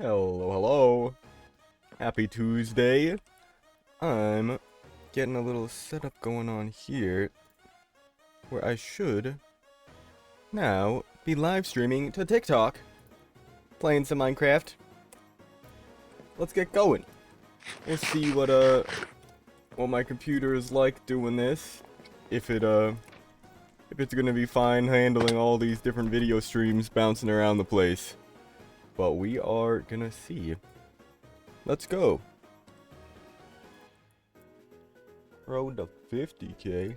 Hello, hello. Happy Tuesday. I'm getting a little setup going on here where I should now be live streaming to TikTok, playing some Minecraft. Let's get going. We'll see what my computer is like doing this. If it's gonna be fine handling all these different video streams bouncing around the place. But we are gonna see. Let's go. Road to 50K.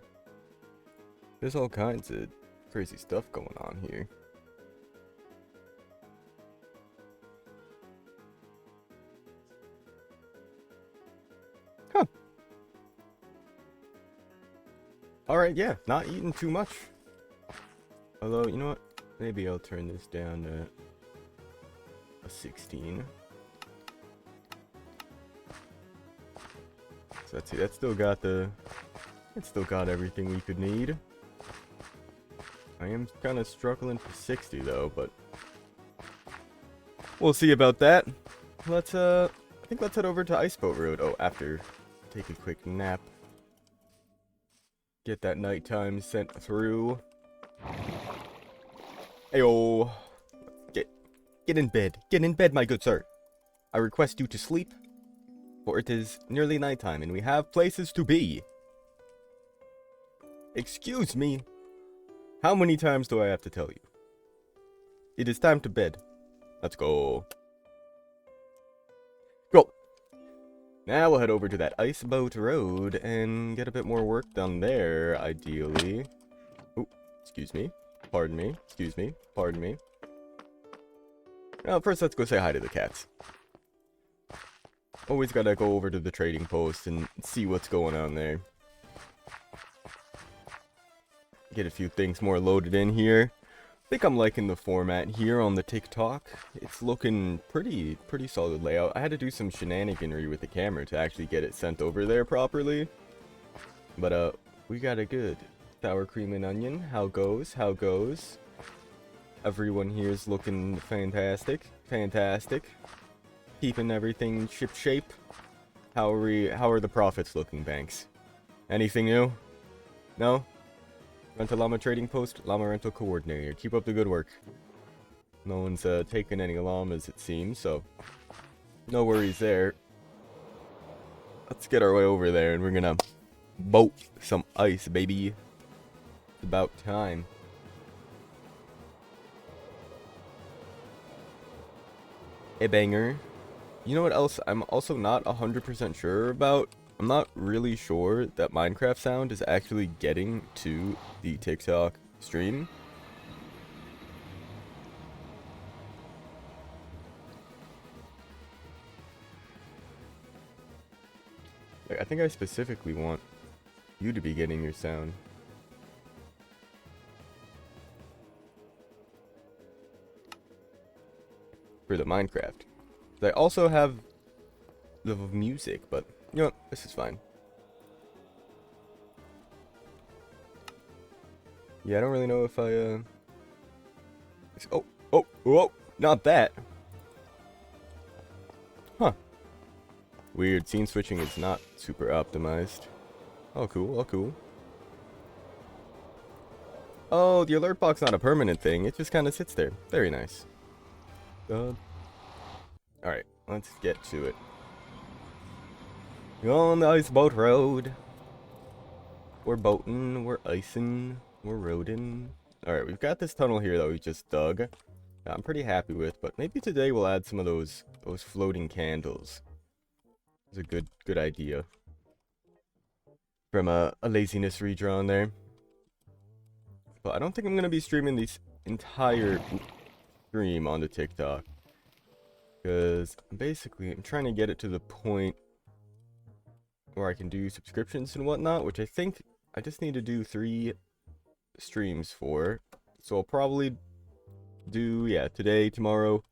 There's all kinds of crazy stuff going on here. Huh. Alright, yeah, not eating too much. Although, you know what? Maybe I'll turn this down to a 16. So let's see, it's still got everything we could need. I am kind of struggling for 60 though, but we'll see about that. I think let's head over to Iceboat Road. Oh, after take a quick nap. Get that nighttime sent through. Ayo. Get in bed. Get in bed, my good sir. I request you to sleep, for it is nearly nighttime and we have places to be. Excuse me. How many times do I have to tell you? It is time to bed. Let's go. Go. Now we'll head over to that Iceboat Road and get a bit more work done there, ideally. Oh, excuse me. Pardon me. Excuse me. Pardon me. Now, first let's go say hi to the cats. Always gotta go over to the trading post and see what's going on there. Get a few things more loaded in here. I think I'm liking the format here on the TikTok. It's looking pretty solid layout. I had to do some shenaniganry with the camera to actually get it sent over there properly. But we got a good sour cream and onion. How goes? How goes? Everyone here is looking fantastic. Fantastic. Keeping everything ship shape. How are the profits looking, Banks? Anything new? No? Rental Llama Trading Post, Llama Rental Coordinator. Keep up the good work. No one's taking any llamas, it seems, so no worries there. Let's get our way over there, and we're gonna boat some ice, baby. It's about time. A banger. You know what else I'm also not 100% sure about? I'm not really sure that Minecraft sound is actually getting to the TikTok stream. Like, I think I specifically want you to be getting your sound. For the Minecraft. I also have the music, but you know what? This is fine. Yeah, I don't really know if I, oh, not that. Huh. Weird, scene switching is not super optimized. Oh, cool, oh, cool. Oh, the alert box not a permanent thing. It just kind of sits there. Very nice. Alright, let's get to it. On the Iceboat Road. We're boating, we're icing, we're roading. Alright, we've got this tunnel here that we just dug. That I'm pretty happy with, but maybe today we'll add some of those floating candles. It's a good idea. From a laziness redrawn there. But I don't think I'm going to be streaming this entire stream onto TikTok. Because basically I'm trying to get it to the point where I can do subscriptions and whatnot, which I think I just need to do 3 streams for. So I'll probably do, yeah, today, tomorrow,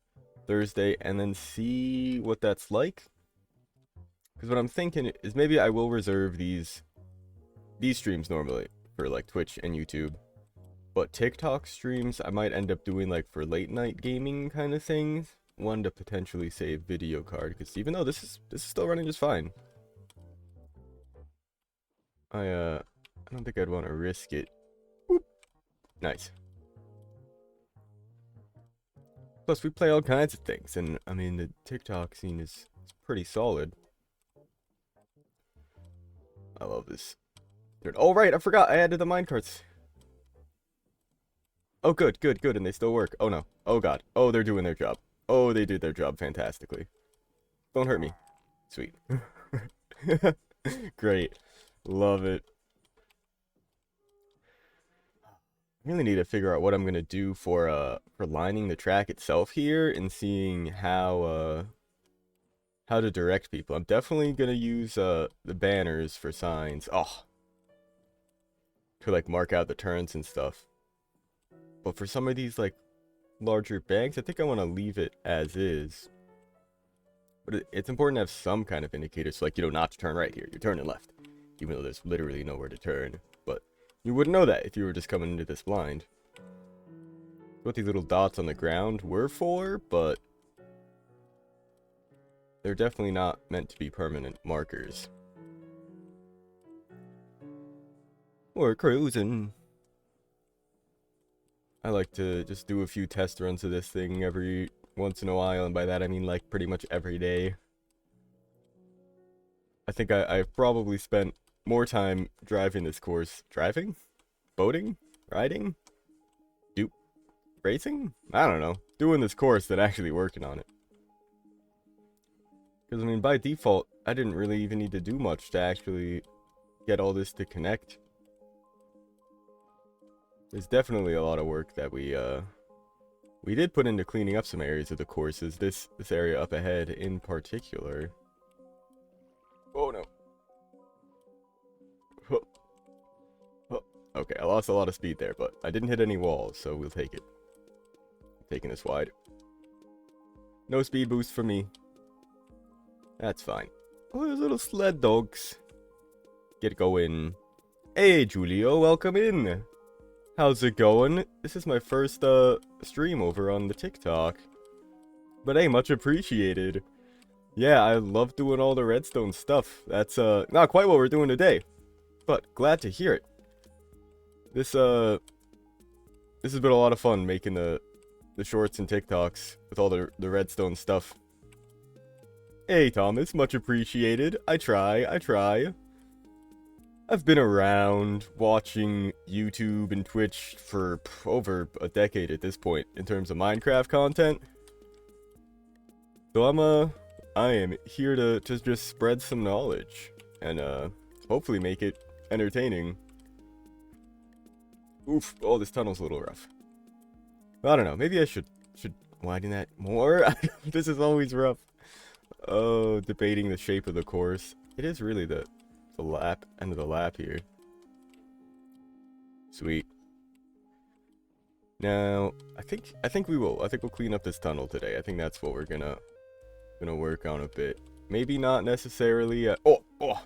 Thursday, and then see what that's like. Because what I'm thinking is maybe I will reserve these streams normally for like Twitch and YouTube. But TikTok streams I might end up doing like for late night gaming kind of things. one to potentially save video card, because even though this is still running just fine, I don't think I'd want to risk it. Whoop. Nice. Plus, we play all kinds of things, and I mean, the TikTok scene is pretty solid. I love this. Oh, right, I forgot I added the minecarts. Oh, good, and they still work. Oh, no. Oh, God. Oh, they're doing their job. Oh, they did their job fantastically. Don't hurt me. Sweet. Great. Love it. I really need to figure out what I'm gonna do for lining the track itself here and seeing how to direct people. I'm definitely gonna use the banners for signs. Oh, to like mark out the turns and stuff. But for some of these like larger banks, I think I want to leave it as is. But it's important to have some kind of indicator, so like, you know, not to turn right here, you're turning left, even though there's literally nowhere to turn. But you wouldn't know that if you were just coming into this blind. What these little dots on the ground were for, but they're definitely not meant to be permanent markers. We're cruising. I like to just do a few test runs of this thing every once in a while, and by that I mean like pretty much every day. I think I've probably spent more time driving this course. Driving? Boating? Riding? Racing? I don't know. Doing this course than actually working on it. Because, I mean, by default, I didn't really even need to do much to actually get all this to connect. There's definitely a lot of work that we did put into cleaning up some areas of the courses. This area up ahead in particular. Oh, no. Okay, I lost a lot of speed there, but I didn't hit any walls, so we'll take it. Taking this wide. No speed boost for me. That's fine. Oh, there's little sled dogs. Get going. Hey, Julio, welcome in. How's it going? This is my first stream over on the TikTok. But hey, much appreciated. Yeah, I love doing all the redstone stuff. That's not quite what we're doing today, but glad to hear it. This has been a lot of fun making the shorts and TikToks with all the redstone stuff. Hey Thomas, much appreciated. I try. I've been around watching YouTube and Twitch for over a decade at this point in terms of Minecraft content. So I am here to just spread some knowledge and hopefully make it entertaining. Oof, oh, this tunnel's a little rough. I don't know, maybe I should widen that more? This is always rough. Oh, debating the shape of the course. It is really the end of the lap here. Sweet. Now, I think we'll clean up this tunnel today. I think that's what we're gonna work on a bit. Maybe not necessarily oh!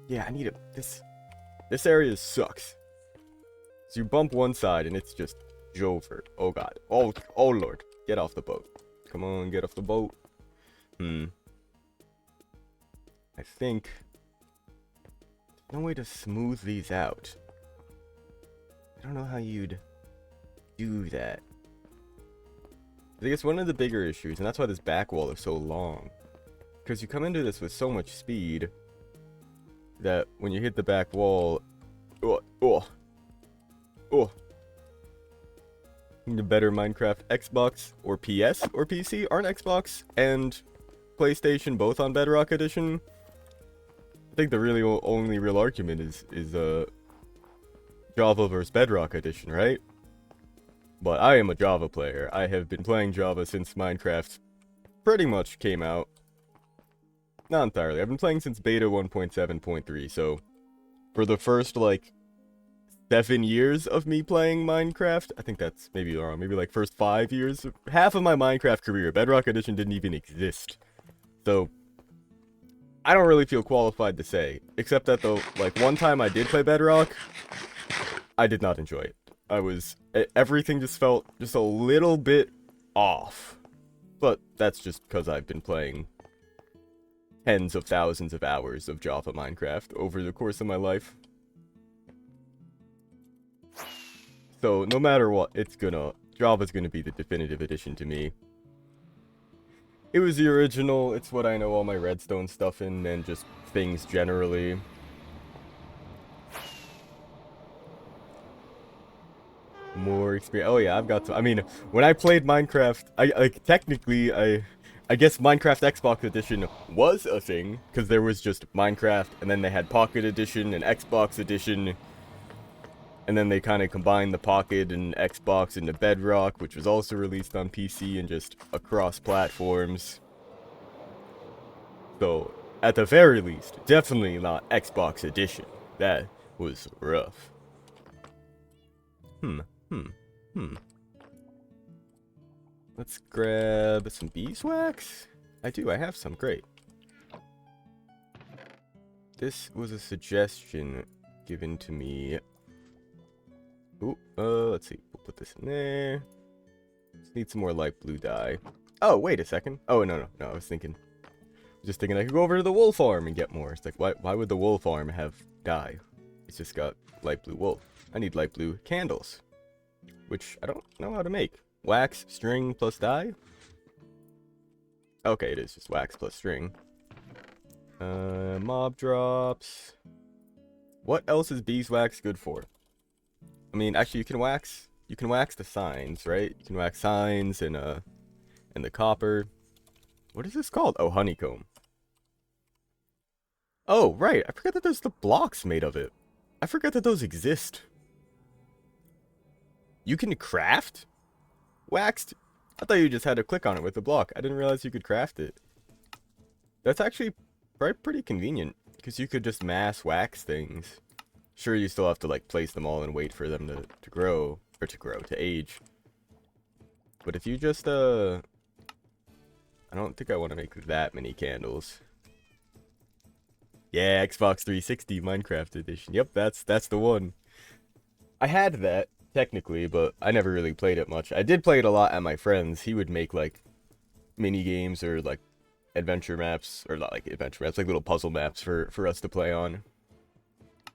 Yeah, I need this area sucks. So you bump one side and it's just over. Oh god. Oh lord. Get off the boat. Come on, get off the boat. I think there's no way to smooth these out. I don't know how you'd do that. I guess one of the bigger issues, and that's why this back wall is so long, because you come into this with so much speed that when you hit the back wall, need a better Minecraft Xbox or PS or PC. Aren't Xbox and PlayStation both on Bedrock Edition? I think the really only real argument is Java versus Bedrock Edition, right? But I am a Java player. I have been playing Java since Minecraft pretty much came out. Not entirely. I've been playing since beta 1.7.3, so for the first, like, 7 years of me playing Minecraft, I think that's maybe wrong, maybe like first 5 years, half of my Minecraft career, Bedrock Edition didn't even exist. So, I don't really feel qualified to say, except that the, like, one time I did play Bedrock, I did not enjoy it. Everything just felt just a little bit off. But that's just because I've been playing tens of thousands of hours of Java Minecraft over the course of my life. So no matter what, Java's gonna be the definitive edition to me. It was the original, it's what I know all my redstone stuff in, and just things generally. More experience. Oh yeah, I've got to. I mean, when I played Minecraft, I guess Minecraft Xbox Edition was a thing, because there was just Minecraft, and then they had Pocket Edition and Xbox Edition, and then they kind of combined the Pocket and Xbox into Bedrock, which was also released on PC and just across platforms. So, at the very least, definitely not Xbox Edition. That was rough. Let's grab some beeswax. I have some, great. This was a suggestion given to me. Ooh, let's see, we'll put this in there. Just need some more light blue dye. Oh, wait a second. Oh, no, I was just thinking I could go over to the wool farm and get more. It's like, why would the wool farm have dye? It's just got light blue wool. I need light blue candles, which I don't know how to make. Wax, string, plus dye? Okay, it is just wax plus string. Mob drops. What else is beeswax good for? I mean, actually, you can wax the signs, right? You can wax signs and the copper. What is this called? Oh, honeycomb. Oh, right. I forgot that there's the blocks made of it. I forgot that those exist. You can craft waxed? I thought you just had to click on it with the block. I didn't realize you could craft it. That's actually pretty convenient, because you could just mass wax things. Sure, you still have to, like, place them all and wait for them to grow, or to age. But if you just, I don't think I want to make that many candles. Yeah, Xbox 360 Minecraft Edition. Yep, that's the one. I had that, technically, but I never really played it much. I did play it a lot at my friend's. He would make, like, mini games or, like, adventure maps, or not like adventure maps, like little puzzle maps for us to play on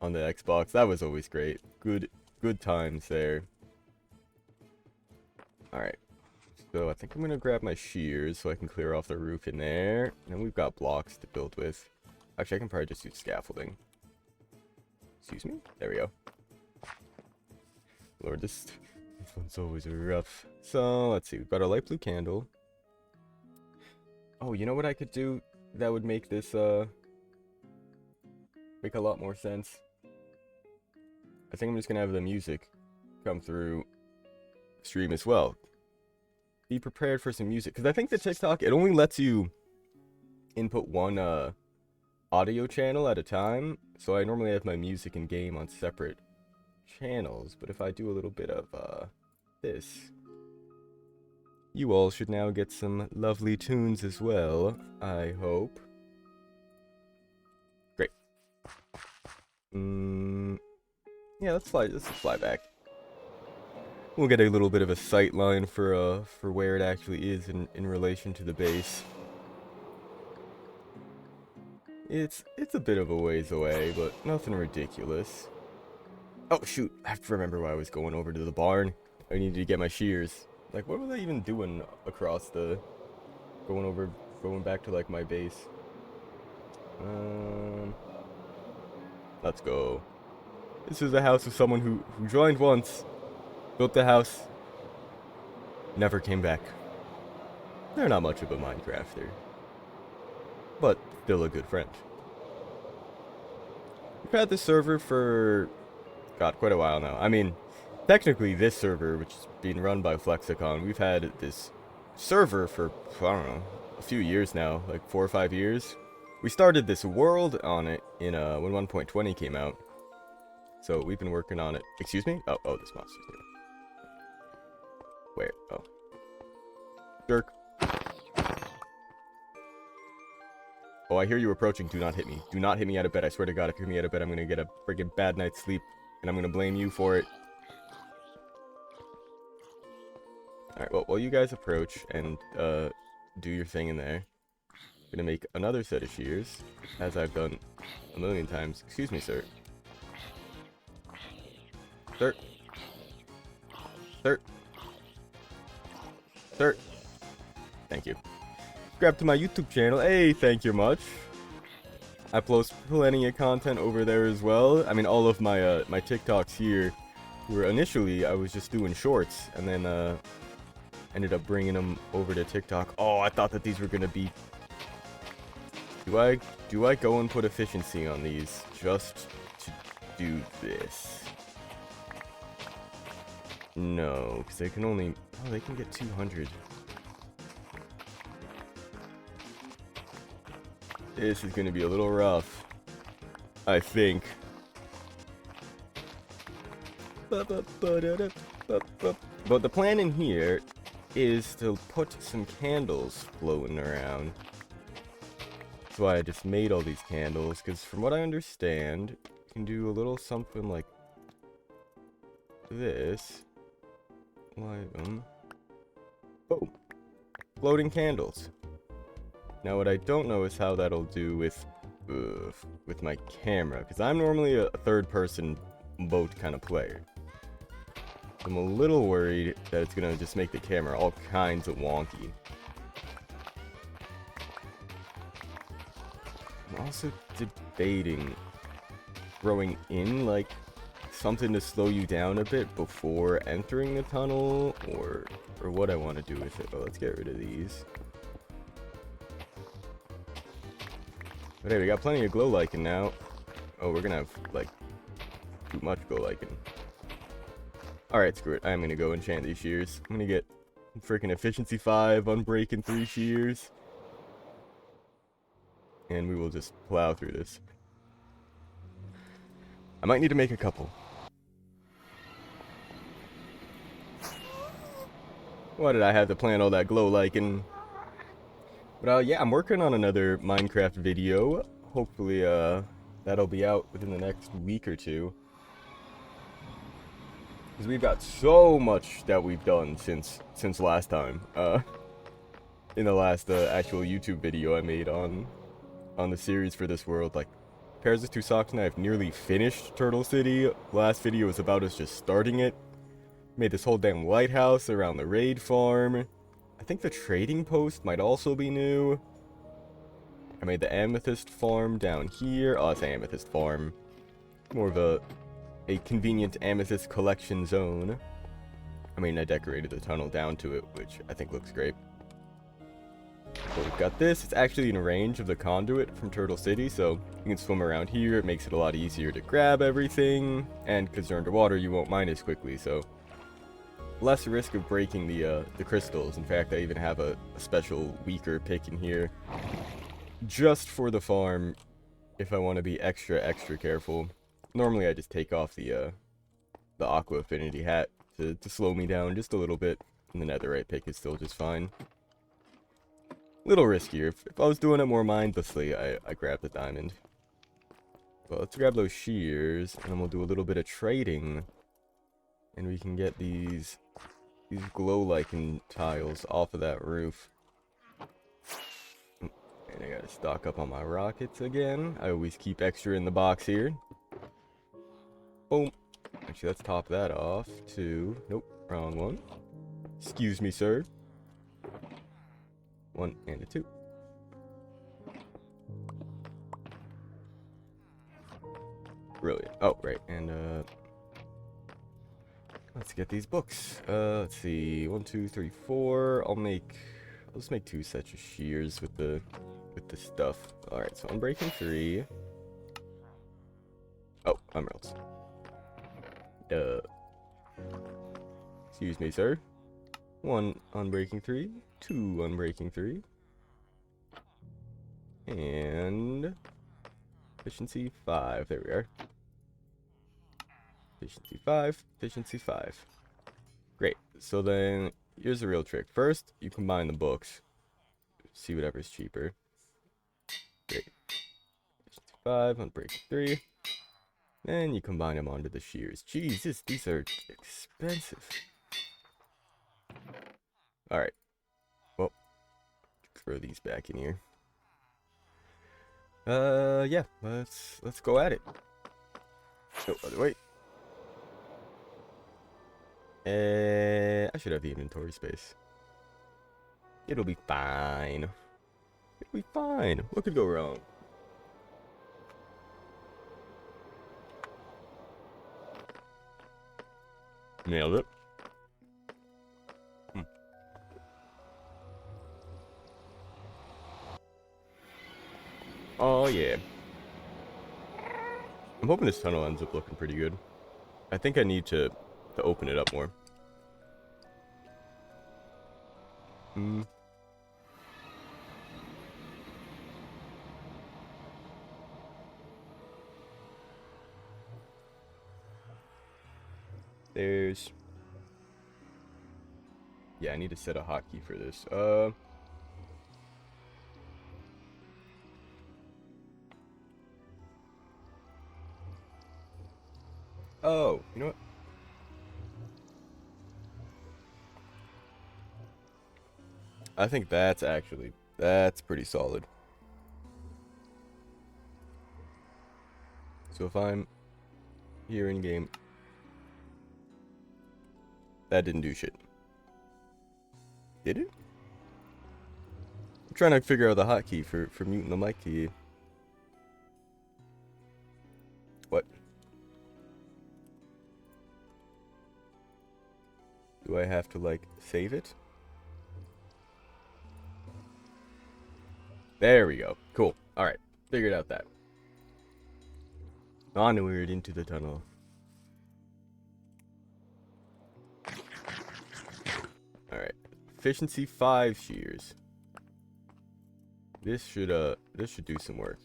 the Xbox. That was always great. Good times there. Alright. So I think I'm gonna grab my shears so I can clear off the roof in there. And then we've got blocks to build with. Actually, I can probably just use scaffolding. Excuse me? There we go. Lord, this one's always rough. So, let's see. We've got a light blue candle. Oh, you know what I could do that would make this, make a lot more sense? I think I'm just gonna have the music come through stream as well. Be prepared for some music. Because I think the TikTok, it only lets you input one, audio channel at a time. So I normally have my music and game on separate channels. But if I do a little bit of, this... you all should now get some lovely tunes as well, I hope. Great. Yeah, let's fly back. We'll get a little bit of a sight line for where it actually is in relation to the base. It's a bit of a ways away, but nothing ridiculous. Oh shoot, I have to remember why I was going over to the barn. I needed to get my shears. Like, what was I even doing across the... going back to, like, my base? Let's go. This is the house of someone who joined once, built the house, never came back. They're not much of a Minecrafter, but still a good friend. We've had this server for, God, quite a while now. I mean... technically, this server, which is being run by Flexicon, we've had this server for, I don't know, a few years now, like 4 or 5 years. We started this world on it in, when 1.20 came out. So we've been working on it. Excuse me? Oh, this monster's new. Where? Oh. Jerk. Oh, I hear you approaching. Do not hit me. Do not hit me out of bed. I swear to God, if you hit me out of bed, I'm gonna get a friggin' bad night's sleep. And I'm gonna blame you for it. Alright, well, while you guys approach, and, do your thing in there. Gonna make another set of shears, as I've done a million times. Excuse me, sir. Sir. Sir. Sir. Thank you. Subscribe to my YouTube channel. Hey, thank you much. I post plenty of content over there as well. I mean, all of my my TikToks here were initially, I was just doing shorts, and then ended up bringing them over to TikTok. Oh, I thought that these were gonna be... Do I go and put efficiency on these just to do this? No, because they can only... Oh, they can get 200. This is going to be a little rough, I think. But the plan in here is to put some candles floating around. That's why I just made all these candles, because from what I understand, you can do a little something like this. Light them. Boom. Floating candles. Now what I don't know is how that'll do with my camera, because I'm normally a third-person boat kind of player. I'm a little worried that it's gonna just make the camera all kinds of wonky. I'm also debating throwing in like something to slow you down a bit before entering the tunnel, or what I want to do with it. But let's get rid of these. But hey, we got plenty of glow lichen now. Oh, we're gonna have like too much glow lichen. Alright, screw it. I'm gonna go enchant these shears. I'm gonna get freaking efficiency 5, unbreaking 3 shears. And we will just plow through this. I might need to make a couple. Why did I have to plant all that glow lichen? But yeah, I'm working on another Minecraft video. Hopefully that'll be out within the next week or two. Because we've got so much that we've done since last time. In the last actual YouTube video I made on the series for this world. Like, Pairs of Two Socks and I have nearly finished Turtle City. Last video was about us just starting it. Made this whole damn lighthouse around the raid farm. I think the trading post might also be new. I made the amethyst farm down here. Oh, it's amethyst farm. More of a convenient amethyst collection zone. I mean, I decorated the tunnel down to it, which I think looks great. So we've got this. It's actually in range of the conduit from Turtle City, so you can swim around here. It makes it a lot easier to grab everything, and because you're underwater, you won't mine as quickly, so less risk of breaking the crystals. In fact, I even have a special weaker pick in here just for the farm if I want to be extra careful. Normally I just take off the Aqua Affinity hat to slow me down just a little bit, and the netherite pick is still just fine. Little riskier. If I was doing it more mindlessly, I grab the diamond. Well, let's grab those shears, and then we'll do a little bit of trading, and we can get these glow lichen tiles off of that roof. And I gotta stock up on my rockets again. I always keep extra in the box here. Boom. Actually, let's top that off to... Nope, wrong one. Excuse me, sir. 1 and a 2. Brilliant. Oh, right, and let's get these books. Let's see. 1, 2, 3, 4. I'll just make 2 sets of shears with the stuff. Alright, so I'm breaking 3. Oh, emeralds. Excuse me, sir. 1 unbreaking 3. 2 unbreaking 3. And efficiency 5. There we are. Efficiency 5. Efficiency 5. Great. So then, here's the real trick. First, you combine the books. See whatever's cheaper. Great. Efficiency 5. Unbreaking 3. And you combine them onto the shears. Jesus, these are expensive. Alright. Well, throw these back in here. Yeah, let's go at it. Oh, other way. I should have the inventory space. It'll be fine. It'll be fine. What could go wrong? Nailed it. Oh, yeah. I'm hoping this tunnel ends up looking pretty good. I think I need to open it up more. There's... Yeah, I need to set a hotkey for this. Oh, you know what? I think that's pretty solid. So if I'm here in game, that didn't do shit. Did it? I'm trying to figure out the hotkey for muting the mic key. What? Do I have to, like, save it? There we go. Cool. Alright. Figured out that. Onward into the tunnel. Alright. Efficiency 5 shears. This should do some work.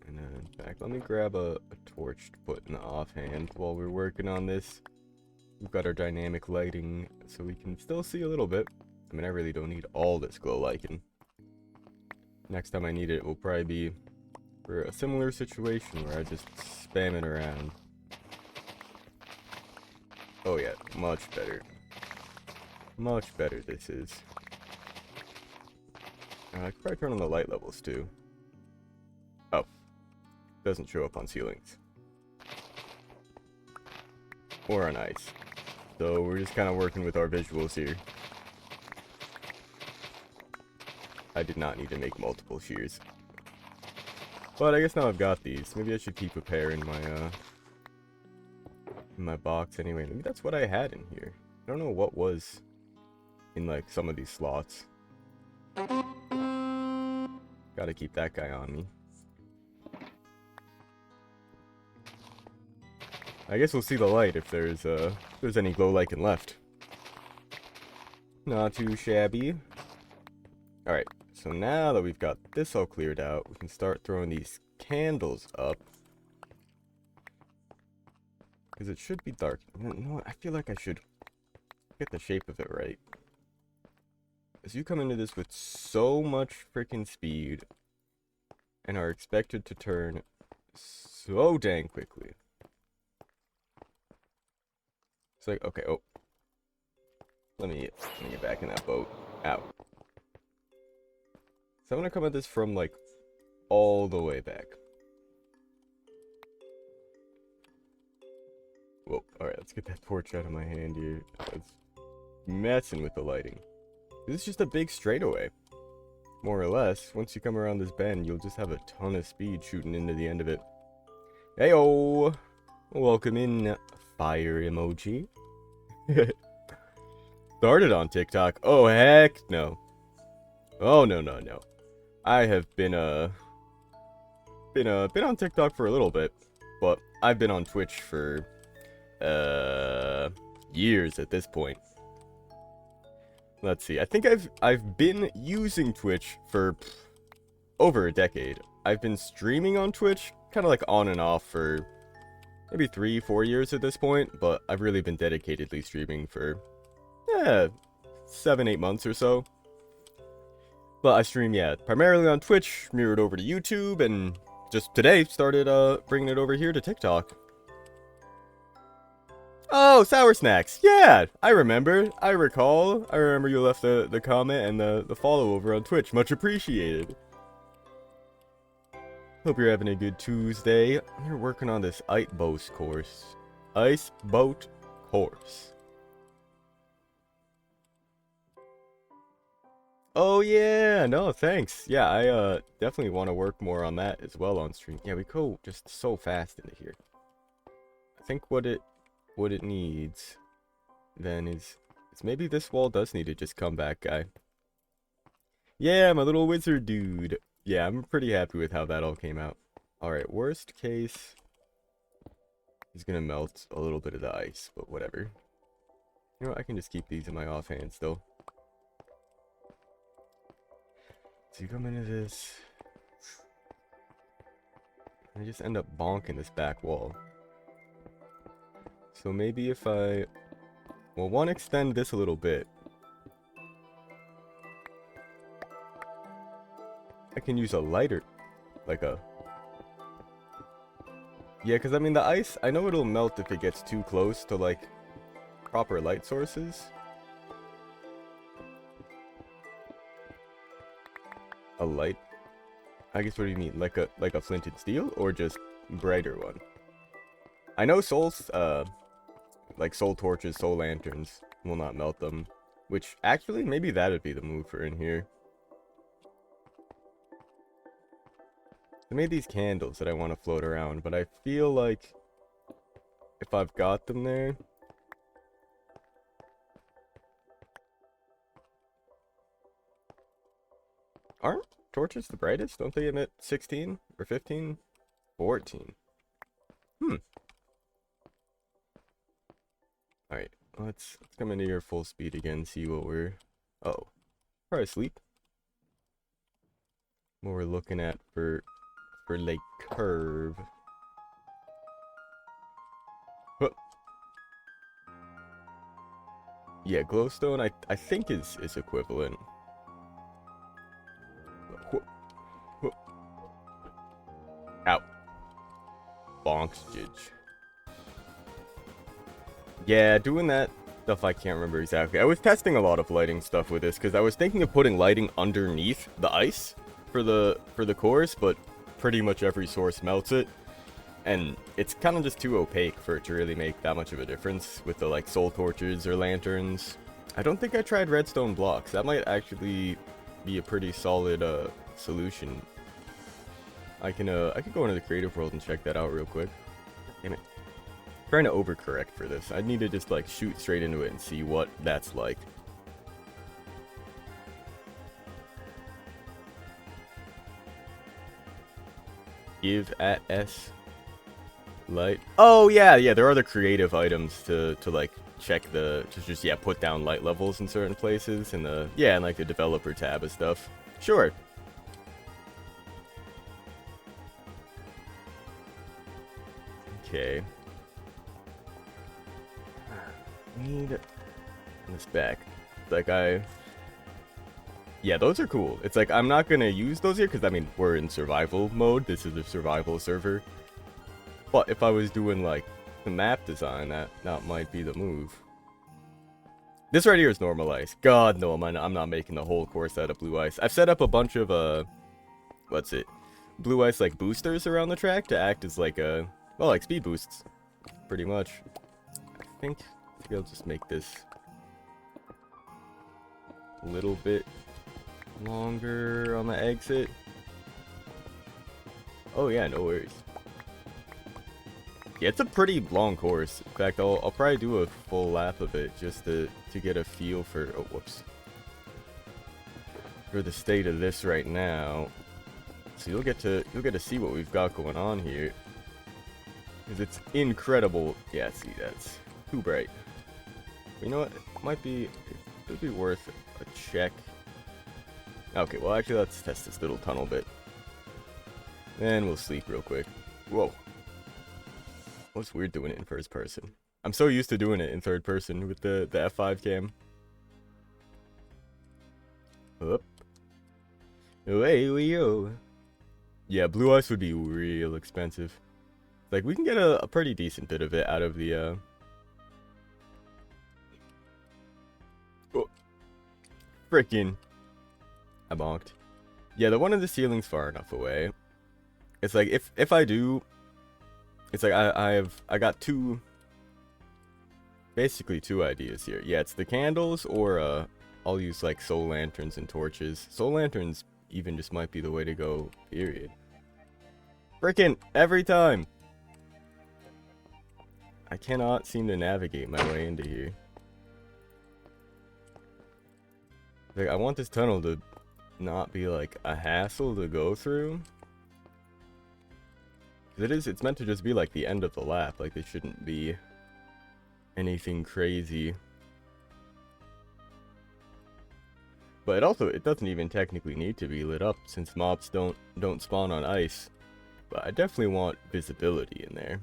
And then back, let me grab a torch to put in the offhand while we're working on this. We've got our dynamic lighting, so we can still see a little bit. I mean, I really don't need all this glow lichen. Next time I need it will probably be for a similar situation where I just spam it around. Oh yeah, much better. Much better this is. I could probably turn on the light levels too. Oh. Doesn't show up on ceilings. Or on ice. So we're just kind of working with our visuals here. I did not need to make multiple shears. But I guess now I've got these. Maybe I should keep a pair in my box anyway. Maybe that's what I had in here. I don't know what was in like some of these slots. Gotta keep that guy on me. I guess we'll see the light if there's any glow lichen left. Not too shabby. Alright, so now that we've got this all cleared out, we can start throwing these candles up. Because it should be dark. You know what? I feel like I should get the shape of it right. As you come into this with so much freaking speed and are expected to turn so dang quickly. It's like, okay, oh. Let me get back in that boat. Ow. So I'm gonna come at this from, like, all the way back. Whoa, alright, let's get that torch out of my hand here. It's messing with the lighting. This is just a big straightaway. More or less. Once you come around this bend, you'll just have a ton of speed shooting into the end of it. Heyo! Welcome in, fire emoji. Started on TikTok. Oh, heck no. Oh, no, no, no. I have been on TikTok for a little bit, but I've been on Twitch for, years at this point. Let's see. I think I've been using Twitch for over a decade. I've been streaming on Twitch, kind of like on and off for maybe 3-4 years at this point, but I've really been dedicatedly streaming for 7-8 months or so. But I stream, yeah, primarily on Twitch, mirrored over to YouTube, and just today started bringing it over here to TikTok. Oh, Sour Snacks. Yeah, I remember. I recall. I remember you left the comment and the follow over on Twitch. Much appreciated. Hope you're having a good Tuesday. You're working on this Ice Boat course. Ice Boat course. Oh yeah, no thanks. Yeah, I definitely want to work more on that as well on stream. Yeah, we go just so fast into here. I think what it needs then is maybe this wall does need to just come back, guy. Yeah, my little wizard dude. Yeah, I'm pretty happy with how that all came out. Alright, worst case, he's gonna melt a little bit of the ice, but whatever. You know what, I can just keep these in my offhand still. So you come into this, I just end up bonking this back wall. So maybe if I, well, one, extend this a little bit. I can use a lighter, like a, yeah, because I mean the ice, I know it'll melt if it gets too close to like proper light sources. A light? I guess what do you mean? Like a flint and steel or just brighter one? I know souls, like soul torches, soul lanterns will not melt them, which actually maybe that'd be the move for in here. I made these candles that I want to float around, but I feel like if I've got them there, aren't torches the brightest? Don't they emit 16 or 15? 14. Alright, let's come into your full speed again, see what we're... Oh, probably sleep. What we're looking at for like curve. Huh. Yeah, glowstone I think is equivalent. Ow. Bonks, Jidge. Yeah, doing that stuff I can't remember exactly. I was testing a lot of lighting stuff with this because I was thinking of putting lighting underneath the ice for the course, but pretty much every source melts it. And it's kind of just too opaque for it to really make that much of a difference with the like soul torches or lanterns. I don't think I tried redstone blocks. That might actually be a pretty solid solution. I can go into the creative world and check that out real quick. Damn it. I'm trying to overcorrect for this. I need to just like shoot straight into it and see what that's like. Give at S light. Oh yeah, there are the creative items to like check to just put down light levels in certain places in the in like the developer tab and stuff. Sure. Okay. Need this back. Like yeah, those are cool. It's like I'm not gonna use those here because I mean we're in survival mode. This is a survival server. But if I was doing like the map design, that might be the move. This right here is normal ice. God no, I'm not making the whole course out of blue ice. I've set up a bunch of what's it? Blue ice like boosters around the track to act as like well, like speed boosts, pretty much. I think I'll just make this a little bit longer on the exit. Oh yeah, no worries. Yeah, it's a pretty long course. In fact, I'll probably do a full lap of it just to get a feel for for the state of this right now. So you'll get to see what we've got going on here. Because it's incredible. Yeah, see, that's too bright. But you know what? It would be worth a check. Okay, well actually let's test this little tunnel bit. Then we'll sleep real quick. Whoa. What's weird doing it in first person? I'm so used to doing it in third person with the F5 cam. Up. Away we go. Yeah, blue ice would be real expensive. Like we can get a pretty decent bit of it out of the Freaking. I bonked. Yeah, the one in the ceiling's far enough away. It's like, if I do... It's like, I got basically two ideas here. Yeah, it's the candles, or, I'll use, like, soul lanterns and torches. Soul lanterns even just might be the way to go, period. Frickin' every time! I cannot seem to navigate my way into here. Like, I want this tunnel to not be, like, a hassle to go through. It's meant to just be, like, the end of the lap. Like, there shouldn't be anything crazy. But it doesn't even technically need to be lit up, since mobs don't spawn on ice. But I definitely want visibility in there.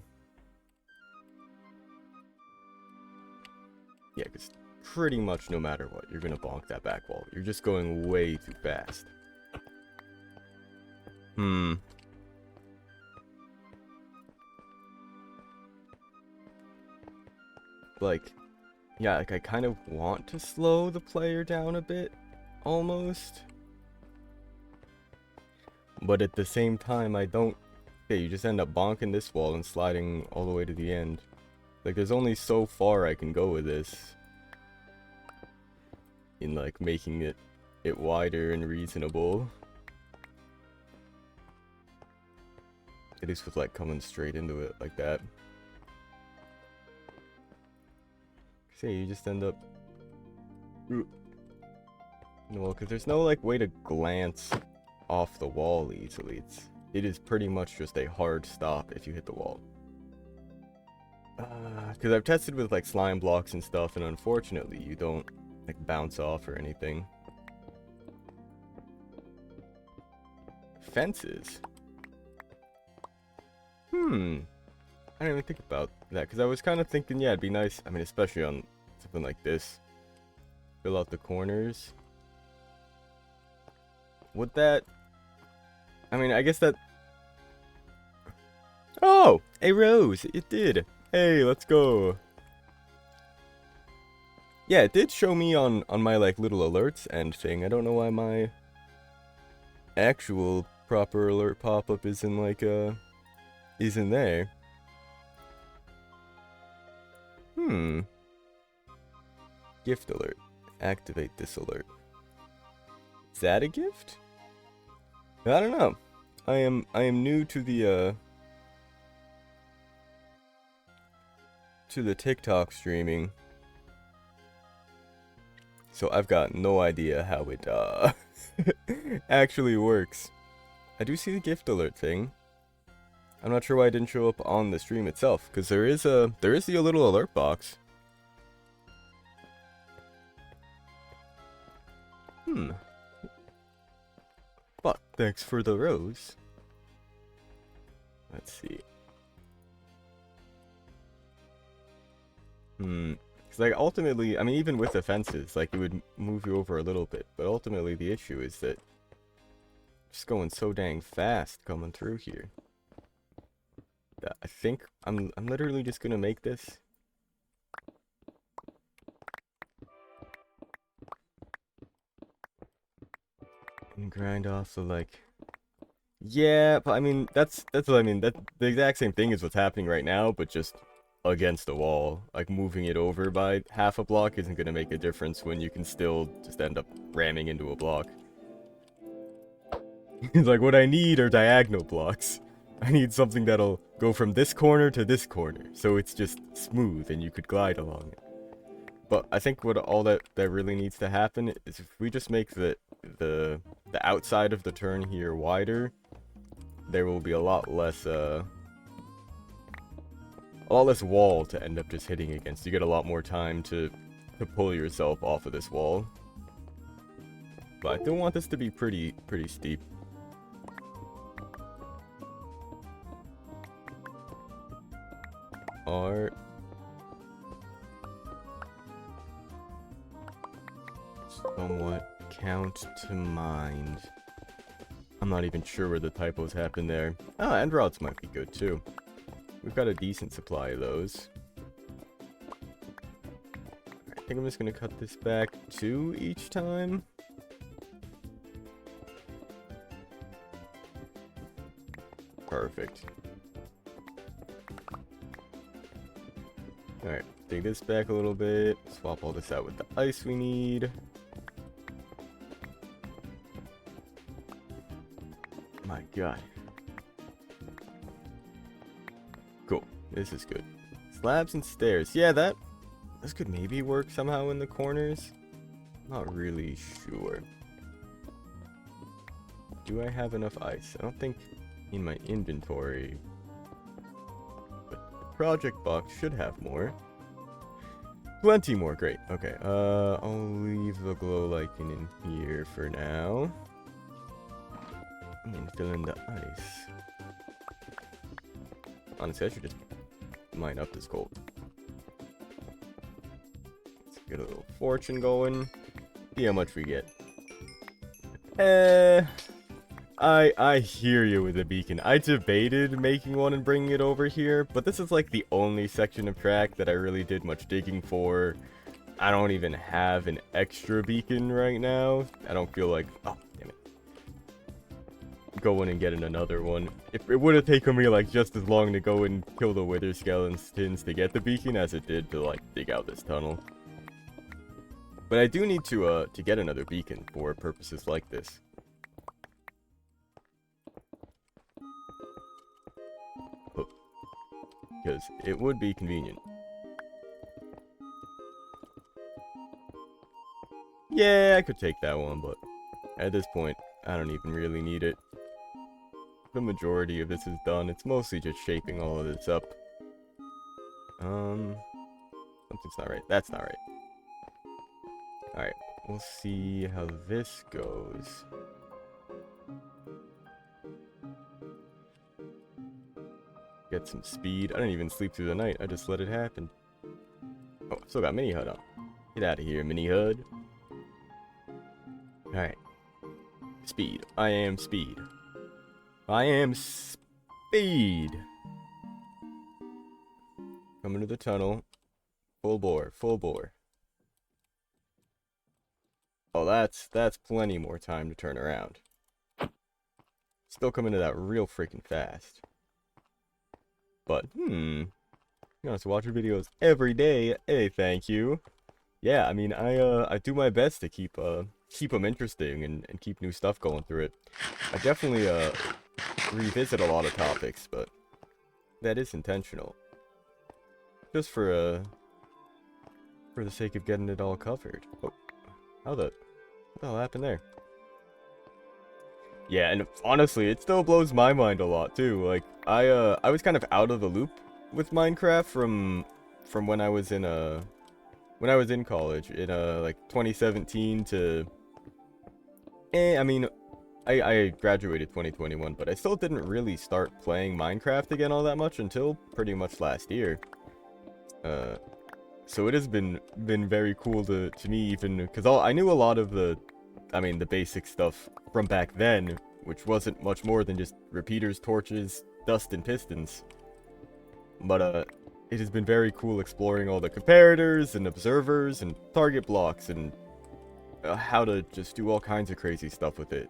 Yeah, because pretty much no matter what, you're gonna bonk that back wall. You're just going way too fast. Like, yeah, like I kind of want to slow the player down a bit, almost. But at the same time, I don't... Okay, you just end up bonking this wall and sliding all the way to the end. Like, there's only so far I can go with this. In, like, making it wider and reasonable. At least with, like, coming straight into it like that. See, you just end up... No, because there's no, like, way to glance off the wall easily. It is pretty much just a hard stop if you hit the wall. Because I've tested with, like, slime blocks and stuff, and unfortunately you don't, like, bounce off or anything. Fences? I didn't even think about that, because I was kind of thinking, yeah, it'd be nice, I mean, especially on something like this. Fill out the corners. Would that... I mean, I guess that... Oh! A rose! It did! Hey, let's go! Yeah, it did show me on my, like, little alerts and thing. I don't know why my actual proper alert pop-up isn't, like, isn't there. Gift alert. Activate this alert. Is that a gift? I don't know. I am new to the TikTok streaming. So I've got no idea how it actually works. I do see the gift alert thing. I'm not sure why it didn't show up on the stream itself, because there is the little alert box. But thanks for the rose. Let's see. Because, like, ultimately, I mean, even with the fences, like, it would move you over a little bit. But ultimately, the issue is that just going so dang fast coming through here. That I think I'm literally just gonna make this. And grind off the, like... Yeah, but I mean, that's what I mean. That the exact same thing is what's happening right now, but just against the wall. Like, moving it over by half a block isn't going to make a difference when you can still just end up ramming into a block. It's like, what I need are diagonal blocks. I need something that'll go from this corner to this corner, so it's just smooth and you could glide along it. But I think all that really needs to happen is if we just make the outside of the turn here wider, there will be a lot less wall to end up just hitting against. You get a lot more time to pull yourself off of this wall. But I do want this to be pretty steep. Art. Somewhat count to mind. I'm not even sure where the typos happen there. Ah, end rods might be good too. We've got a decent supply of those. I think I'm just gonna cut this back 2 each time. Perfect. Alright, take this back a little bit. Swap all this out with the ice we need. My god. Cool. This is good. Slabs and stairs. Yeah, this could maybe work somehow in the corners. Not really sure. Do I have enough ice? I don't think in my inventory. But the project box should have more. Plenty more. Great. Okay. I'll leave the glow lichen in here for now. And fill in the ice. Honestly, I should just mine up this gold. Let's get a little fortune going. See how much we get. I hear you with the beacon. I debated making one and bringing it over here, but this is like the only section of track that I really did much digging for. I don't even have an extra beacon right now. I don't feel like... Oh, damn it. Going and getting another one. It would have taken me like just as long to go and kill the wither skeletons to get the beacon as it did to like dig out this tunnel. But I do need to get another beacon for purposes like this. Because it would be convenient. Yeah, I could take that one, but at this point, I don't even really need it. The majority of this is done. It's mostly just shaping all of this up. Something's not right. That's not right. Alright, we'll see how this goes. Get some speed. I didn't even sleep through the night. I just let it happen. Oh, still got mini HUD on. Get out of here, mini HUD. Alright. Speed. I am speed. I am speed. Coming to the tunnel. Full bore. Full bore. Oh, that's plenty more time to turn around. Still coming to that real freaking fast. But, you know, so watch your videos every day. Hey, thank you. Yeah, I mean, I do my best to keep them interesting and keep new stuff going through it. I definitely, revisit a lot of topics, but that is intentional. Just for the sake of getting it all covered. Oh, what the hell happened there? Yeah, and honestly, it still blows my mind a lot too. Like, I was kind of out of the loop with Minecraft from when I was in college in like 2017 to I mean, I graduated 2021, but I still didn't really start playing Minecraft again all that much until pretty much last year. So it has been very cool to me, even because I knew a lot of the basic stuff from back then, which wasn't much more than just repeaters, torches, dust, and pistons. But it has been very cool exploring all the comparators and observers and target blocks and how to just do all kinds of crazy stuff with it.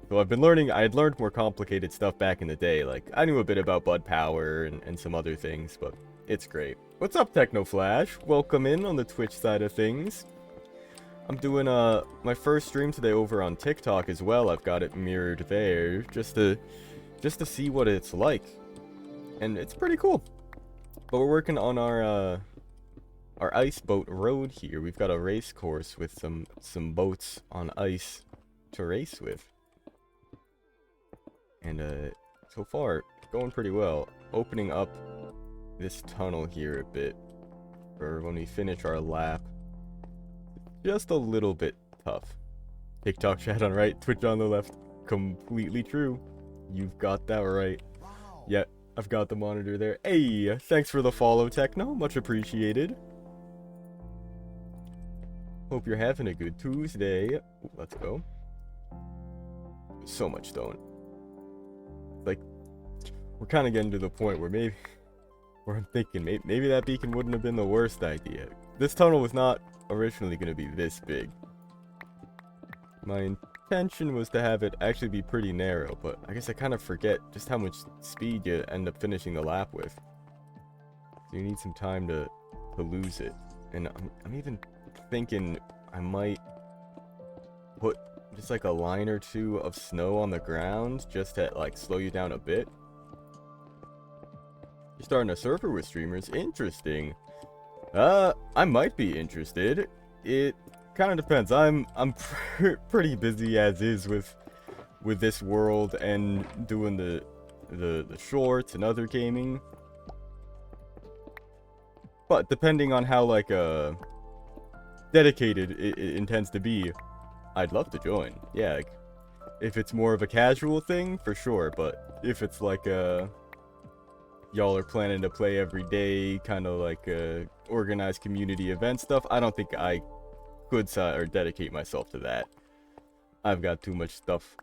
So I've been learning. I had learned more complicated stuff back in the day. Like, I knew a bit about Bud Power and some other things, but it's great. What's up, TechnoFlash? Welcome in on the Twitch side of things. I'm doing my first stream today over on TikTok as well. I've got it mirrored there just to see what it's like, and it's pretty cool. But we're working on our ice boat road here. We've got a race course with some boats on ice to race with, and so far going pretty well. Opening up this tunnel here a bit for when we finish our lap. Just a little bit tough. TikTok chat on right, Twitch on the left. Completely true. You've got that right. Yeah, I've got the monitor there. Hey, thanks for the follow, Techno. Much appreciated. Hope you're having a good Tuesday. Ooh, let's go. So much stone. Like, we're kind of getting to the point where I'm thinking maybe that beacon wouldn't have been the worst idea. This tunnel was not originally going to be this big. My intention was to have it actually be pretty narrow, but I guess I kind of forget just how much speed you end up finishing the lap with. So you need some time to lose it. And I'm even thinking I might put just like a line or two of snow on the ground just to like slow you down a bit. You're starting a server with streamers? Interesting. I might be interested. It kind of depends. I'm pretty busy as is with this world and doing the shorts and other gaming. But depending on how like dedicated it intends to be, I'd love to join. Yeah, like, if it's more of a casual thing, for sure. But if it's like y'all are planning to play every day, kind of like organized community event stuff, I don't think I could or dedicate myself to that. I've got too much stuff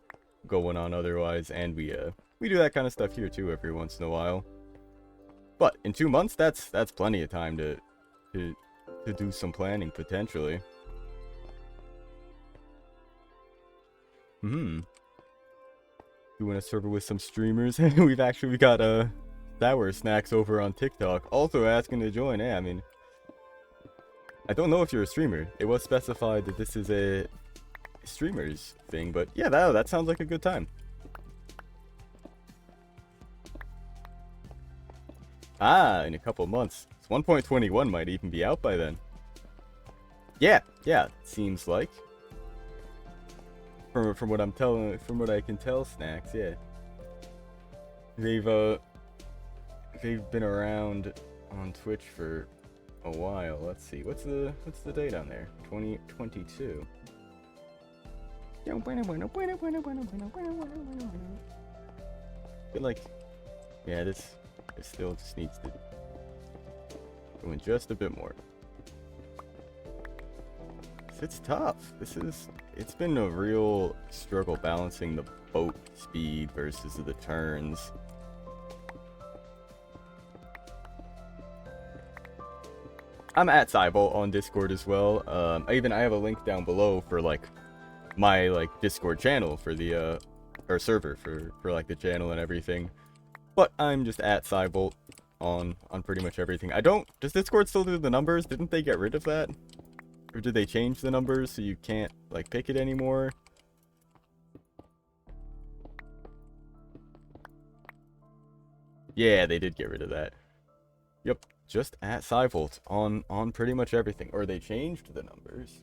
going on otherwise, and we do that kind of stuff here too every once in a while. But in 2 months, that's plenty of time to do some planning potentially. Doing a server with some streamers. we got Sour Snacks over on TikTok also asking to join. Yeah, I mean, I don't know if you're a streamer. It was specified that this is a streamers thing, but yeah, that sounds like a good time. Ah, in a couple months. 1.21 might even be out by then. Yeah, seems like. From what I can tell, Snacks, yeah. They've been around on Twitch for a while. Let's see. What's the date on there? 2022. Feel like, yeah, this still just needs to go in just a bit more. It's tough. It's been a real struggle balancing the boat speed versus the turns. I'm at Cybolt on Discord as well. I have a link down below for like my Discord channel for the or server for like the channel and everything. But I'm just at Cybolt on pretty much everything. Does Discord still do the numbers? Didn't they get rid of that? Or did they change the numbers so you can't like pick it anymore? Yeah, they did get rid of that. Yep, just at Cybolt on pretty much everything. Or they changed the numbers.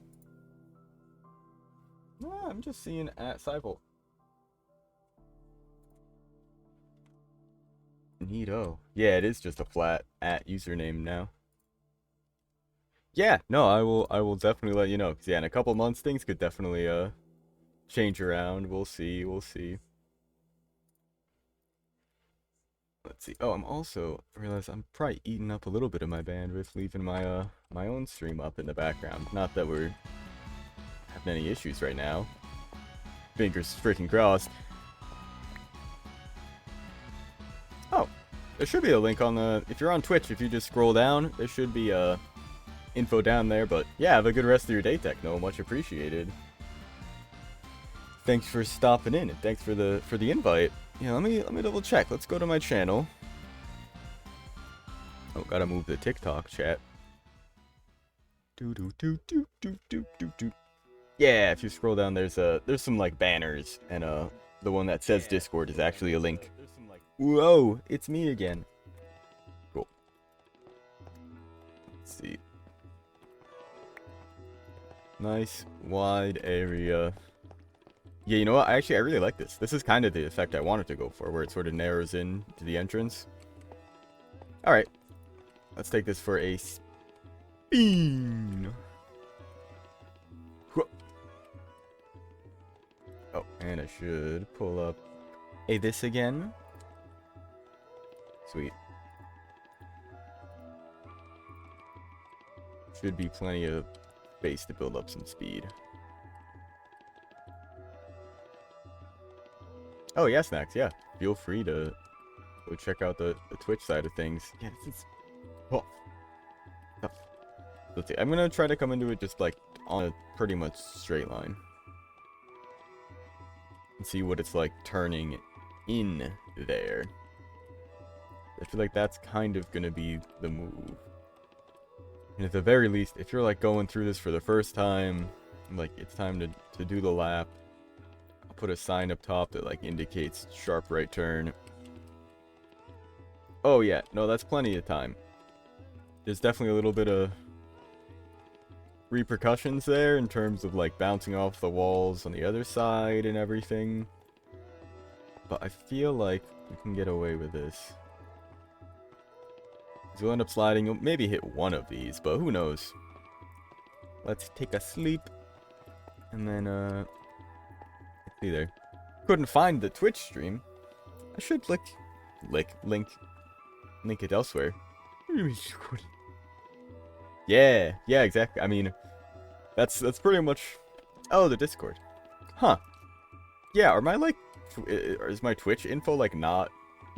No, I'm just seeing at Cybolt. Neato. Yeah, it is just a flat at username now. Yeah, no, I will definitely let you know. 'Cause yeah, in a couple months things could definitely change around. We'll see. Let's see. Oh, I'm also realize I'm probably eating up a little bit of my bandwidth, leaving my my own stream up in the background. Not that we're having any issues right now. Fingers freaking crossed. Oh, there should be a link on the. If you're on Twitch, if you just scroll down, there should be info down there. But yeah, have a good rest of your day, Techno. Much appreciated. Thanks for stopping in, and thanks for the invite. Yeah, let me double check. Let's go to my channel. Oh, gotta move the TikTok chat. Yeah, if you scroll down, there's some like banners, and the one that says Discord is actually a link. Whoa, it's me again. Cool. Let's see. Nice wide area. Yeah, you know what? I really like this. This is kind of the effect I wanted to go for, where it sort of narrows in to the entrance. Alright. Let's take this for a spin. Oh, and I should pull up this again. Sweet. Should be plenty of space to build up some speed. Oh yeah, Snacks, yeah. Feel free to go check out the Twitch side of things. Yeah, this is tough. Let's see, I'm gonna try to come into it just like on a pretty much straight line. and see what it's like turning in there. I feel like that's kind of gonna be the move. And at the very least, if you're like going through this for the first time, like it's time to do the lap, I'll put a sign up top that like indicates sharp right turn. Oh yeah, no, that's plenty of time. There's definitely a little bit of repercussions there in terms of like bouncing off the walls on the other side and everything. But I feel like we can get away with this. So we'll end up sliding, you'll maybe hit one of these, but who knows. Let's take a sleep. And then, let's see there. Couldn't find the Twitch stream. I should link it elsewhere. Yeah, exactly. I mean, that's pretty much... Oh, the Discord. Huh. Yeah, are my, like... Is my Twitch info, like, not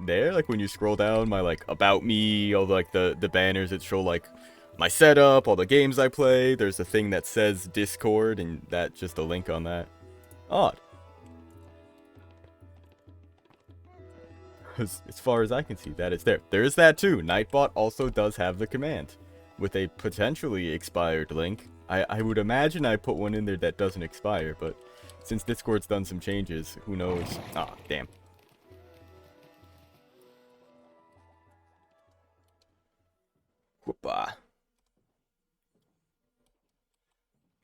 there? Like, when you scroll down, my, like, About Me, all, like, the banners that show, like, my setup, all the games I play, there's a thing that says Discord, and that's just a link on that. Odd. As far as I can see, that is there. There is that, too. Nightbot also does have the command. With a potentially expired link. I would imagine I put one in there that doesn't expire, but since Discord's done some changes, who knows? Ah, damn. Whoopah.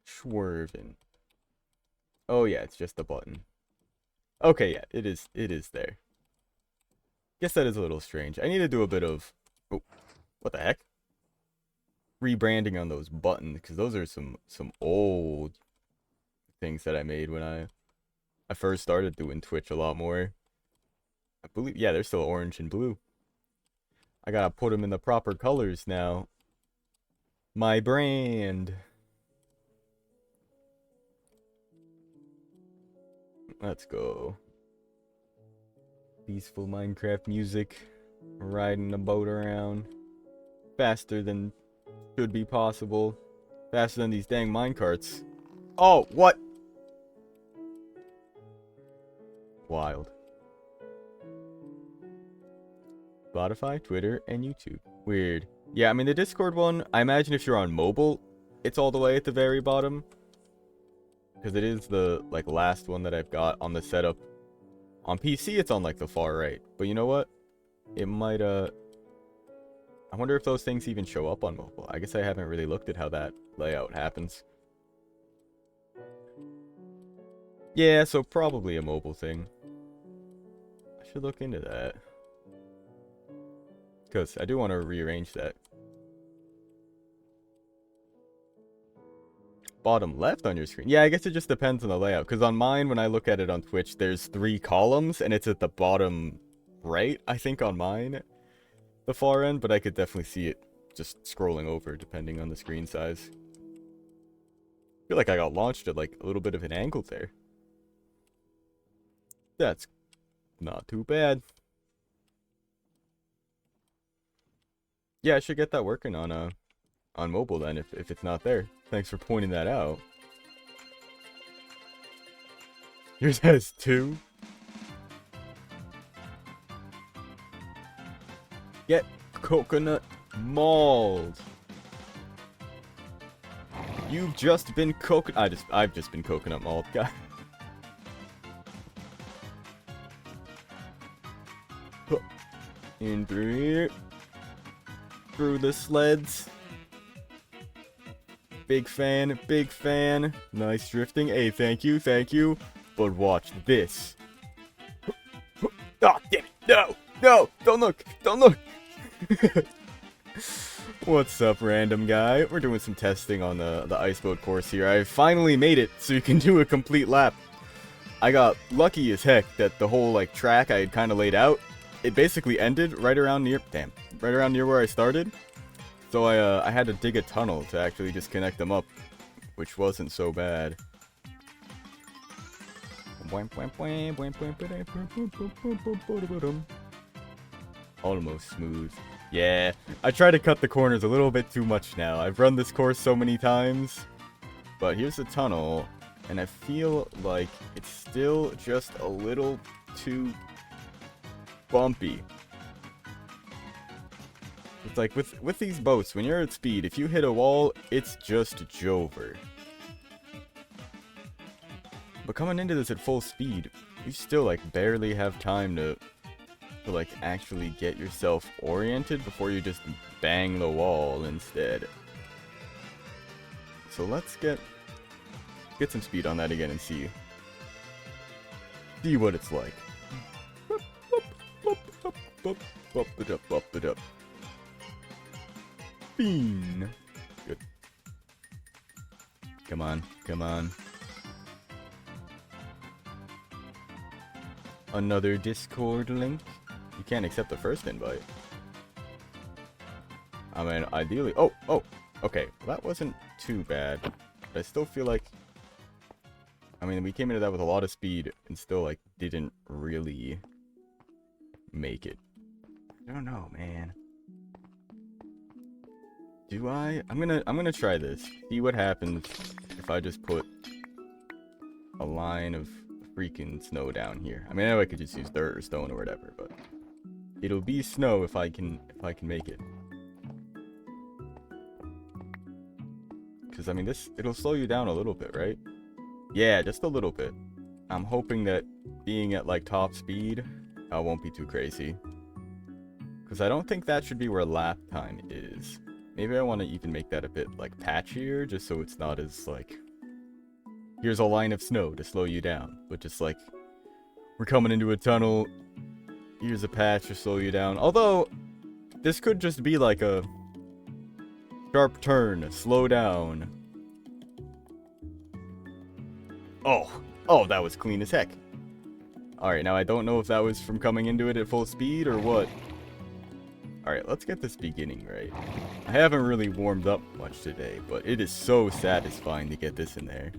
Swerving. Oh yeah, it's just a button. Okay, yeah, it is there. Guess that is a little strange. I need to do a bit of... Oh, what the heck? Rebranding on those buttons, because those are some old things that I made when I first started doing Twitch a lot more. I believe, yeah, they're still orange and blue. I gotta put them in the proper colors now. My brand. Let's go. Peaceful Minecraft music. Riding a boat around. Faster than should be possible. Faster than these dang minecarts. Oh, what? Wild. Spotify, Twitter, and YouTube. Weird. Yeah, I mean, the Discord one, I imagine if you're on mobile, it's all the way at the very bottom. Because it is the, like, last one that I've got on the setup. On PC, it's on, like, the far right. But you know what? It might, I wonder if those things even show up on mobile. I guess I haven't really looked at how that layout happens. Yeah, so probably a mobile thing. I should look into that. Because I do want to rearrange that. Bottom left on your screen. Yeah, I guess it just depends on the layout. Because on mine, when I look at it on Twitch, there's 3 columns, and it's at the bottom right, I think, on mine. The far end, but I could definitely see it just scrolling over depending on the screen size. I feel like I got launched at like a little bit of an angle there. That's not too bad. Yeah, I should get that working on mobile then if it's not there. Thanks for pointing that out. Yours has 2. Get coconut mauled. You've just been I've just been coconut mauled, guy. In through the sleds. Big fan, big fan. Nice drifting. Hey, thank you. But watch this. Oh, damn it. No, don't look. What's up, random guy? We're doing some testing on the ice boat course here. I finally made it so you can do a complete lap. I got lucky as heck that the whole like track I had kind of laid out, it basically ended right around near where I started. So I had to dig a tunnel to actually just connect them up, which wasn't so bad. Almost smooth. Yeah, I try to cut the corners a little bit too much now. I've run this course so many times. But here's the tunnel. and I feel like it's still just a little too bumpy. It's like with these boats, when you're at speed, if you hit a wall, it's just Jover. But coming into this at full speed, you still like barely have time to like actually get yourself oriented before you just bang the wall instead. So let's get some speed on that again and see what it's like. Bump it up. Bean. Good. Come on, come on. Another Discord link. You can't accept the first invite. I mean, ideally... Oh! Okay, well, that wasn't too bad. But I still feel like... I mean, we came into that with a lot of speed and still, like, didn't really make it. I don't know, man. Do I? I'm gonna try this. See what happens if I just put a line of freaking snow down here. I mean, I know I could just use dirt or stone or whatever, but it'll be snow if I can make it. Because I mean, it'll slow you down a little bit, right? Yeah, just a little bit. I'm hoping that being at like top speed, I won't be too crazy. Because I don't think that should be where lap time is. Maybe I want to even make that a bit like patchier, just so it's not as like, here's a line of snow to slow you down, but just like, we're coming into a tunnel, here's a patch to slow you down. Although, this could just be like a sharp turn, slow down. Oh, that was clean as heck. Alright, now I don't know if that was from coming into it at full speed or what. Alright, let's get this beginning right. I haven't really warmed up much today, but it is so satisfying to get this in there.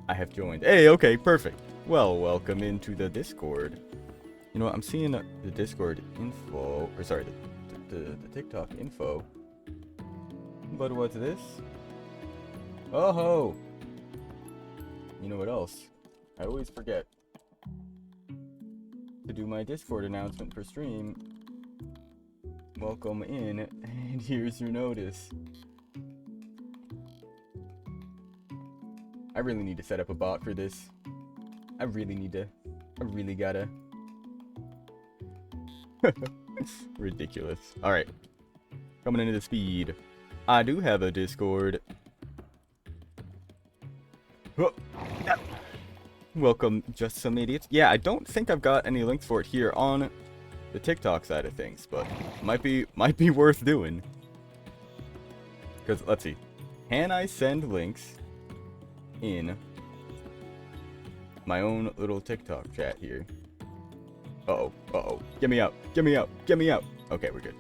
I have joined. Hey, okay, perfect. Well, welcome into the Discord. You know what, I'm seeing the Discord info, or sorry, the TikTok info. But what's this? Oh ho! You know what else? I always forget to do my Discord announcement for stream. Welcome in, and here's your notice. I really need to set up a bot for this. I really gotta. Ridiculous. Alright. Coming into the speed. I do have a Discord. Welcome, just some idiots. Yeah, I don't think I've got any links for it here on the TikTok side of things, but might be worth doing. Because let's see, can I send links in my own little TikTok chat here? Uh-oh. Get me out. Okay, we're good.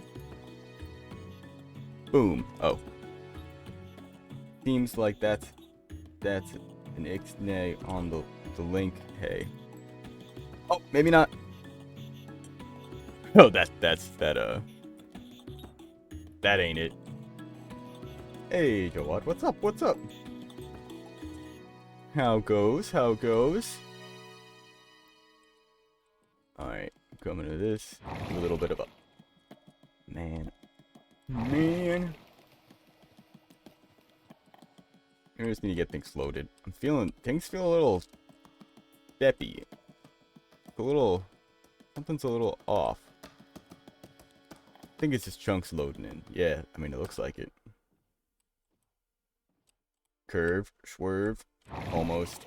Boom. Oh. Seems like that's an ixnay on the link. Hey. Oh, maybe not. Oh, that ain't it. Hey, Jawad, what's up? How goes? Alright, coming to this. A little bit of a... Man. I just need to get things loaded. Things feel a little... steppy. Something's a little off. I think it's just chunks loading in. Yeah, I mean, it looks like it. Curve, swerve, almost.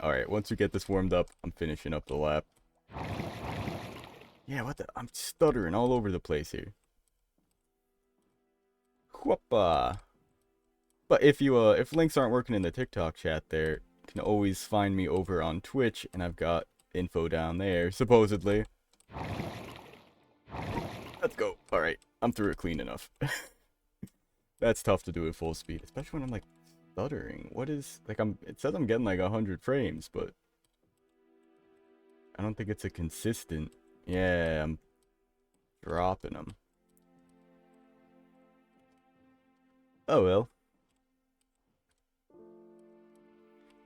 Alright, once we get this warmed up, I'm finishing up the lap. Yeah, what the? I'm stuttering all over the place here. Whoopah. But if links aren't working in the TikTok chat there, you can always find me over on Twitch, and I've got info down there, supposedly. Let's go. Alright, I'm through it clean enough. That's tough to do at full speed, especially when I'm like stuttering. What is, like, it says I'm getting like 100 frames, but I don't think it's a consistent. Yeah, I'm dropping them. Oh well.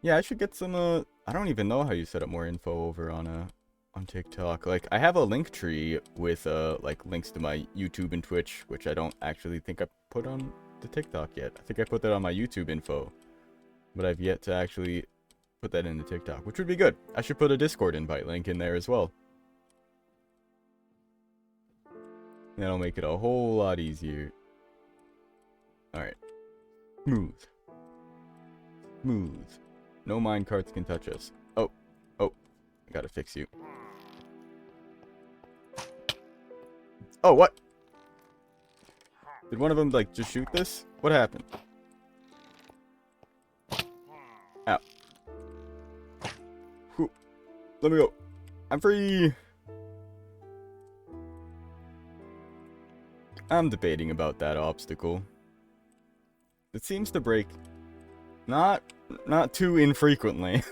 Yeah, I should get some, I don't even know how you set up more info over on TikTok. Like, I have a link tree with, like, links to my YouTube and Twitch, which I don't actually think I put on the TikTok yet. I think I put that on my YouTube info, but I've yet to actually put that in the TikTok, which would be good. I should put a Discord invite link in there as well. That'll make it a whole lot easier. Alright. Smooth. Smooth. No minecarts can touch us. Oh. Oh. I gotta fix you. Oh, what? Did one of them, like, just shoot this? What happened? Ow. Whew. Let me go. I'm free! I'm debating about that obstacle. It seems to break not too infrequently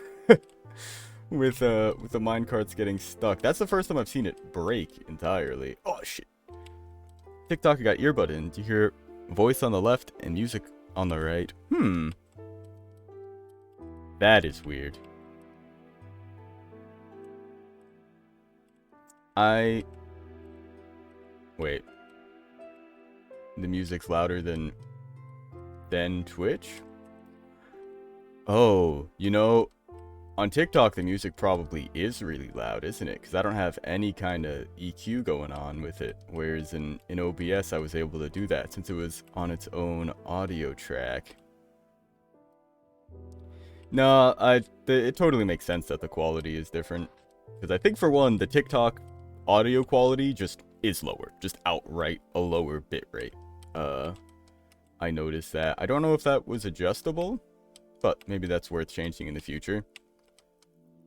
with the minecarts getting stuck. That's the first time I've seen it break entirely. Oh shit. TikTok, you got earbud in. Do you hear voice on the left and music on the right? That is weird. Wait. The music's louder than Twitch? Oh, you know, on TikTok the music probably is really loud, isn't it? Because I don't have any kind of EQ going on with it. Whereas in OBS I was able to do that since it was on its own audio track. No, it totally makes sense that the quality is different. Because I think for one, the TikTok audio quality just is lower. Just outright a lower bitrate. I noticed that. I don't know if that was adjustable, but maybe that's worth changing in the future.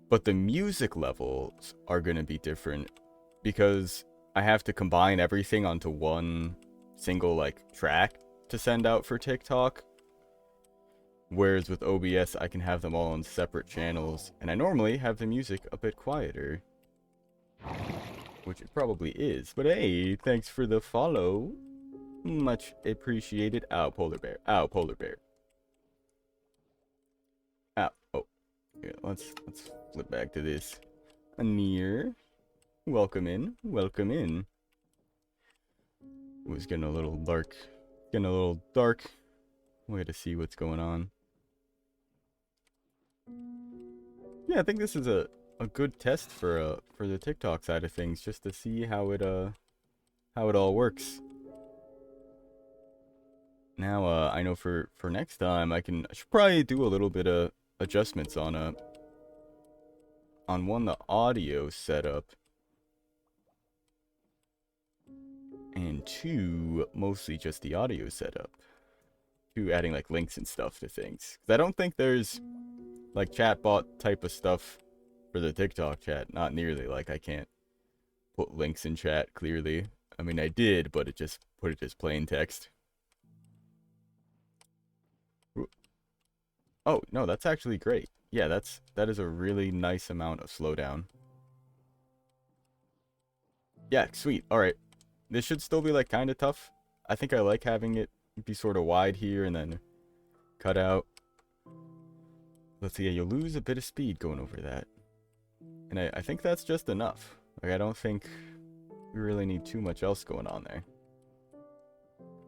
But the music levels are going to be different because I have to combine everything onto one single, like, track to send out for TikTok. Whereas with OBS, I can have them all on separate channels, and I normally have the music a bit quieter. Which it probably is. But hey, thanks for the follow. Much appreciated. Ow, polar bear. Ow, polar bear. Ow. Oh. Yeah, let's flip back to this. Anir. Welcome in. Welcome in. It was getting a little dark. Getting a little dark. Way to see what's going on. Yeah, I think this is a good test for the TikTok side of things, just to see how it all works. Now, I know for next time, I should probably do a little bit of adjustments on one, the audio setup, and two, mostly just the audio setup. Two, adding like links and stuff to things. 'Cause I don't think there's like chatbot type of stuff for the TikTok chat. Not nearly. Like, I can't put links in chat clearly. I mean, I did, but it just put it as plain text. Oh, no, that's actually great. Yeah, that is a really nice amount of slowdown. Yeah, sweet. Alright. This should still be, like, kind of tough. I think I like having it be sort of wide here and then cut out. Let's see, yeah, you'll lose a bit of speed going over that. And I think that's just enough. Like, I don't think we really need too much else going on there.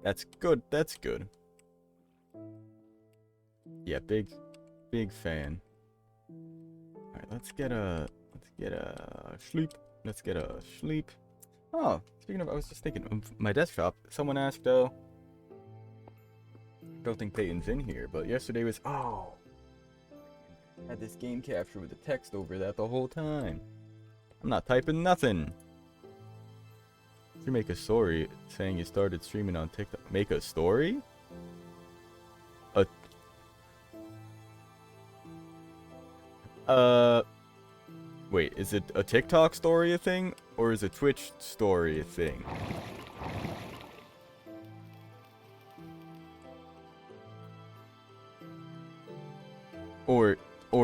That's good. That's good. Yeah, big fan. Alright, let's get a sleep. Let's get a sleep. Oh, speaking of, I was just thinking of my desktop. Someone asked, don't think Peyton's in here, but yesterday was, oh, I had this game capture with the text over that the whole time. I'm not typing nothing. You make a story saying you started streaming on TikTok. Make a story? Wait, is it a TikTok story a thing? Or is a Twitch story a thing? Or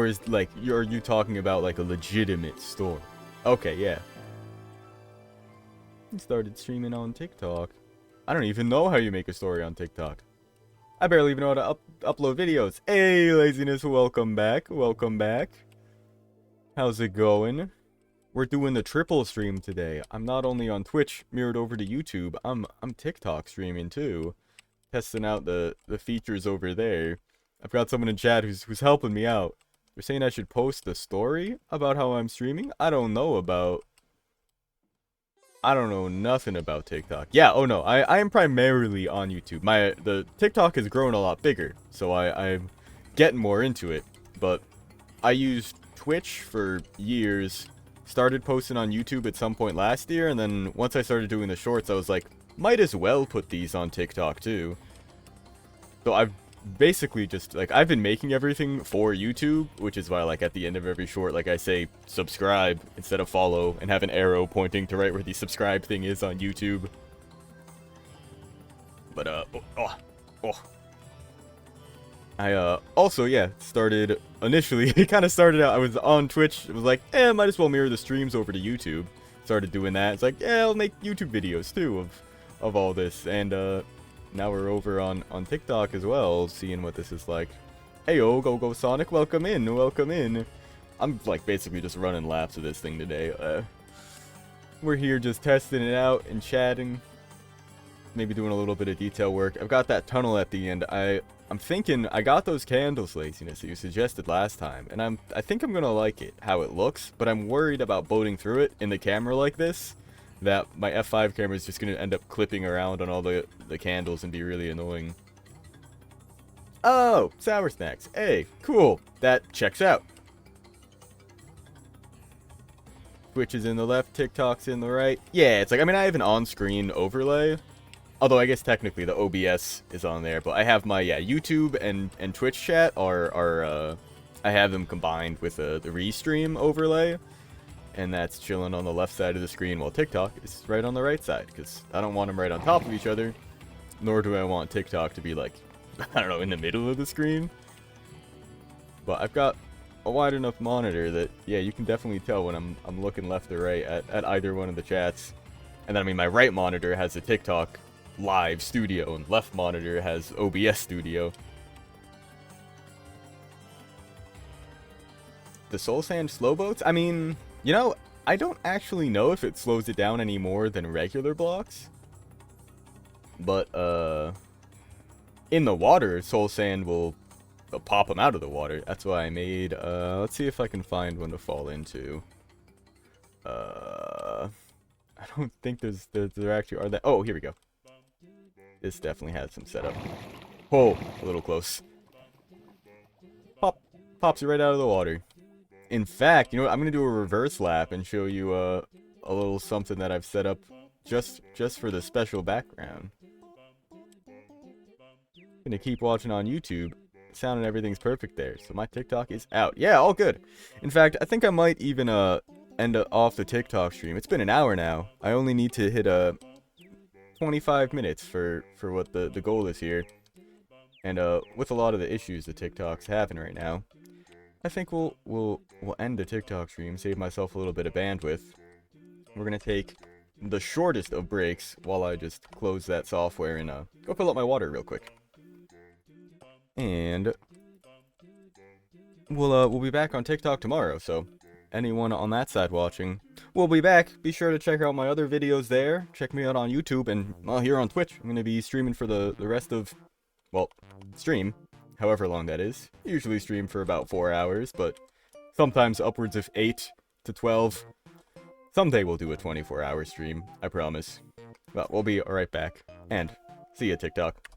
is, like, are you talking about, like, a legitimate story? Okay, yeah. You started streaming on TikTok. I don't even know how you make a story on TikTok. I barely even know how to upload videos. Hey, laziness, welcome back. Welcome back. How's it going? We're doing the triple stream today. I'm not only on Twitch, mirrored over to YouTube. I'm TikTok streaming too, testing out the features over there. I've got someone in chat who's helping me out. They're saying I should post a story about how I'm streaming. I don't know nothing about TikTok. Yeah, oh no, I am primarily on YouTube. The TikTok has grown a lot bigger, so I'm getting more into it. But I used Twitch for years, started posting on YouTube at some point last year, and then once I started doing the shorts, I was like, might as well put these on TikTok too. So I've basically just, like, I've been making everything for YouTube, which is why, like, at the end of every short, like, I say subscribe instead of follow, and have an arrow pointing to right where the subscribe thing is on YouTube. But, I, also, yeah, started, initially, it kind of started out, I was on Twitch, it was like, might as well mirror the streams over to YouTube. Started doing that, it's like, yeah, I'll make YouTube videos, too, of all this, and, now we're over on TikTok as well, seeing what this is like. Heyo, Go Sonic, welcome in, welcome in. I'm, like, basically just running laps of this thing today. We're here just testing it out and chatting. Maybe doing a little bit of detail work. I've got that tunnel at the end. I'm thinking, I got those candles, laziness, that you suggested last time, and I think I'm gonna like it, how it looks, but I'm worried about boating through it in the camera like this, that my F5 camera is just going to end up clipping around on all the candles and be really annoying. Oh, sour snacks. Hey, cool. That checks out. Twitch is in the left, TikTok's in the right. Yeah, it's like, I mean, I have an on-screen overlay. Although I guess technically the OBS is on there, but I have my, yeah, YouTube and Twitch chat I have them combined with the Restream overlay. And that's chilling on the left side of the screen, while TikTok is right on the right side, because I don't want them right on top of each other, nor do I want TikTok to be, like, I don't know, in the middle of the screen. But I've got a wide enough monitor that, yeah, you can definitely tell when I'm looking left or right at either one of the chats. And then, I mean, my right monitor has the TikTok live studio, and left monitor has OBS studio. The Soul Sand slow boats? I mean, you know, I don't actually know if it slows it down any more than regular blocks. But, in the water, Soul Sand will pop them out of the water. That's why I made, let's see if I can find one to fall into. I don't think there actually are that. Oh, here we go. This definitely has some setup. Oh, a little close. Pops it right out of the water. In fact, you know what? I'm gonna do a reverse lap and show you a little something that I've set up just for the special background. Gonna keep watching on YouTube. Sound and everything's perfect there, so my TikTok is out. Yeah, all good. In fact, I think I might even end off the TikTok stream. It's been an hour now. I only need to hit 25 minutes for what the goal is here. And with a lot of the issues that TikTok's having right now, I think we'll end the TikTok stream, save myself a little bit of bandwidth. We're gonna take the shortest of breaks while I just close that software and go fill up my water real quick. And we'll be back on TikTok tomorrow, so anyone on that side watching, we'll be back. Be sure to check out my other videos there. Check me out on YouTube and, well, here on Twitch. I'm gonna be streaming for the rest of, well, stream. However long that is. Usually stream for about 4 hours, but sometimes upwards of 8 to 12. Someday we'll do a 24-hour stream, I promise. But we'll be right back. And see ya, TikTok.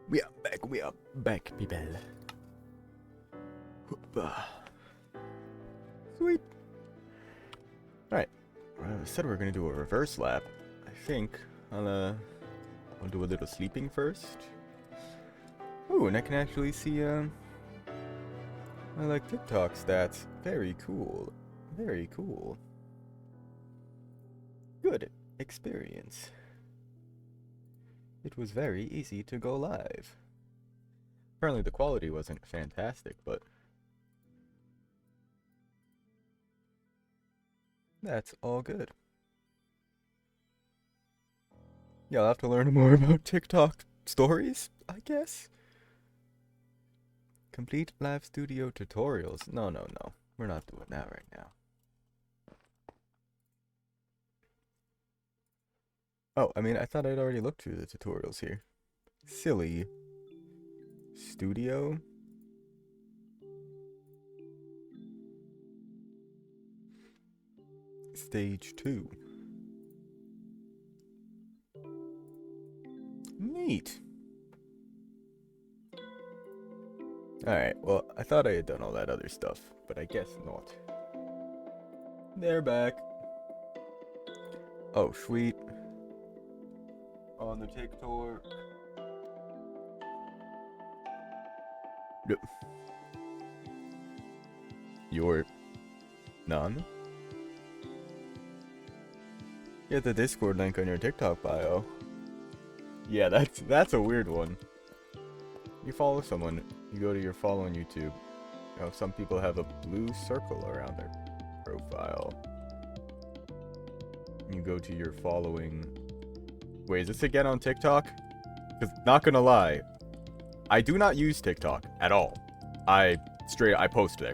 We are back, people. Sweet. Alright, said we are gonna do a reverse lap. I think I'll do a little sleeping first. Ooh, and I can actually see, my, TikTok stats. Very cool. Very cool. Good experience. It was very easy to go live. Apparently the quality wasn't fantastic, but that's all good. Yeah, I'll have to learn more about TikTok stories, I guess. Complete live studio tutorials. No. We're not doing that right now. Oh, I mean, I thought I'd already looked through the tutorials here. Silly. Studio? Stage 2. Neat. Alright, well, I thought I had done all that other stuff, but I guess not. They're back. Oh, sweet. On the TikTok. You're none? Get the Discord link on your TikTok bio. Yeah, that's a weird one. You follow someone, you go to your follow on YouTube. You know, some people have a blue circle around their profile. You go to your following. Wait, is this again on TikTok? Because, not gonna lie, I do not use TikTok at all. I post there.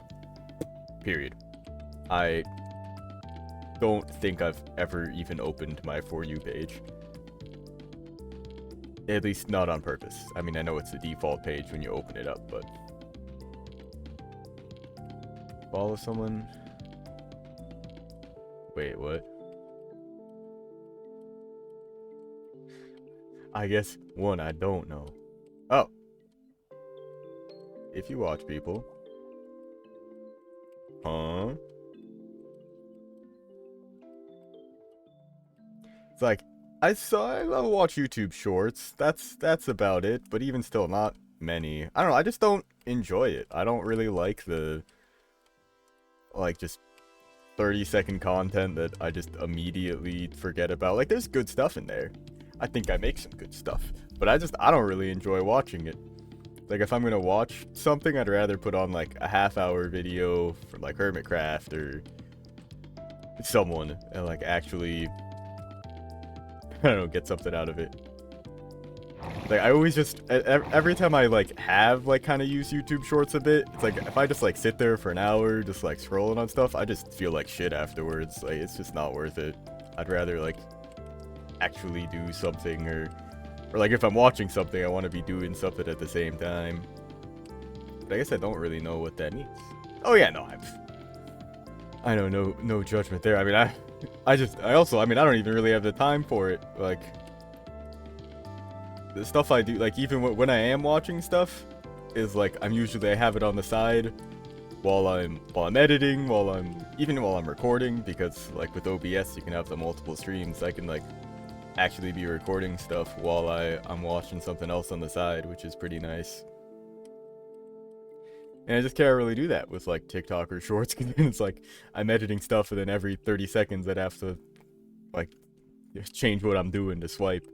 Period. I don't think I've ever even opened my For You page. At least not on purpose. I mean, I know it's the default page when you open it up, but... Follow someone? Wait, what? I guess, one, I don't know. Oh. If you watch people. Huh? It's like, I watch YouTube shorts. That's about it, but even still, not many. I don't know, I just don't enjoy it. I don't really like the, just 30-second content that I just immediately forget about. Like, there's good stuff in there. I think I make some good stuff, but I don't really enjoy watching it. Like, if I'm gonna watch something, I'd rather put on, like, a half-hour video from, like, Hermitcraft or someone and, like, actually, I don't know, get something out of it. Like, I always just, every time I, like, have, like, kind of use YouTube Shorts a bit, it's like, if I just, like, sit there for an hour, just, like, scrolling on stuff, I just feel like shit afterwards. Like, it's just not worth it. I'd rather, like, actually do something, or like, if I'm watching something, I want to be doing something at the same time. But I guess I don't really know what that means. Oh yeah, no, I know, no judgment there. I mean, I don't even really have the time for it. Like, the stuff I do, like, even when I am watching stuff, is like, I have it on the side while I'm editing, even while I'm recording, because, like, with OBS you can have the multiple streams. I can, like, actually be recording stuff while I'm watching something else on the side, which is pretty nice. And I just can't really do that with, like, TikTok or Shorts, because it's like, I'm editing stuff and then every 30 seconds I'd have to, like, change what I'm doing to swipe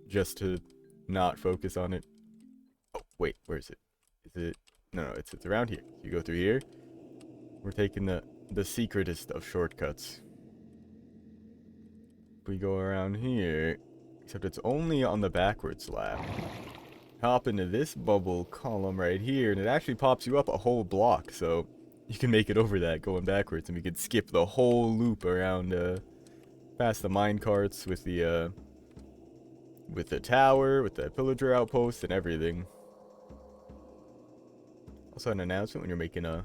just to not focus on it. Oh, wait, where is it? Is it? No, it's around here. You go through here. We're taking the secretest of shortcuts. We go around here, except it's only on the backwards lap. Hop into this bubble column right here, and it actually pops you up a whole block, so you can make it over that going backwards, and we could skip the whole loop around past the minecarts with the tower, with the pillager outpost, and everything. Also, an announcement when you're making a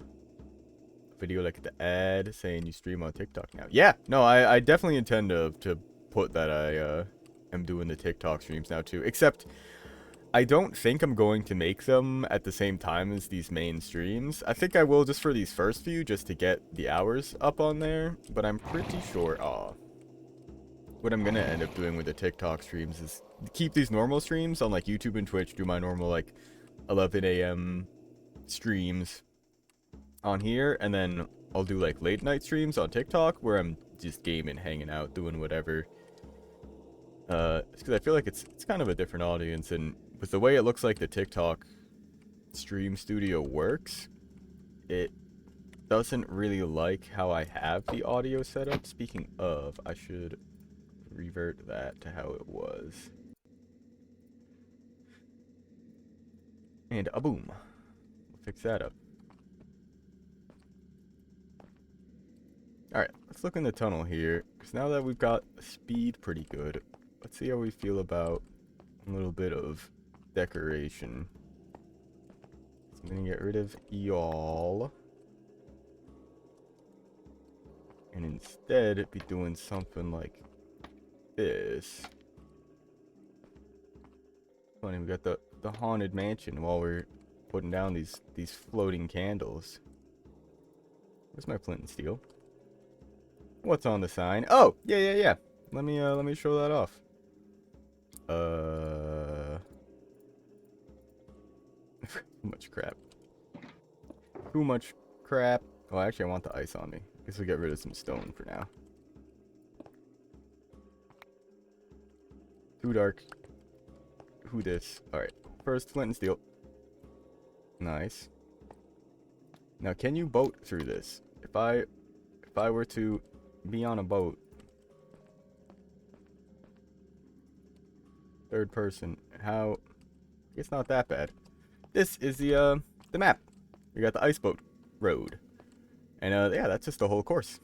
video, like the ad saying you stream on TikTok now. Yeah, no, I definitely intend to put that I am doing the TikTok streams now too. Except I don't think I'm going to make them at the same time as these main streams. I think I will just for these first few, just to get the hours up on there. But I'm pretty sure, what I'm gonna end up doing with the TikTok streams is keep these normal streams on like YouTube and Twitch, do my normal like 11 a.m. streams on here, and then I'll do like late night streams on TikTok where I'm just gaming, hanging out, doing whatever. Because I feel like it's kind of a different audience, and with the way it looks like the TikTok stream studio works, it doesn't really like how I have the audio set up. Speaking of, I should revert that to how it was. And a boom. We'll fix that up. Alright, let's look in the tunnel here, because now that we've got speed pretty good, let's see how we feel about a little bit of decoration. So I'm gonna get rid of y'all. And instead be doing something like this. Funny, we got the haunted mansion while we're putting down these floating candles. Where's my flint and steel? What's on the sign? Oh, yeah. Let me show that off. Too much crap. Too much crap. Oh, actually, I want the ice on me. Guess we'll get rid of some stone for now. Too dark. Who this? Alright. First, flint and steel. Nice. Now, can you boat through this? If I were to be on a boat. Third person. How? It's not that bad. This is the map. We got the ice boat road. And yeah, that's just the whole course.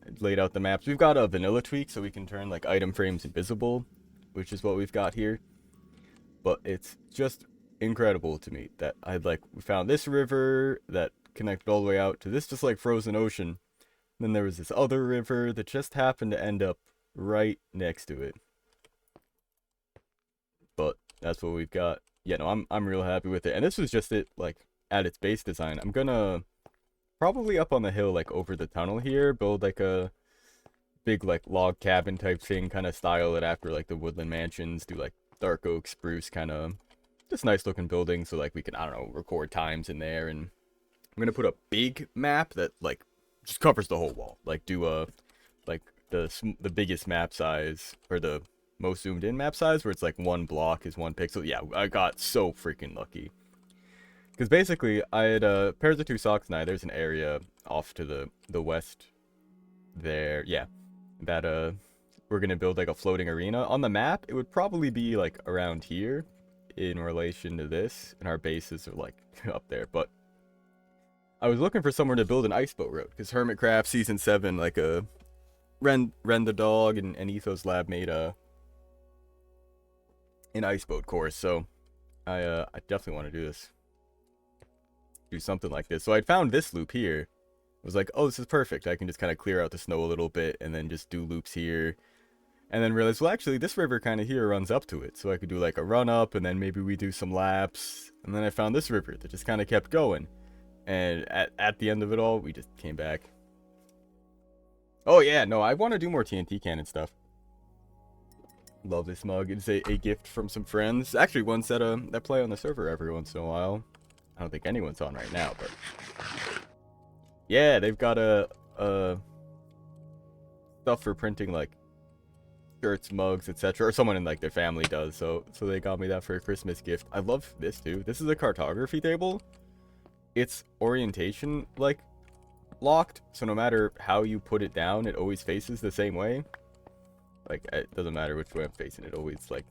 I laid out the maps. We've got a vanilla tweak so we can turn like item frames invisible, which is what we've got here. But it's just incredible to me that we found this river that connected all the way out to this just like frozen ocean. Then there was this other river that just happened to end up right next to it. But that's what we've got. Yeah, no, I'm real happy with it. And this was just it, like, at its base design. I'm gonna probably up on the hill, like, over the tunnel here, build, like, a big, like, log cabin type thing, kind of style it after, like, the woodland mansions, do, like, dark oak, spruce, kind of, just nice looking building, so, like, we can, I don't know, record times in there, and I'm gonna put a big map that, like, just covers the whole wall. Like, do a, like, the biggest map size, or the most zoomed in map size, where it's like one block is one pixel. Yeah, I got so freaking lucky. Because basically, I had pairs of two socks and there's an area off to the west there. Yeah, that we're gonna build like a floating arena. On the map, it would probably be like around here in relation to this, and our bases are like up there. But I was looking for somewhere to build an ice boat road, because Hermitcraft Season 7, like Ren the dog and Ethos Lab made an ice boat course, so I definitely want to do this. Do something like this. So I found this loop here. I was like, oh, this is perfect. I can just kind of clear out the snow a little bit and then just do loops here. And then realize, well, actually, this river kind of here runs up to it. So I could do like a run up and then maybe we do some laps. And then I found this river that just kind of kept going. And at the end of it all, we just came back. Oh, yeah, no, I want to do more TNT cannon stuff. Love this mug. It's a gift from some friends. Actually, ones that play on the server every once in a while. I don't think anyone's on right now, but yeah, they've got stuff for printing like shirts, mugs, etc. Or someone in like their family does. So they got me that for a Christmas gift. I love this too. This is a cartography table. It's orientation like locked, so no matter how you put it down, it always faces the same way. Like, it doesn't matter which way I'm facing, it always, like,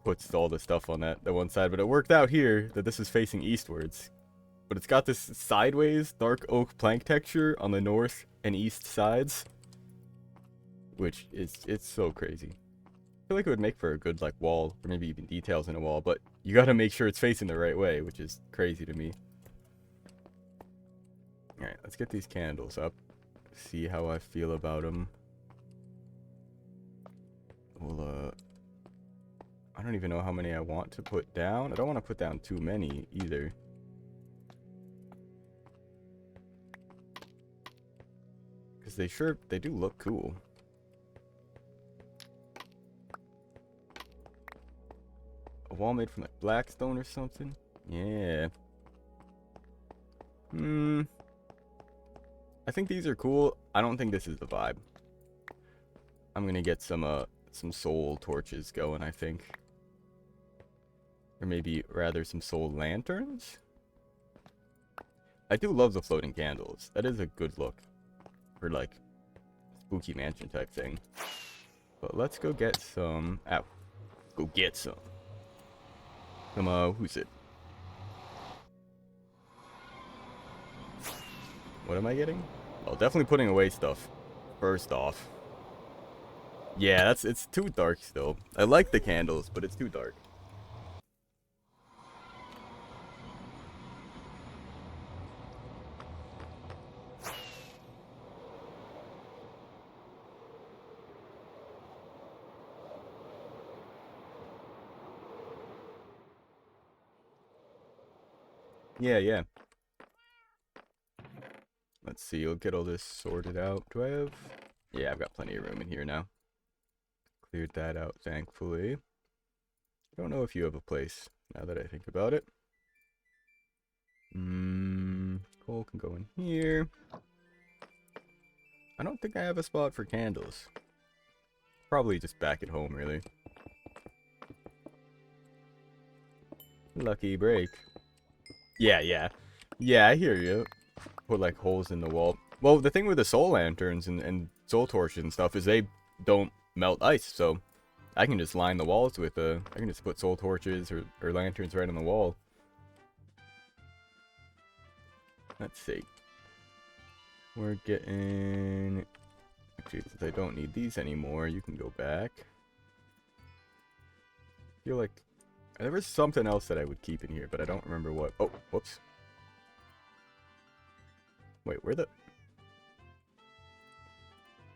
puts all the stuff on that one side. But it worked out here that this is facing eastwards. But it's got this sideways dark oak plank texture on the north and east sides. Which it's so crazy. I feel like it would make for a good, like, wall, or maybe even details in a wall. But you gotta make sure it's facing the right way, which is crazy to me. Alright, let's get these candles up. See how I feel about them. We'll I don't even know how many I want to put down. I don't want to put down too many either. Because they do look cool. A wall made from like black stone or something? Yeah. I think these are cool. I don't think this is the vibe. I'm gonna get some soul torches going, I think. Or maybe rather some soul lanterns? I do love the floating candles. That is a good look for like spooky mansion type thing. But let's go get some. Ow. Go get some. Who's it? What am I getting? Oh, definitely putting away stuff. First off. Yeah, it's too dark still. I like the candles, but it's too dark. Yeah. Let's see, we'll get all this sorted out. Do I have... Yeah, I've got plenty of room in here now. Cleared that out, thankfully. I don't know if you have a place, now that I think about it. Coal can go in here. I don't think I have a spot for candles. Probably just back at home, really. Lucky break. Yeah, I hear you. Put like holes in the wall. Well, the thing with the soul lanterns and soul torches and stuff is they don't melt ice, so I can just line the walls with I can just put soul torches or lanterns right on the wall. Let's see. We're getting... Actually, since I don't need these anymore, you can go back. I feel like there was something else that I would keep in here, but I don't remember what. Oh, whoops. Wait, where the...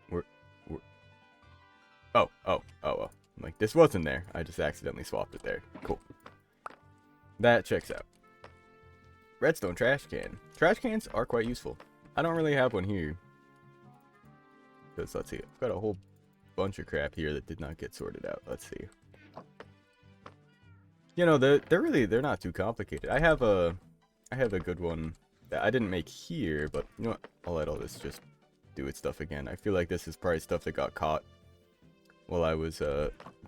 Where... Oh. I'm like, this wasn't there. I just accidentally swapped it there. Cool. That checks out. Redstone trash can. Trash cans are quite useful. I don't really have one here. Because, let's see. I've got a whole bunch of crap here that did not get sorted out. Let's see. You know, they're not too complicated. I have a good one that I didn't make here, but you know what? I'll let all this just do its stuff again. I feel like this is probably stuff that got caught while I was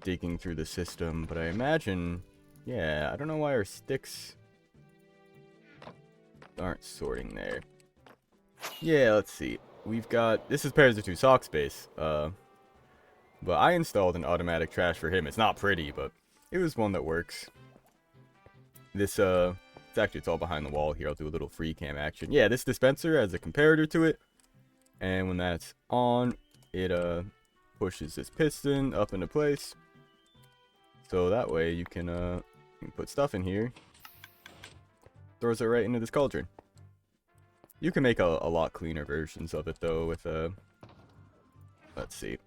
digging through the system, but I imagine, yeah, I don't know why our sticks aren't sorting there. Yeah, let's see. We've got, this is Pairs of Two sock space, but I installed an automatic trash for him. It's not pretty, but it was one that works. This, it's all behind the wall here. I'll do a little free cam action. Yeah, this dispenser has a comparator to it, and when that's on, it pushes this piston up into place. So that way you can put stuff in here. Throws it right into this cauldron. You can make a lot cleaner versions of it though with let's see.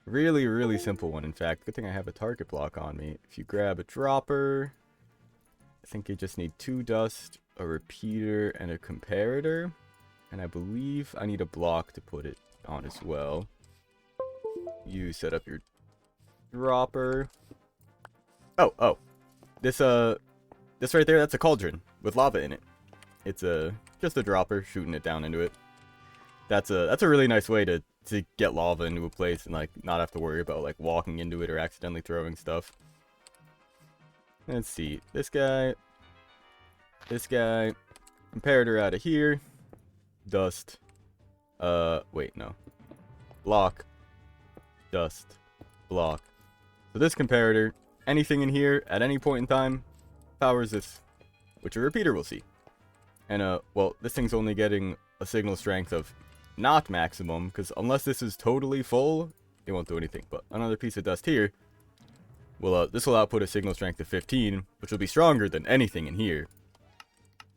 Really, really simple one, in fact. Good thing I have a target block on me. If you grab a dropper, I think you just need 2 dust, a repeater, and a comparator. And I believe I need a block to put it on as well. You set up your dropper. Oh. This right there, that's a cauldron with lava in it. It's just a dropper shooting it down into it. That's a really nice way to get lava into a place and like not have to worry about like walking into it or accidentally throwing stuff. Let's see. This guy, comparator out of here. Dust. Wait, no. Block. Dust. Block. So this comparator, anything in here at any point in time, powers this, which a repeater will see. And well, this thing's only getting a signal strength of not maximum, because unless this is totally full, it won't do anything. But another piece of dust here will this will output a signal strength of 15, which will be stronger than anything in here.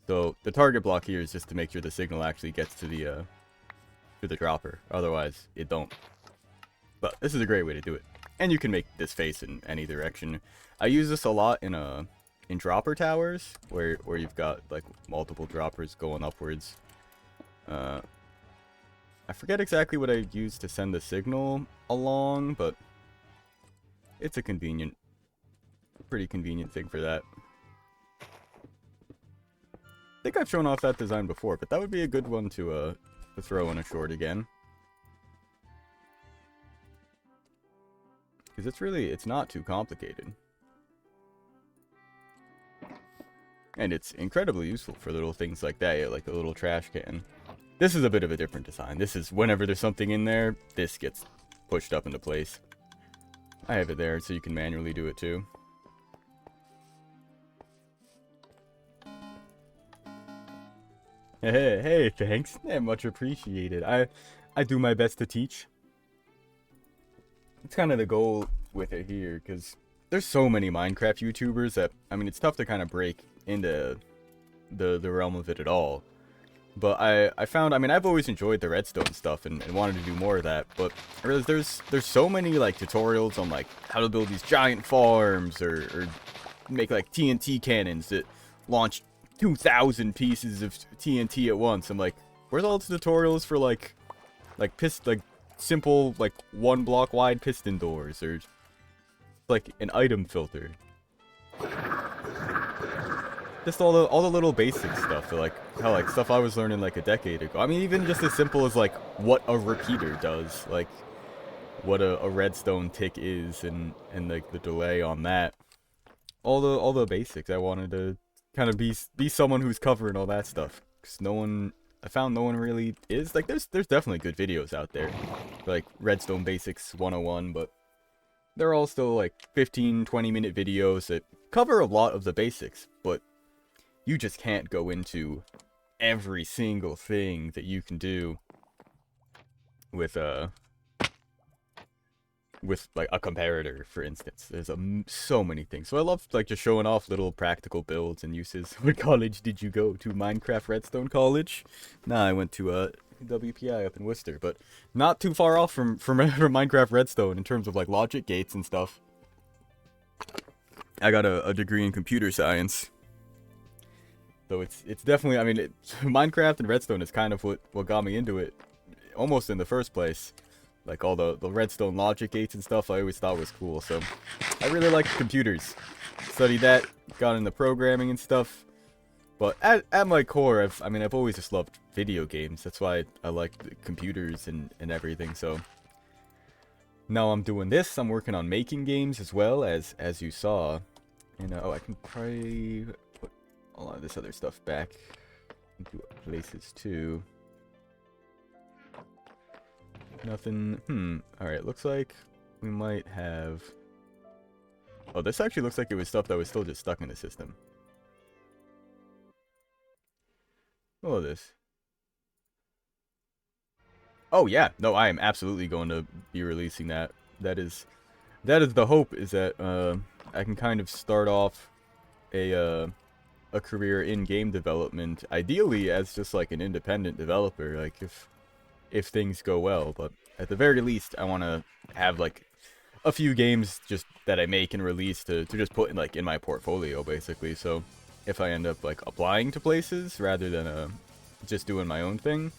So the target block here is just to make sure the signal actually gets to the dropper. Otherwise, it don't. But this is a great way to do it. And you can make this face in any direction. I use this a lot in dropper towers, where you've got like multiple droppers going upwards. I forget exactly what I use to send the signal along, but it's a pretty convenient thing for that. I think I've shown off that design before, but that would be a good one to throw in a short again. Because it's not too complicated. And it's incredibly useful for little things like that, like a little trash can. This is a bit of a different design. This is whenever there's something in there, this gets pushed up into place. I have it there so you can manually do it too. Hey, thanks. Yeah, much appreciated. I do my best to teach. It's kind of the goal with it here, because there's so many Minecraft YouTubers that, I mean, it's tough to kind of break into the realm of it at all. But I found, I mean, I've always enjoyed the redstone stuff and wanted to do more of that, but I realized there's so many, like, tutorials on, like, how to build these giant farms, or make, like, TNT cannons that launch 2,000 pieces of TNT at once. I'm like, where's all the tutorials for, like simple, like, 1 block wide piston doors, or, like, an item filter? Just all the little basic stuff, like how, like, stuff I was learning like a decade ago. I mean, even just as simple as like what a repeater does, like what a redstone tick is, and like the delay on that. All the basics. I wanted to kind of be someone who's covering all that stuff, because I found no one really is. Like, there's definitely good videos out there, like Redstone Basics 101, but they're all still like 15-20 minute videos that cover a lot of the basics, but you just can't go into every single thing that you can do with like a comparator, for instance. There's so many things. So I love, like, just showing off little practical builds and uses. What college did you go to? Minecraft Redstone College? Nah, I went to WPI up in Worcester, but not too far off from Minecraft Redstone in terms of, like, logic gates and stuff. I got a degree in computer science. So it's definitely, I mean, Minecraft and Redstone is kind of what got me into it, almost in the first place. Like, all the Redstone logic gates and stuff I always thought was cool, so I really liked computers. Studied that, got into programming and stuff. But at my core, I've always just loved video games. That's why I like computers and everything, so now I'm doing this. I'm working on making games as well, as you saw. And oh, I can probably put a lot of this other stuff back into places too. Nothing. Alright, looks like we might have... Oh, this actually looks like it was stuff that was still just stuck in the system. What is this? Oh yeah, no, I am absolutely going to be releasing that. That is the hope, is that I can kind of start off a career in game development, ideally as just like an independent developer, like if things go well. But at the very least, I want to have like a few games just that I make and release to just put in my portfolio, basically. So if I end up like applying to places rather than just doing my own thing,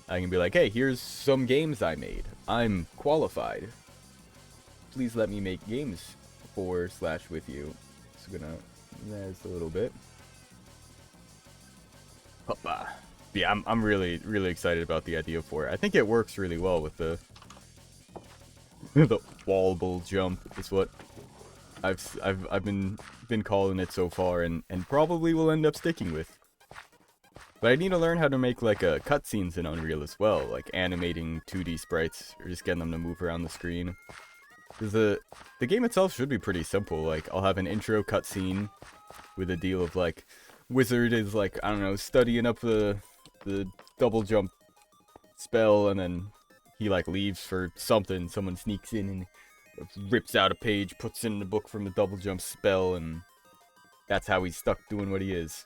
I can be like, hey, here's some games I made. I'm qualified. Please let me make games for/with you. Just gonna that's a little bit. Hoppa. Yeah, I'm really excited about the idea for it. I think it works really well with the wallable jump is what I've been calling it so far, and probably will end up sticking with. But I need to learn how to make like cutscenes in Unreal as well, like animating 2D sprites or just getting them to move around the screen. Because the game itself should be pretty simple. Like, I'll have an intro cutscene with a deal of like, Wizard is like, I don't know, studying up the double jump spell, and then he like leaves for something. Someone sneaks in and rips out a page, puts in the book from the double jump spell, and that's how he's stuck doing what he is.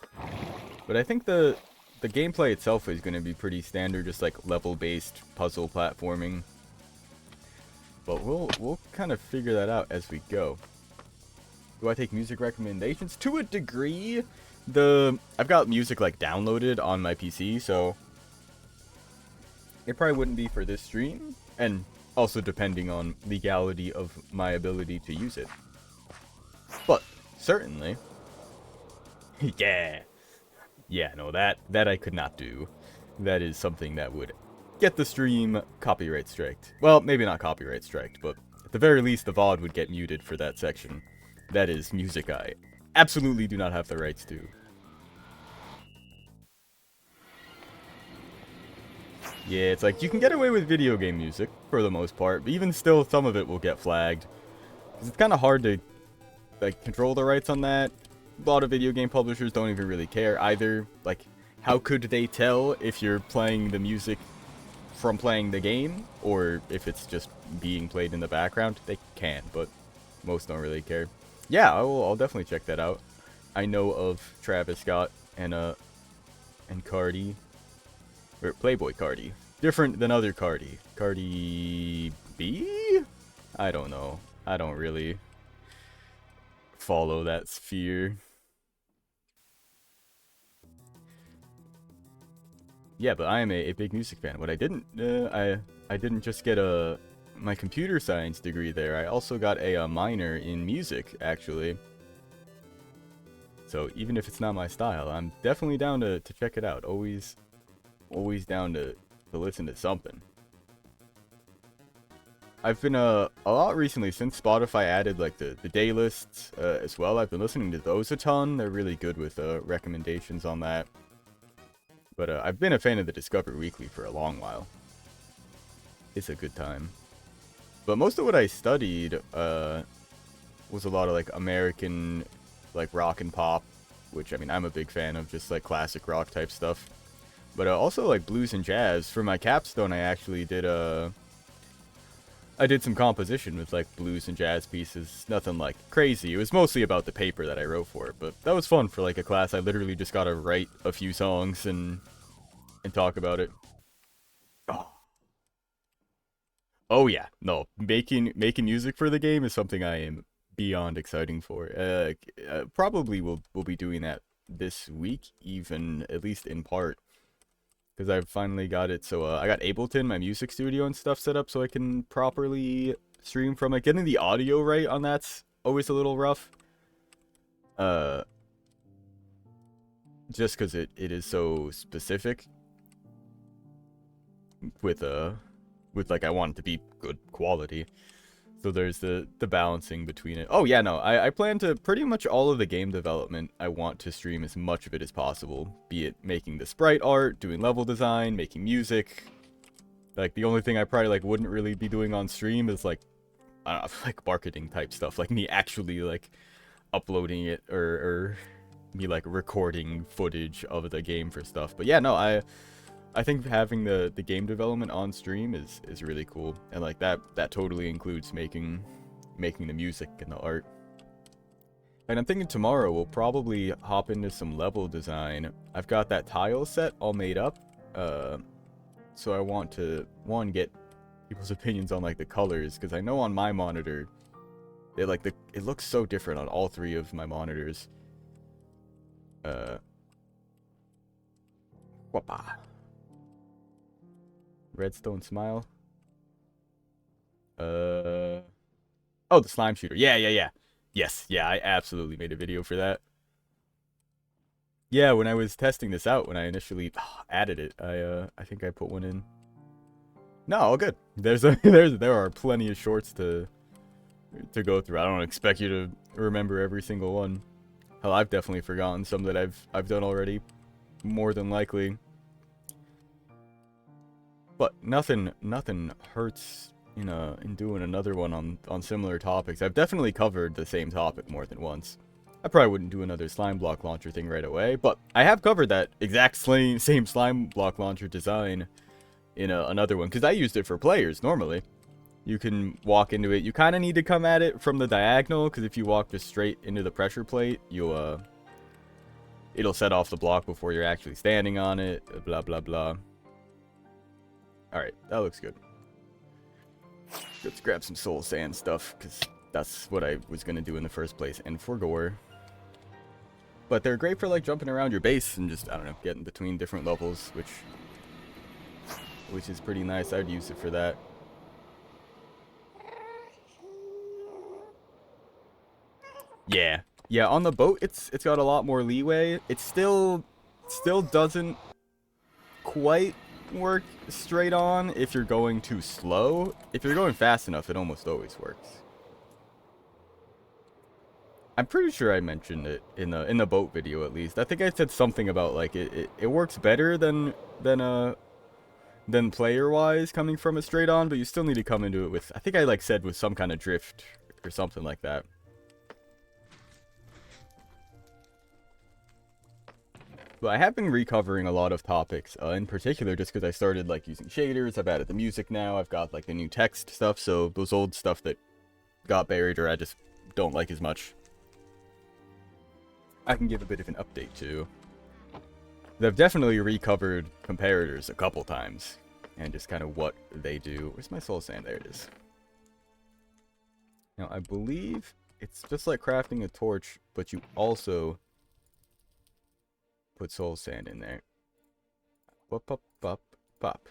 But I think the gameplay itself is going to be pretty standard, just like level-based puzzle platforming. But we'll kind of figure that out as we go. Do I take music recommendations? To a degree. I've got music like downloaded on my PC, so it probably wouldn't be for this stream, and also depending on legality of my ability to use it. But certainly, yeah, no, that I could not do. That is something that would get the stream copyright striked. Well, maybe not copyright striked, but at the very least, the VOD would get muted for that section. That is music I absolutely do not have the rights to. Yeah, it's like, you can get away with video game music, for the most part, but even still, some of it will get flagged. Because it's kind of hard to, like, control the rights on that. A lot of video game publishers don't even really care either. Like, how could they tell if you're playing the music from playing the game, or if it's just being played in the background? They can, but most don't really care. Yeah, I'll definitely check that out. I know of Travis Scott and Cardi. Or Playboy Cardi. Different than other Cardi. Cardi B? I don't know. I don't really follow that sphere. Yeah, but I am a big music fan. What I didn't, I didn't just get my computer science degree there. I also got a minor in music, actually. So even if it's not my style, I'm definitely down to check it out. Always down to listen to something. I've been a lot recently since Spotify added like the day lists as well. I've been listening to those a ton. They're really good with recommendations on that. But I've been a fan of the Discover Weekly for a long while. It's a good time. But most of what I studied was a lot of like American like rock and pop, which I mean I'm a big fan of, just like classic rock type stuff. But also like blues and jazz. For my capstone, I actually did I did some composition with like blues and jazz pieces. Nothing like crazy. It was mostly about the paper that I wrote for it, but that was fun for like a class. I literally just got to write a few songs and talk about it. Oh. Oh yeah, no, making music for the game is something I am beyond exciting for. Probably will be doing that this week, even at least in part, because I've finally got it. So I got Ableton, my music studio and stuff set up so I can properly stream from it. Getting the audio right on that's always a little rough. Just because it is so specific with like I want it to be good quality. So there's the balancing between it. Oh yeah, no, I plan to pretty much all of the game development. I want to stream as much of it as possible. Be it making the sprite art, doing level design, making music. Like the only thing I probably like wouldn't really be doing on stream is like, I don't know, like marketing type stuff. Like me actually like uploading it or me like recording footage of the game for stuff. But yeah, no, I think having the game development on stream is really cool, and like that totally includes making the music and the art. And I'm thinking tomorrow we'll probably hop into some level design. I've got that tile set all made up, so I want to get people's opinions on like the colors, because I know on my monitor it looks so different on all three of my monitors. Whoppa. Redstone smile. Oh, the slime shooter. Yeah. Yes, yeah, I absolutely made a video for that. Yeah, when I was testing this out, when I initially added it, I think I put one in. No, all good. There are plenty of shorts to go through. I don't expect you to remember every single one. Hell, I've definitely forgotten some that I've done already, more than likely. But nothing hurts in doing another one on similar topics. I've definitely covered the same topic more than once. I probably wouldn't do another slime block launcher thing right away, but I have covered that exact same slime block launcher design in another one, because I used it for players normally. You can walk into it. You kind of need to come at it from the diagonal, because if you walk just straight into the pressure plate, you'll it'll set off the block before you're actually standing on it, blah blah blah. Alright, that looks good. Let's grab some soul sand stuff, because that's what I was going to do in the first place, and for gore. But they're great for, like, jumping around your base and just, I don't know, getting between different levels, which is pretty nice. I'd use it for that. Yeah. Yeah, on the boat, it's got a lot more leeway. It still doesn't quite work straight on if you're going too slow. If you're going fast enough, it almost always works. I'm pretty sure I mentioned it in the boat video, at least. I think I said something about, like, it works better than player-wise coming from it straight on, but you still need to come into it with, I think I, like, said with some kind of drift or something like that. But I have been recovering a lot of topics, in particular just because I started, like, using shaders. I've added the music now. I've got, like, the new text stuff, so those old stuff that got buried or I just don't like as much, I can give a bit of an update to. They've definitely recovered comparators a couple times, and just kind of what they do. Where's my soul sand? There it is. Now, I believe it's just like crafting a torch, but you also put soul sand in there. Pop, pop, pop, pop.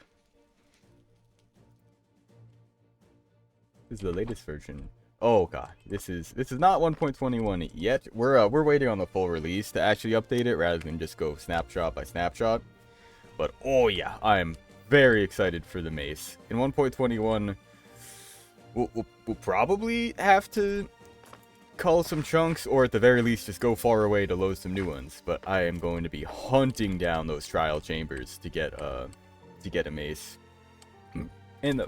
This is the latest version. Oh god, this is not 1.21 yet. We're waiting on the full release to actually update it rather than just go snapshot by snapshot. But oh yeah, I am very excited for the mace. In 1.21, we'll probably have to cull some chunks, or at the very least just go far away to load some new ones. But I am going to be hunting down those trial chambers to get a mace, and the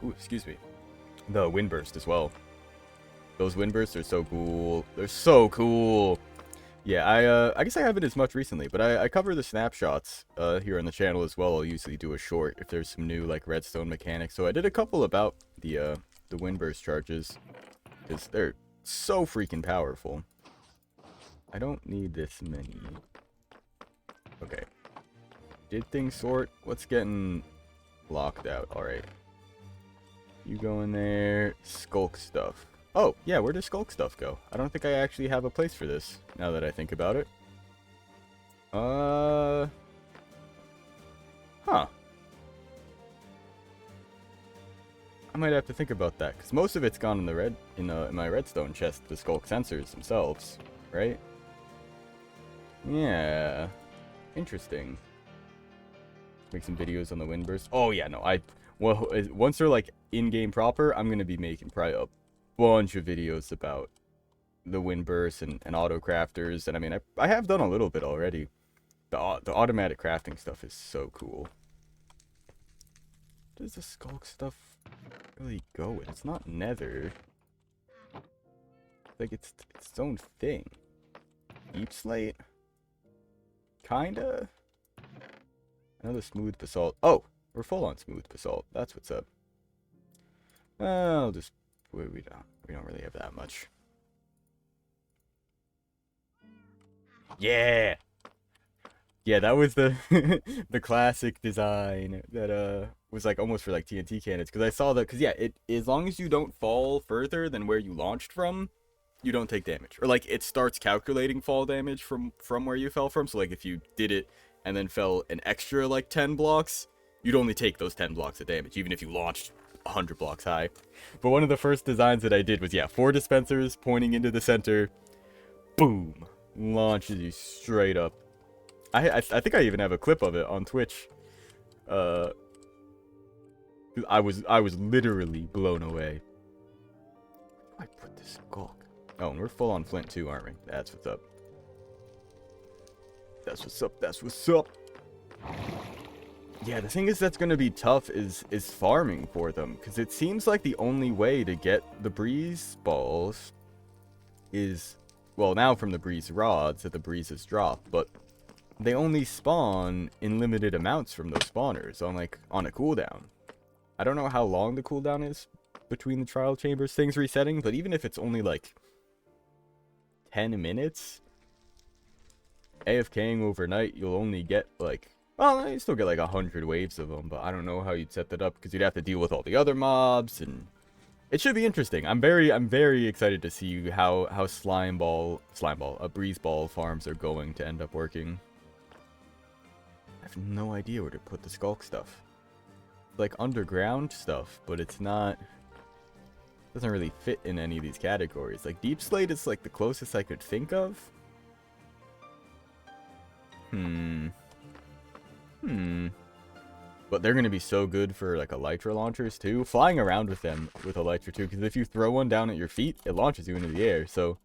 the windburst as well. Those windbursts are so cool. They're so cool. Yeah, I guess I haven't as much recently, but I cover the snapshots here on the channel as well. I'll usually do a short if there's some new, like, redstone mechanics. So I did a couple about the windburst charges, because they're so freaking powerful. I don't need this many. Okay. Did things sort? What's getting locked out? Alright. You go in there. Skulk stuff. Oh, yeah, where does skulk stuff go? I don't think I actually have a place for this, now that I think about it. Huh. I might have to think about that, because most of it's gone in my redstone chest, the skulk sensors themselves, right? Yeah. Interesting. Make some videos on the windburst. Oh yeah, no, well, once they're, like, in-game proper, I'm gonna be making probably a bunch of videos about the windburst and auto crafters. And I mean, I have done a little bit already. The automatic crafting stuff is so cool. Does the skulk stuff really go with? It's not nether. Like, it's its own thing. Deep slate? Kinda? Another smooth basalt. Oh! We're full on smooth basalt. That's what's up. I'll just... We don't really have that much. Yeah! Yeah, that was the the classic design that was like almost for like TNT cannons, because I saw that, because yeah, as long as you don't fall further than where you launched from, you don't take damage. Or like it starts calculating fall damage from where you fell from. So like if you did it and then fell an extra like 10 blocks, you'd only take those 10 blocks of damage, even if you launched 100 blocks high. But one of the first designs that I did was, yeah, 4 dispensers pointing into the center. Boom! Launches you straight up. I think I even have a clip of it on Twitch. I was literally blown away. Where do I put this skulk? Oh, and we're full on flint too, aren't we? That's what's up. That's what's up. That's what's up. Yeah, the thing is that's gonna be tough is farming for them, because it seems like the only way to get the breeze balls is, well, now from the breeze rods that the breezes drop, but they only spawn in limited amounts from those spawners on a cooldown. I don't know how long the cooldown is between the trial chambers things resetting, but even if it's only like 10 minutes, AFKing overnight, you'll only get like, well, you still get like 100 waves of them, but I don't know how you'd set that up, because you'd have to deal with all the other mobs, and It should be interesting. I'm very excited to see how breeze ball farms are going to end up working. I have no idea where to put the skulk stuff. Like underground stuff, but it's not, doesn't really fit in any of these categories. Like deep slate is like the closest I could think of. But they're gonna be so good for like elytra launchers too. Flying around with them with elytra too, because if you throw one down at your feet, it launches you into the air. So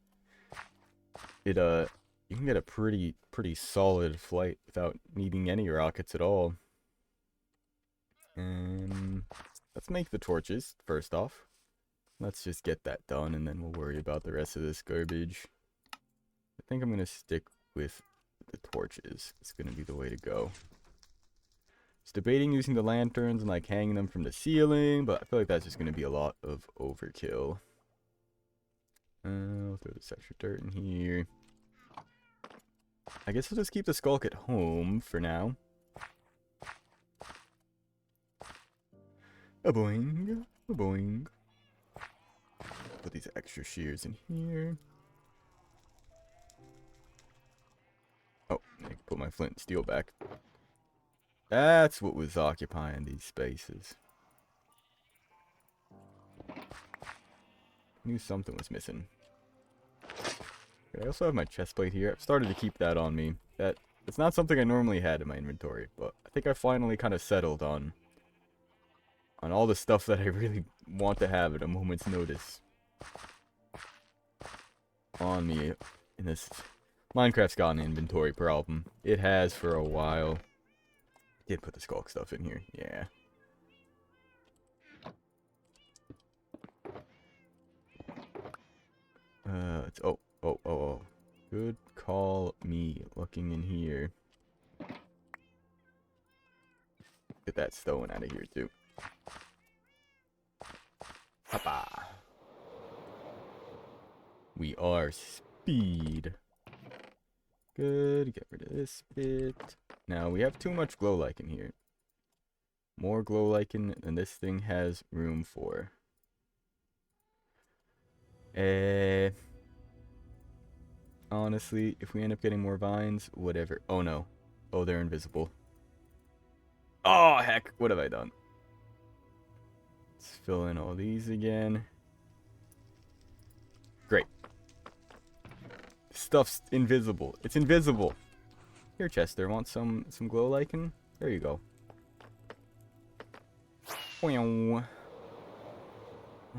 it you can get a pretty solid flight without needing any rockets at all. And let's make the torches first off. Let's just get that done, and then we'll worry about the rest of this garbage. I think I'm gonna stick with the torches. It's gonna be the way to go. Just debating using the lanterns and like hanging them from the ceiling, but I feel like that's just gonna be a lot of overkill. I'll throw this extra dirt in here. I guess I'll just keep the skulk at home for now. A boing, a boing. Put these extra shears in here. Oh, I can put my flint and steel back. That's what was occupying these spaces. Knew something was missing. I also have my chest plate here. I've started to keep that on me. It's not something I normally had in my inventory, but I think I finally kind of settled on all the stuff that I really want to have at a moment's notice on me in this. Minecraft's got an inventory problem. It has for a while. Did put the skulk stuff in here, yeah. Oh. Good call me looking in here. Get that stone out of here too. Papa. We are speed. Good, get rid of this bit. Now we have too much glow lichen here. More glow lichen than this thing has room for. Honestly, if we end up getting more vines, whatever. Oh no. Oh, they're invisible. Oh, heck. What have I done? Let's fill in all these again. Great. Stuff's invisible. It's invisible. Here, Chester, want some glow lichen? There you go.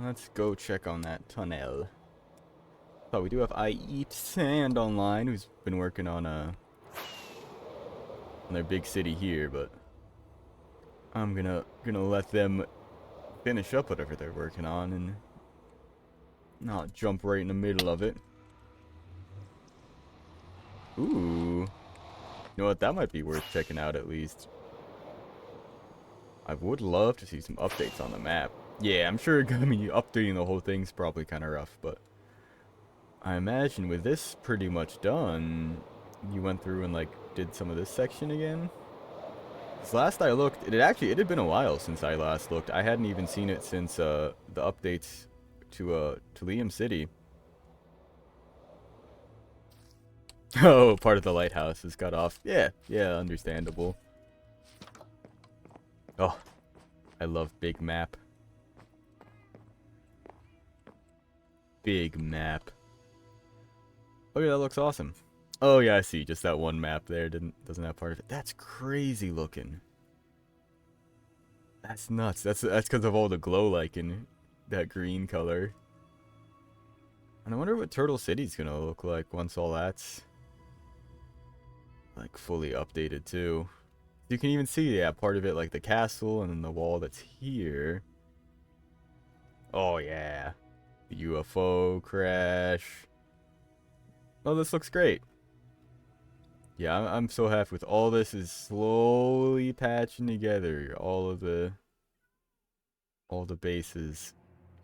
Let's go check on that tunnel. Oh, we do have I Eat Sand online, who's been working on their big city here, but I'm gonna let them finish up whatever they're working on and not jump right in the middle of it. Ooh. You know what? That might be worth checking out at least. I would love to see some updates on the map. Yeah, I'm sure updating the whole thing's probably kind of rough, but I imagine with this pretty much done, you went through and like did some of this section again. 'Cause last I looked, it had been a while since I last looked. I hadn't even seen it since the updates to Liam City. Oh, part of the lighthouse is cut off. Yeah, understandable. Oh, I love big map. Big map. Oh yeah, that looks awesome. Oh yeah, I see. Just that one map there doesn't have part of it. That's crazy looking. That's nuts. That's because of all the glow lichen, that green color. And I wonder what Turtle City's gonna look like once all that's like fully updated too. You can even see, yeah, part of it like the castle and then the wall that's here. Oh yeah. The UFO crash. Oh, this looks great. Yeah, I'm so happy with all this is slowly patching together. All the bases.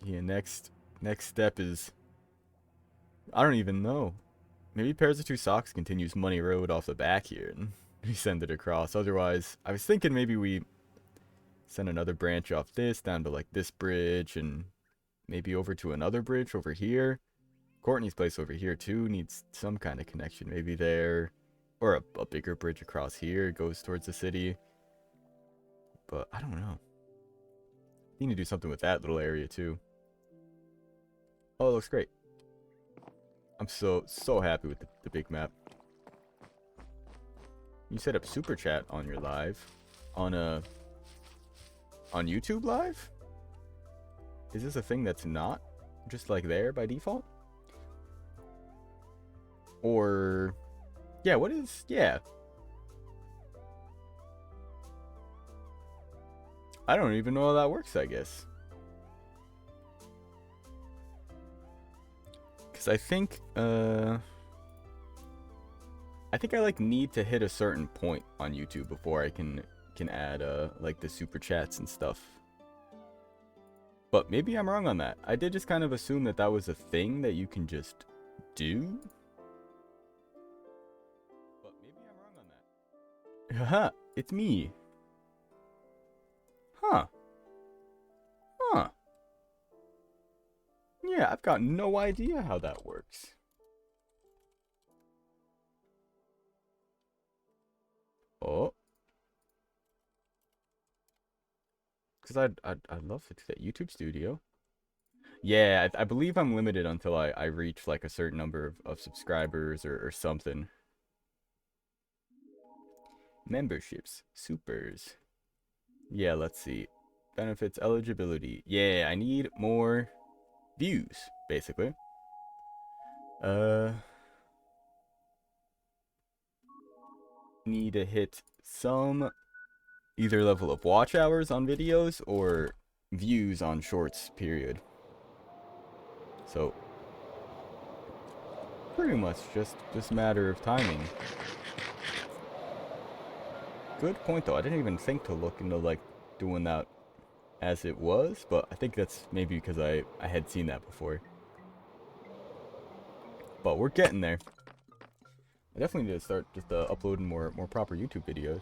Yeah, next step is, I don't even know. Maybe Pairs of Two Socks continues Money Road off the back here and we send it across. Otherwise, I was thinking maybe we send another branch off this down to like this bridge and maybe over to another bridge over here. Courtney's place over here too needs some kind of connection. Maybe there, or a bigger bridge across here goes towards the city. But I don't know. Need to do something with that little area too. Oh, it looks great. I'm so happy with the big map. You set up super chat on your live, on YouTube live? Is this a thing that's not just like there by default? Or yeah, what is I don't even know how that works, I guess. Cause I think I like need to hit a certain point on YouTube before I can add like the super chats and stuff. But maybe I'm wrong on that. I did just kind of assume that that was a thing that you can just do. But maybe I'm wrong on that. Haha, it's me. Huh. Yeah, I've got no idea how that works. Oh. Because I'd love to do that. YouTube Studio. Yeah, I believe I'm limited until I reach like a certain number of subscribers or something. Memberships. Supers. Yeah, let's see. Benefits, eligibility. Yeah, I need more views, basically. Need to hit some either level of watch hours on videos or views on shorts, period. So pretty much just matter of timing. Good point though. I didn't even think to look into like doing that as it was, but I think that's maybe because I had seen that before. But we're getting there. I definitely need to start just uploading more proper YouTube videos.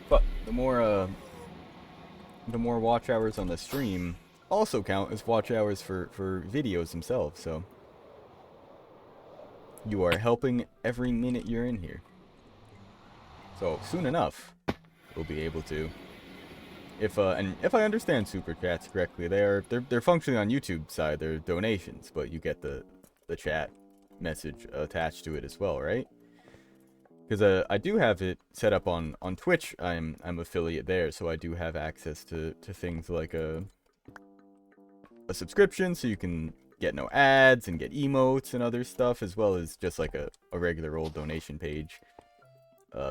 But the more watch hours on the stream also count as watch hours for videos themselves, so you are helping every minute you're in here. So soon enough, we'll be able to. If I understand super chats correctly, they're functionally on YouTube side. They're donations, but you get the chat message attached to it as well, right? Because I do have it set up on Twitch. I'm affiliate there, so I do have access to things like a subscription, so you can get no ads and get emotes and other stuff, as well as just like a regular old donation page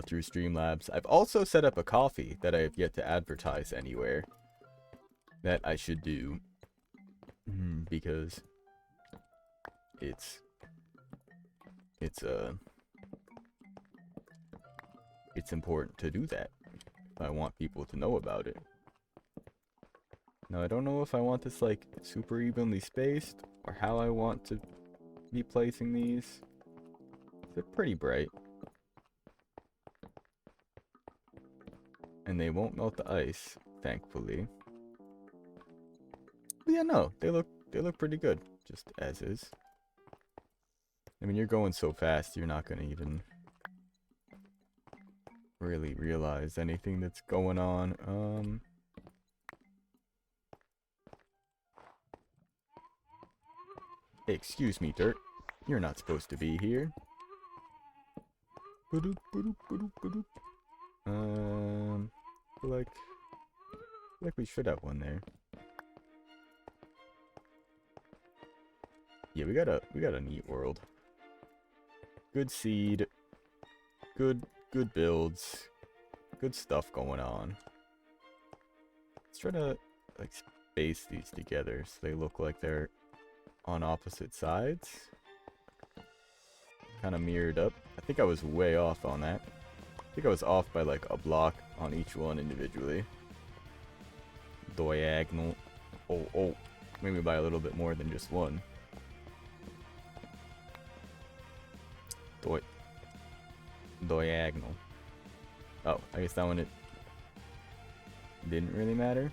through Streamlabs. I've also set up a coffee that I have yet to advertise anywhere that I should do, because it's important to do that if I want people to know about it. Now, I don't know if I want this like super evenly spaced or how I want to be placing these. They're pretty bright. And they won't melt the ice, thankfully. But yeah, no, they look pretty good, just as is. I mean, you're going so fast, you're not gonna even really realize anything that's going on. Hey, excuse me, Dirt. You're not supposed to be here. Feel like we should have one there. Yeah, we got a neat world. Good seed. Good builds. Good stuff going on. Let's try to like space these together so they look like they're on opposite sides. Kind of mirrored up. I think I was way off on that. I think I was off by like a block on each one individually. Diagonal. Oh. Maybe by a little bit more than just one. Diagonal. Oh, I guess that one it didn't really matter.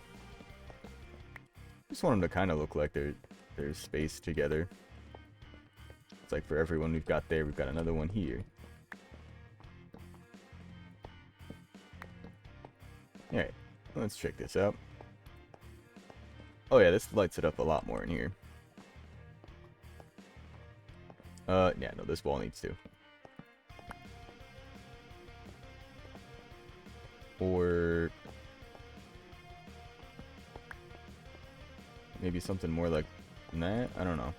Just want them to kind of look like they're spaced together. It's like for everyone we've got there, we've got another one here. Alright, let's check this out. Oh yeah, this lights it up a lot more in here. Yeah, no, this wall needs to. Or maybe something more like that? I don't know.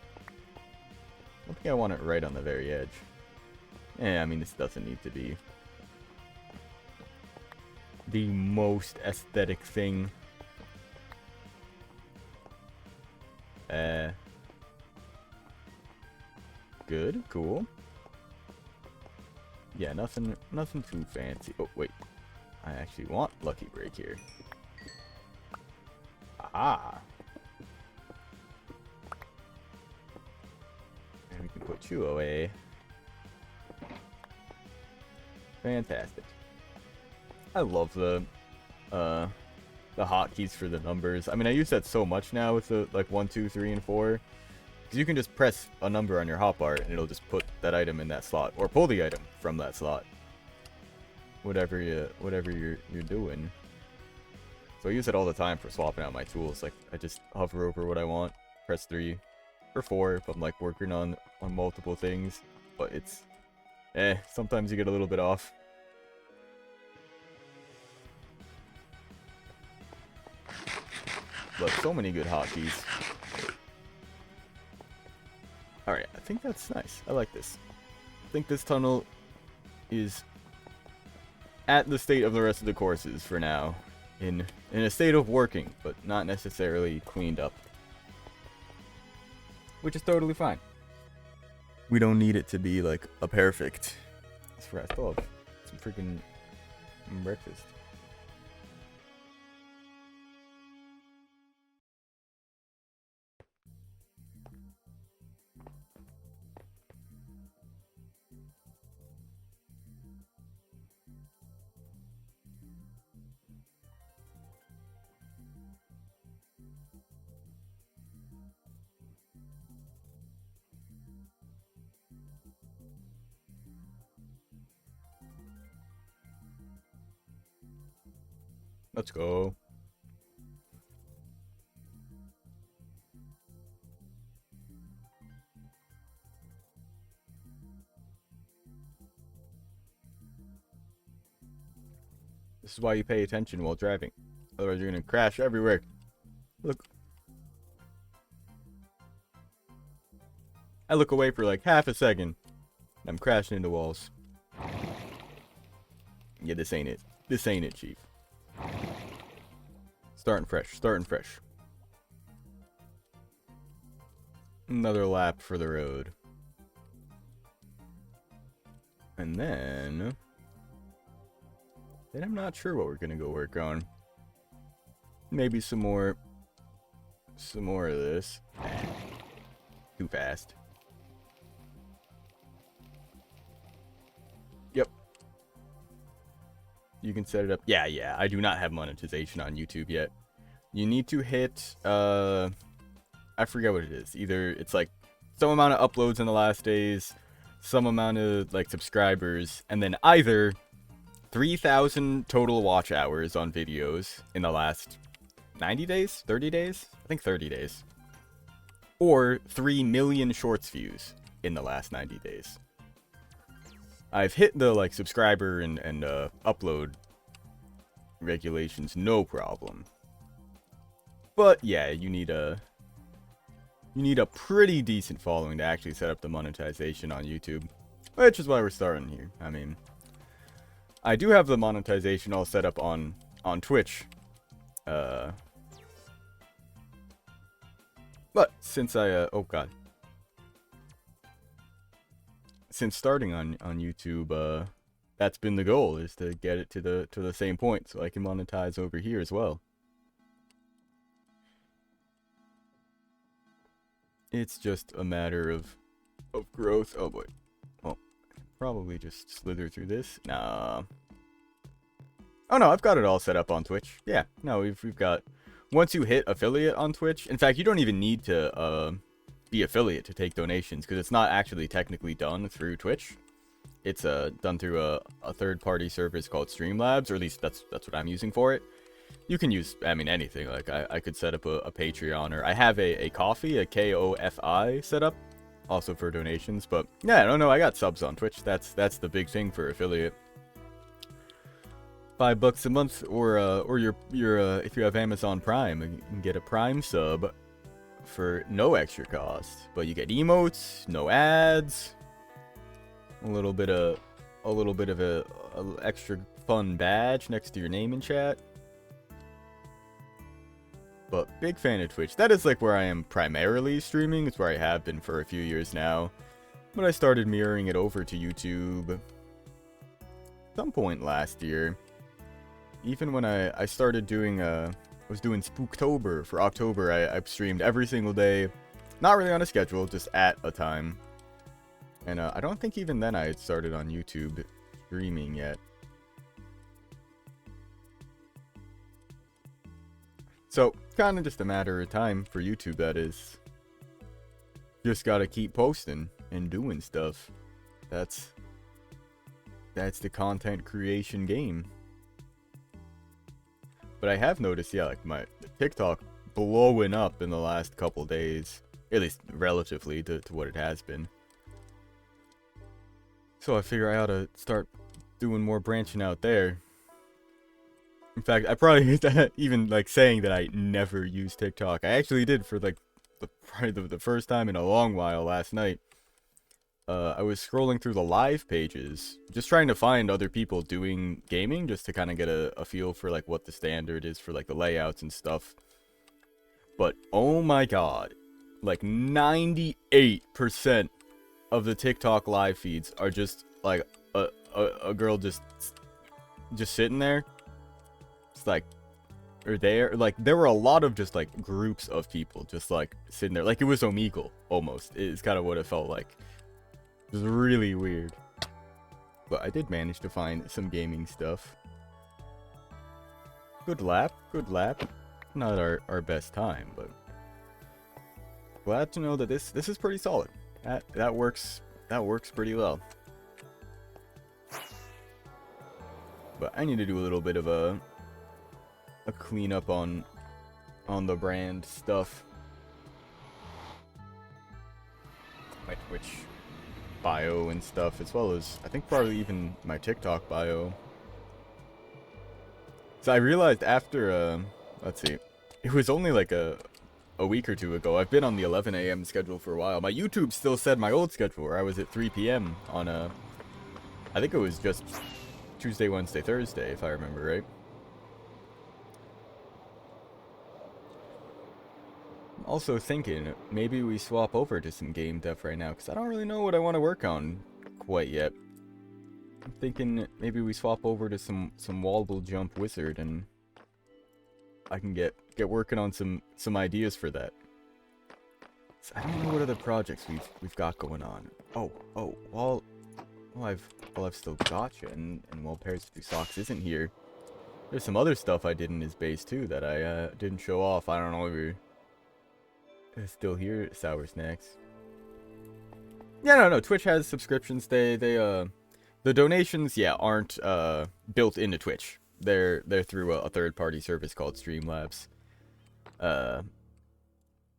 I don't think I want it right on the very edge. Yeah, I mean, this doesn't need to be the most aesthetic thing. Good, cool. Yeah, nothing too fancy. Oh, wait. I actually want Lucky Break here. Aha! And we can put you away. Fantastic. I love the hotkeys for the numbers. I mean, I use that so much now with the like 1, 2, 3, and 4. Because you can just press a number on your hotbar and it'll just put that item in that slot, or pull the item from that slot. Whatever you're doing. So I use it all the time for swapping out my tools. Like I just hover over what I want, press 3 or 4 if I'm like working on multiple things. But it's sometimes you get a little bit off. But so many good hotkeys. Alright, I think that's nice. I like this. I think this tunnel is at the state of the rest of the courses for now. In a state of working, but not necessarily cleaned up. Which is totally fine. We don't need it to be like a perfect. That's right, I still have some freaking breakfast. Let's go. This is why you pay attention while driving. Otherwise you're gonna crash everywhere. Look. I look away for like half a second. And I'm crashing into walls. Yeah, this ain't it. This ain't it, Chief. Starting fresh. Starting fresh. Another lap for the road. And then I'm not sure what we're gonna go work on. Maybe some more of this. Too fast. Yep. You can set it up. Yeah, I do not have monetization on YouTube yet. You need to hit, I forget what it is. Either it's like some amount of uploads in the last days, some amount of like subscribers, and then either 3,000 total watch hours on videos in the last 90 days? 30 days? I think 30 days. Or 3 million shorts views in the last 90 days. I've hit the like subscriber and upload regulations no problem. But yeah, you need a pretty decent following to actually set up the monetization on YouTube, which is why we're starting here. I mean, I do have the monetization all set up on Twitch. But since since starting on YouTube, that's been the goal, is to get it to the same point so I can monetize over here as well. It's just a matter of growth. Oh boy. Well, probably just slither through this. Nah. Oh no, I've got it all set up on Twitch. Yeah, no, we've got once you hit affiliate on Twitch, in fact, you don't even need to be affiliate to take donations, because it's not actually technically done through Twitch. It's done through a third-party service called Streamlabs, or at least that's what I'm using for it. You can use, I mean, anything. Like, I could set up a Patreon, or I have a Ko-fi, a K-O-F-I set up, also for donations. But yeah, I don't know, I got subs on Twitch. That's the big thing for affiliate. $5 a month, or your if you have Amazon Prime, you can get a Prime sub for no extra cost. But you get emotes, no ads, a little bit of a extra fun badge next to your name in chat. But big fan of Twitch. That is like where I am primarily streaming. It's where I have been for a few years now. But I started mirroring it over to YouTube at some point last year. Even when I started doing was doing Spooktober for October, I streamed every single day. Not really on a schedule, just at a time. And I don't think even then I had started on YouTube streaming yet. So, kind of just a matter of time for YouTube, that is. Just gotta keep posting and doing stuff. That's the content creation game. But I have noticed, yeah, like my TikTok blowing up in the last couple days. At least relatively to what it has been. So I figure I ought to start doing more branching out there. In fact, I probably even like saying that I never use TikTok. I actually did for like probably the first time in a long while last night. I was scrolling through the live pages, just trying to find other people doing gaming, just to kind of get a feel for like what the standard is for like the layouts and stuff. But oh my god, like 98% of the TikTok live feeds are just like a girl just sitting there. It's like, or there, like there were a lot of just like groups of people just like sitting there, like it was Omegle almost. It's kind of what it felt like. It was really weird. But I did manage to find some gaming stuff. Good lap. Not our best time, but glad to know that this is pretty solid. That works pretty well. But I need to do a little bit of a cleanup on the brand stuff. My Twitch bio and stuff, as well as I think probably even my TikTok bio. So I realized after let's see, it was only like a week or two ago. I've been on the 11 a.m. schedule for a while. My YouTube still said my old schedule where I was at 3 p.m. on I think it was just Tuesday, Wednesday, Thursday, if I remember right. I'm also thinking maybe we swap over to some game dev right now, because I don't really know what I want to work on quite yet. I'm thinking maybe we swap over to some Wobble Jump Wizard, and I can get working on some ideas for that. So I don't know what other projects we've got going on. While I've still got you, and while Pairs of Two Socks isn't here, there's some other stuff I did in his base too that I didn't show off. I don't know if you're still here, Sour Snacks. Yeah, no, Twitch has subscriptions. The donations, yeah, aren't built into Twitch. They're through a third-party service called Streamlabs.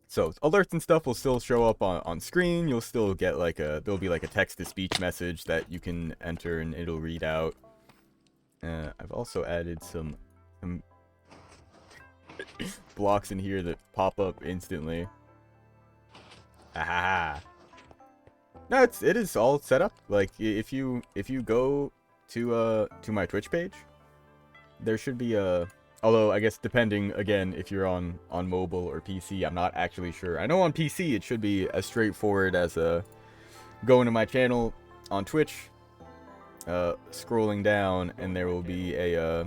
So alerts and stuff will still show up on screen. You'll still get like there'll be like a text-to-speech message that you can enter and it'll read out. I've also added some blocks in here that pop up instantly. Aha. No, it is all set up. Like if you go to my Twitch page, there should be a, although I guess depending again if you're on mobile or PC, I'm not actually sure. I know on PC it should be as straightforward as going to my channel on Twitch, scrolling down, and there will be a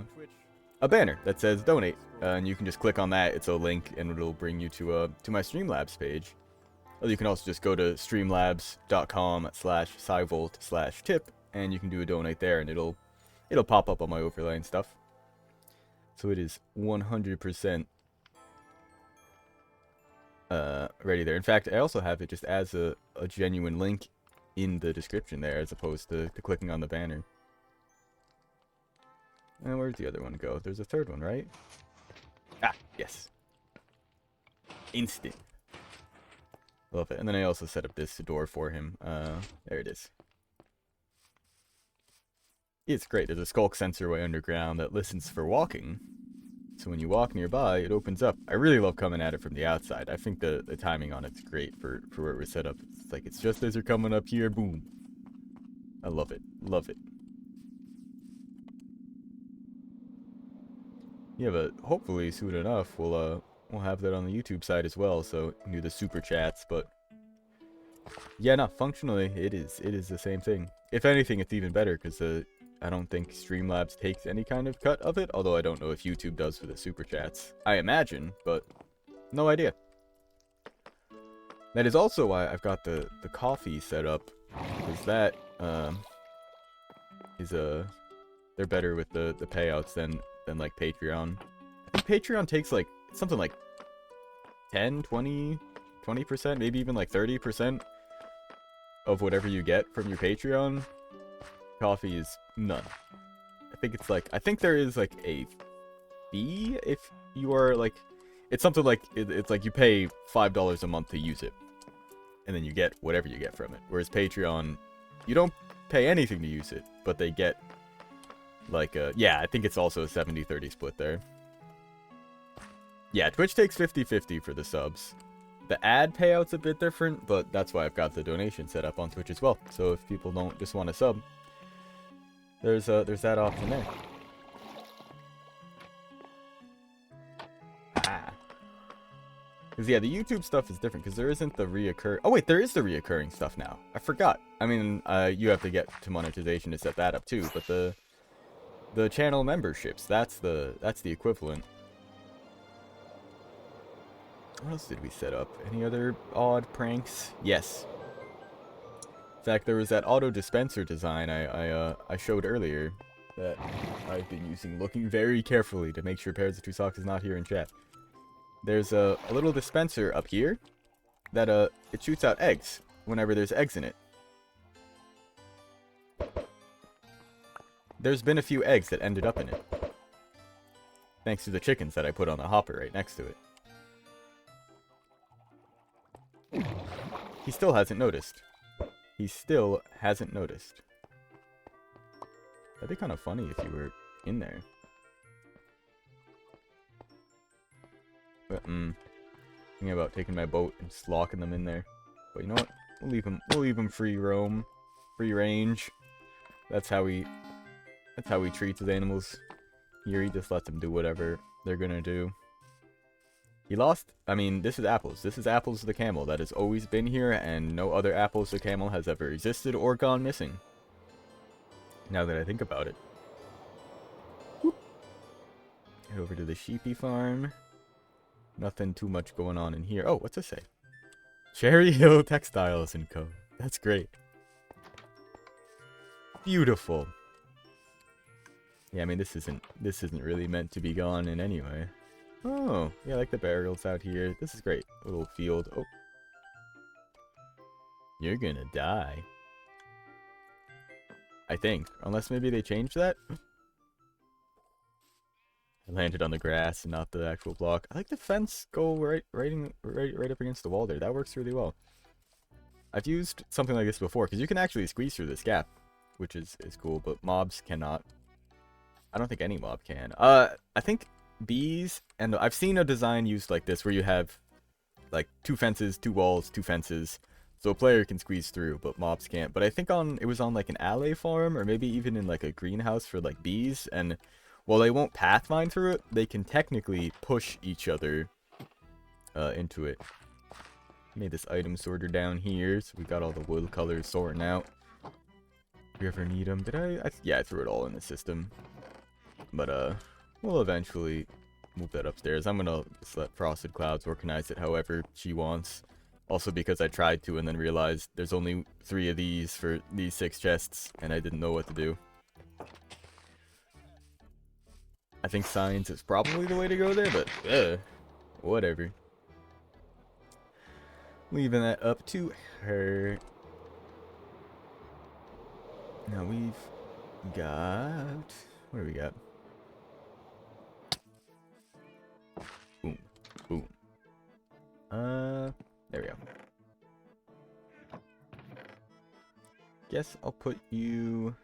banner that says donate, and you can just click on that. It's a link and it'll bring you to my Streamlabs page. Or you can also just go to streamlabs.com/SciVolt/tip, and you can do a donate there, and it'll pop up on my overlay and stuff. So it is 100% ready there. In fact, I also have it just as a genuine link in the description there, as opposed to clicking on the banner. And where'd the other one go? There's a third one, right? Ah, yes. Instant. Love it. And then I also set up this door for him. There it is. It's great. There's a skulk sensor way underground that listens for walking. So when you walk nearby, it opens up. I really love coming at it from the outside. I think the timing on it's great for where it was set up. It's like, it's just as you're coming up here, boom. I love it. Love it. Yeah, but hopefully soon enough we'll have that on the YouTube side as well. So you can do the super chats, but yeah, no, functionally it is the same thing. If anything, it's even better because I don't think Streamlabs takes any kind of cut of it, although I don't know if YouTube does for the super chats. I imagine, but no idea. That is also why I've got the coffee set up, because that is they're better with the payouts than like Patreon. I think Patreon takes like something like 10, 20%, maybe even like 30% of whatever you get from your Patreon. Coffee is none. I think there is like a fee if you are like, it's something like, it's like you pay $5 a month to use it, and then you get whatever you get from it. Whereas Patreon, you don't pay anything to use it, but they get like yeah, I think it's also a 70-30 split there. Yeah, Twitch takes 50-50 for the subs. The ad payout's a bit different, but that's why I've got the donation set up on Twitch as well. So if people don't just want to sub, there's that option there. Ah. Because yeah, the YouTube stuff is different, because there isn't the reoccur. Oh wait, there is the reoccurring stuff now. I forgot. I mean, you have to get to monetization to set that up too, but the channel memberships, that's the equivalent. What else did we set up? Any other odd pranks? Yes. In fact, there was that auto dispenser design I showed earlier that I've been using, looking very carefully to make sure Pairs of Two Socks is not here in chat. There's a little dispenser up here that it shoots out eggs whenever there's eggs in it. There's been a few eggs that ended up in it, thanks to the chickens that I put on the hopper right next to it. He still hasn't noticed. He still hasn't noticed. That'd be kind of funny if you were in there. But, thinking about taking my boat and just locking them in there. But you know what? We'll leave them free roam. Free range. That's how we treat the animals. Here, he just lets them do whatever they're gonna do. He lost, I mean, this is Apples. This is Apples the camel that has always been here, and no other Apples the camel has ever existed or gone missing. Now that I think about it. Whoop. Head over to the sheepy farm. Nothing too much going on in here. Oh, what's this say? Cherry Hill Textiles & Co. That's great. Beautiful. Yeah, I mean, this isn't really meant to be gone in any way. Oh, yeah, I like the barrels out here. This is great. A little field. Oh. You're gonna die. I think. Unless maybe they changed that? I landed on the grass and not the actual block. I like the fence go right up against the wall there. That works really well. I've used something like this before, because you can actually squeeze through this gap, which is cool, but mobs cannot. I don't think any mob can. I think bees, and I've seen a design used like this where you have like 2 fences, 2 walls, 2 fences, so a player can squeeze through, but mobs can't. But I think it was on like an alley farm, or maybe even in like a greenhouse for like bees, and while they won't pathfind through it, they can technically push each other into it. Made this item sorter down here, so we got all the wood colors sorting out. If you ever need them, yeah, I threw it all in the system. But we'll eventually move that upstairs. I'm gonna just let Frosted Clouds organize it however she wants. Also because I tried to and then realized there's only 3 of these for these 6 chests, and I didn't know what to do. I think science is probably the way to go there, but whatever. Leaving that up to her. Now we've got... What do we got? Boom. Boom. There we go. Guess I'll put you...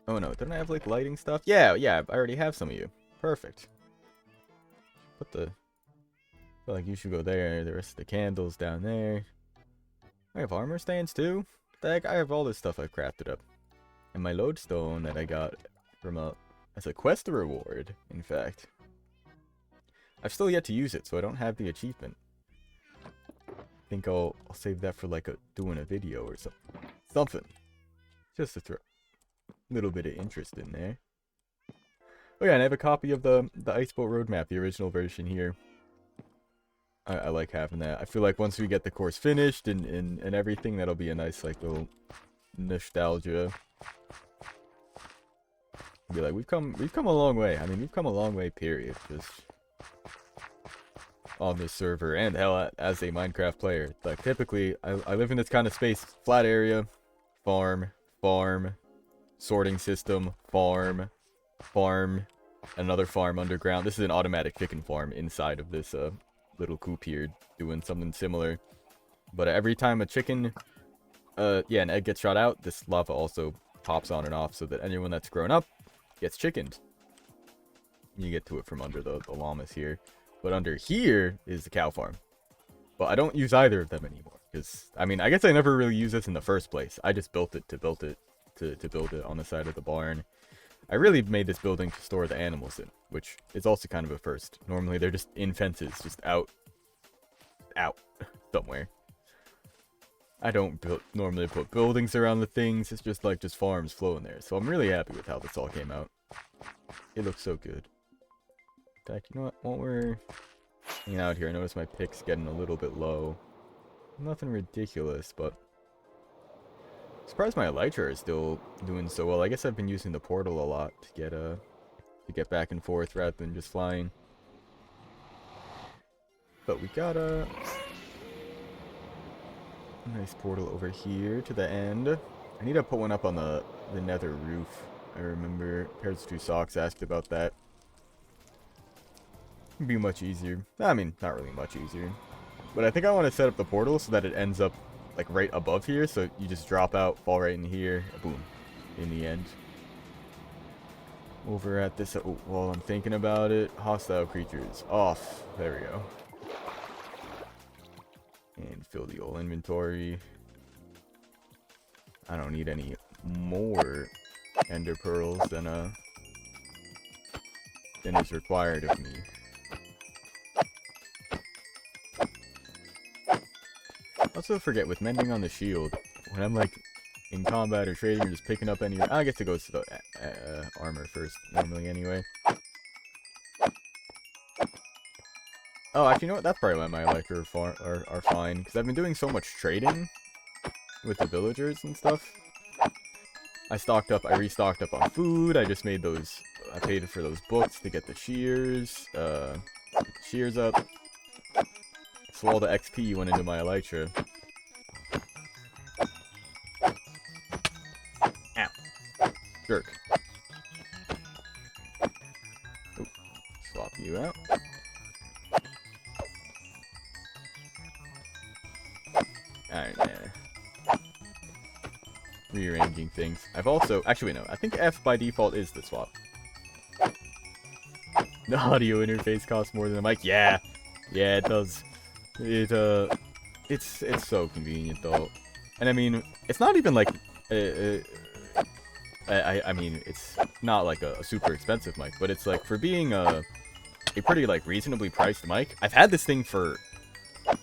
Oh no, don't I have like lighting stuff? Yeah, I already have some of you. Perfect. Put the... I feel like you should go there. The rest of the candles down there. I have armor stands too? What the heck? I have all this stuff I've crafted up. And my lodestone that I got from as a quest reward, in fact. I've still yet to use it, so I don't have the achievement. I think I'll save that for like doing a video or something. Just to throw a little bit of interest in there. Oh yeah, and I have a copy of the Iceboat Roadmap, the original version here. I like having that. I feel like once we get the course finished and everything, that'll be a nice like little nostalgia. Be like, we've come a long way. I mean, we've come a long way, period. Just on this server, and hell, as a Minecraft player. Like, typically, I live in this kind of space. Flat area, farm, sorting system, farm, another farm underground. This is an automatic chicken farm inside of this little coop here, doing something similar. But every time a chicken, an egg gets shot out, this lava also pops on and off, so that anyone that's grown up gets chickened. You get to it from under the llamas here. But under here is the cow farm. But I don't use either of them anymore. Because, I mean, I guess I never really used this in the first place. I just built it to build it on the side of the barn. I really made this building to store the animals in, which is also kind of a first. Normally they're just in fences, just out somewhere. I don't normally put buildings around the things. It's just like farms flowing there. So I'm really happy with how this all came out. It looks so good. In fact, you know what? While we're hanging out here, I notice my pick's getting a little bit low. Nothing ridiculous, but I'm surprised my elytra is still doing so well. I guess I've been using the portal a lot to get back and forth rather than just flying. But we got a nice portal over here to the end. I need to put one up on the nether roof. I remember Pairs2Socks asked about that. It'd be much easier. I mean, not really much easier. But I think I want to set up the portal so that it ends up like right above here. So you just drop out, fall right in here, boom, in the end. Over at this, while I'm thinking about it, hostile creatures off. There we go. And fill the old inventory. I don't need any more ender pearls than is required of me. Also forget, with mending on the shield, when I'm like in combat or trading or just picking up any, I guess it goes to the armor first normally anyway. Oh, actually, you know what? That's probably why my elytra are fine, because I've been doing so much trading with the villagers and stuff. I restocked up on food. I just made those. I paid for those books to get the shears. Shears up. So all the XP went into my elytra. Ow. Jerk. Oop. Swap you out. Alright, yeah. Rearranging things. I've also... Actually, no. I think F by default is the swap. The audio interface costs more than the mic. Yeah. Yeah, it does. It's so convenient though, and I mean, it's not even like, I mean, it's not like a super expensive mic, but it's like for being a pretty like reasonably priced mic. I've had this thing for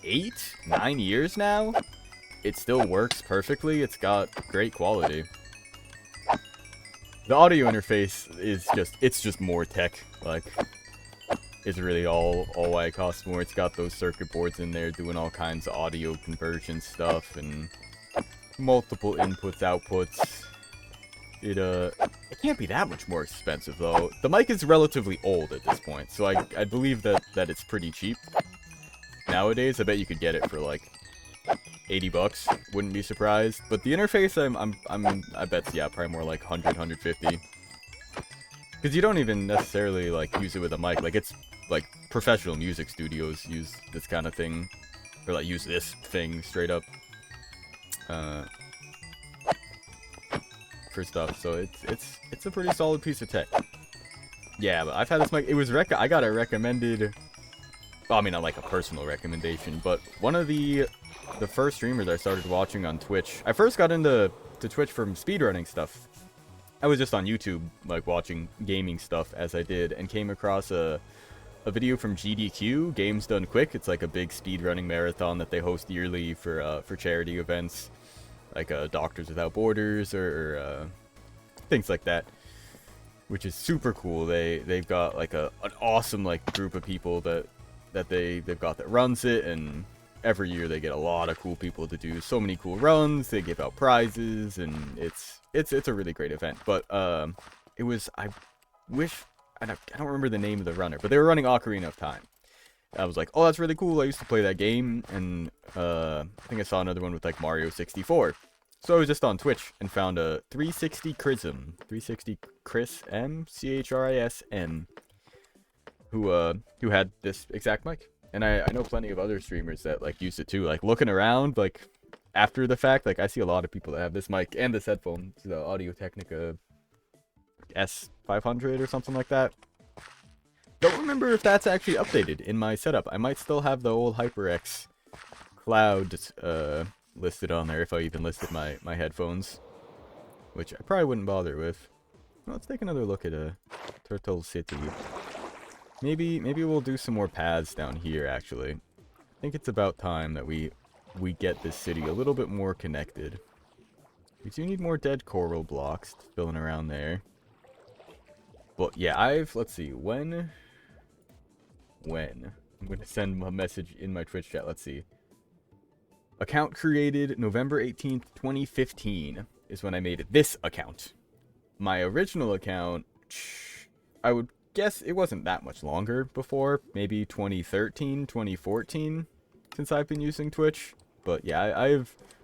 8-9 years now. It still works perfectly. It's got great quality. The audio interface is just more tech, like. Is really all why it costs more. It's got those circuit boards in there doing all kinds of audio conversion stuff and multiple inputs, outputs. It can't be that much more expensive though. The mic is relatively old at this point, so I believe that it's pretty cheap. nowadays, I bet you could get it for like 80 bucks. Wouldn't be surprised. But the interface, I bet, yeah, probably more like 100, 150. Because you don't even necessarily like use it with a mic. Like it's like professional music studios use this kind of thing, or like use this thing straight up for stuff. So it's a pretty solid piece of tech. Yeah, but I've had this mic. It was I got it recommended. Well, I mean, not like a personal recommendation, but one of the first streamers I started watching on Twitch. I first got into Twitch from speedrunning stuff. I was just on YouTube, like, watching gaming stuff as I did, and came across a video from GDQ, Games Done Quick. It's like a big speedrunning marathon that they host yearly for charity events, like Doctors Without Borders or things like that, which is super cool. They've got like an awesome like group of people that they've got that runs it, and every year they get a lot of cool people to do so many cool runs. They give out prizes, and it's a really great event. But it was, I don't remember the name of the runner, but they were running Ocarina of Time. I was like, oh, that's really cool. I used to play that game, and I think I saw another one with like Mario 64. So I was just on Twitch and found a 360 Chrism, 360 Chris M, CHRISM, who had this exact mic. And I know plenty of other streamers that like use it too. Like looking around, like after the fact, like I see a lot of people that have this mic and this headphone, the Audio-Technica S500 or something like that. Don't remember if that's actually updated in my setup. I might still have the old HyperX Cloud listed on there if I even listed my headphones, which I probably wouldn't bother with. Well, let's take another look at Turtle City. Maybe we'll do some more paths down here, actually. I think it's about time that we get this city a little bit more connected. We do need more dead coral blocks filling around there. But yeah, let's see, when? I'm going to send a message in my Twitch chat, let's see. Account created November 18th, 2015 is when I made this account. My original account, I would guess it wasn't that much longer before, maybe 2013, 2014, since I've been using Twitch. But yeah,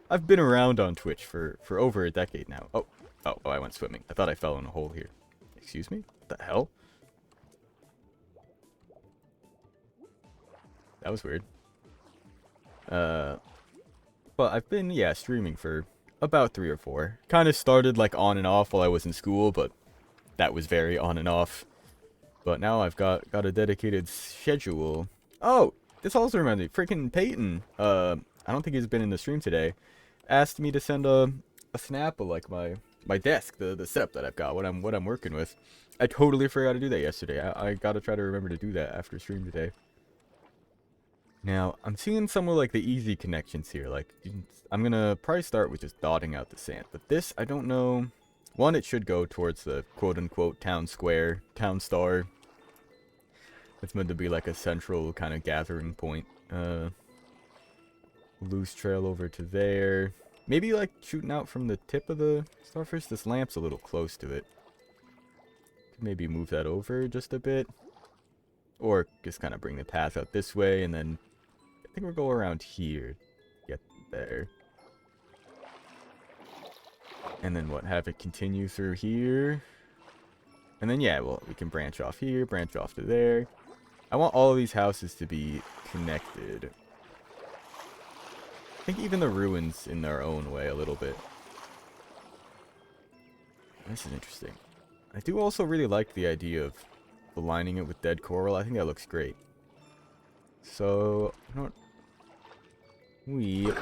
I've been around on Twitch for over a decade now. Oh, I went swimming. I thought I fell in a hole here. Excuse me? What the hell? That was weird. But I've been, yeah, streaming for about 3 or 4. Kind of started like on and off while I was in school, but that was very on and off. But now I've got a dedicated schedule. Oh, this also reminds me, freaking Peyton, I don't think he's been in the stream today, asked me to send a snap of like my desk, the setup that I've got, what I'm working with. I totally forgot to do that yesterday. I gotta try to remember to do that after stream today. Now, I'm seeing some of like the easy connections here. Like, I'm gonna probably start with just dotting out the sand. But this, I don't know. One, it should go towards the quote-unquote town square, town star. It's meant to be like a central kind of gathering point. Loose trail over to there. Maybe like shooting out from the tip of the starfish. This lamp's a little close to it. Could maybe move that over just a bit. Or just kind of bring the path out this way, and then I think we'll go around here. Get there. And then what? Have it continue through here. And then yeah, well, we can branch off here, branch off to there. I want all of these houses to be connected. I think even the ruins in their own way a little bit. This is interesting. I do also really like the idea of aligning it with dead coral. I think that looks great. So, we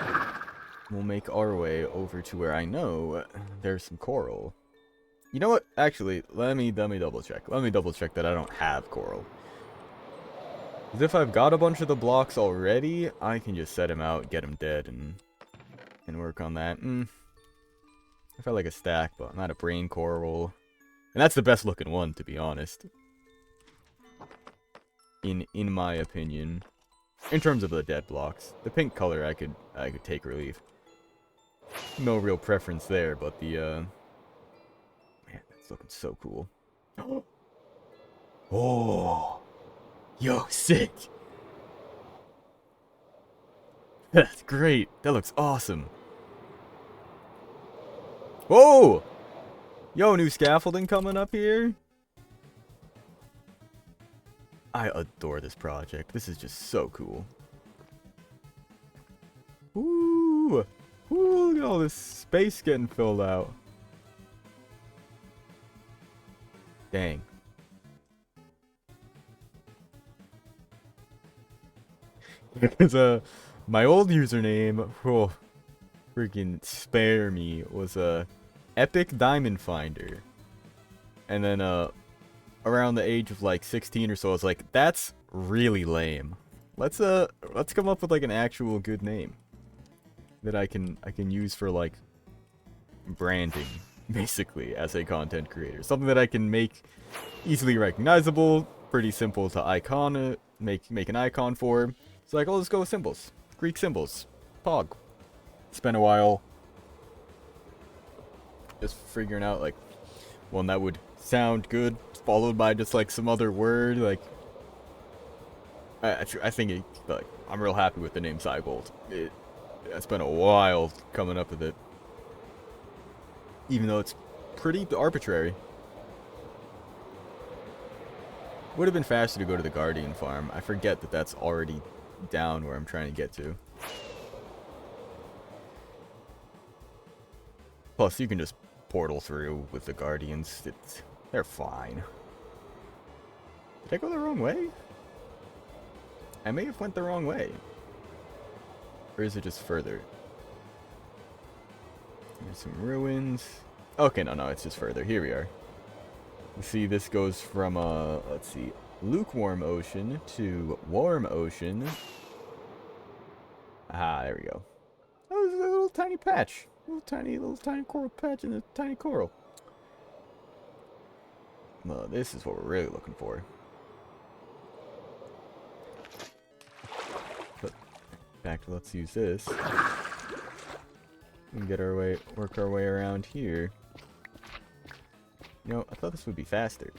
will make our way over to where I know there's some coral. You know what? Actually, let me double check. Let me double check that I don't have coral. Because if I've got a bunch of the blocks already, I can just set them out, get them dead, and work on that. I felt like a stack, but I'm out of brain coral. And that's the best looking one, to be honest. In my opinion. In terms of the dead blocks. The pink color I could take or leave. No real preference there, but the man, that's looking so cool. Oh, yo, sick. That's great. That looks awesome. Whoa! Yo, new scaffolding coming up here. I adore this project. This is just so cool. Ooh! Ooh, look at all this space getting filled out. Dang. Because, my old username, oh, freaking spare me, was, Epic Diamond Finder. And then, around the age of, like, 16 or so, I was like, that's really lame. Let's come up with, like, an actual good name. That I can use for, like, branding, basically, as a content creator. Something that I can make easily recognizable, pretty simple to icon, make an icon for. It's like, oh, let's go with symbols. Greek symbols. Pog. Spent a while just figuring out, like, one that would sound good, followed by just, like, some other word, like... I think, like, I'm real happy with the name Cybolt. It's been a while coming up with it. Even though it's pretty arbitrary. Would have been faster to go to the Guardian farm. I forget that that's already down where I'm trying to get to. Plus, you can just portal through with the Guardians. They're fine. Did I go the wrong way? I may have went the wrong way. Or is it just further? There's some ruins. Okay, no, it's just further. Here we are. You see, this goes from, let's see, lukewarm ocean to warm ocean. Ah, there we go. Oh, there's a little tiny patch. Little tiny coral patch and a tiny coral. Well, this is what we're really looking for. But back to, let's use this. We can work our way around here. You know, I thought this would be faster.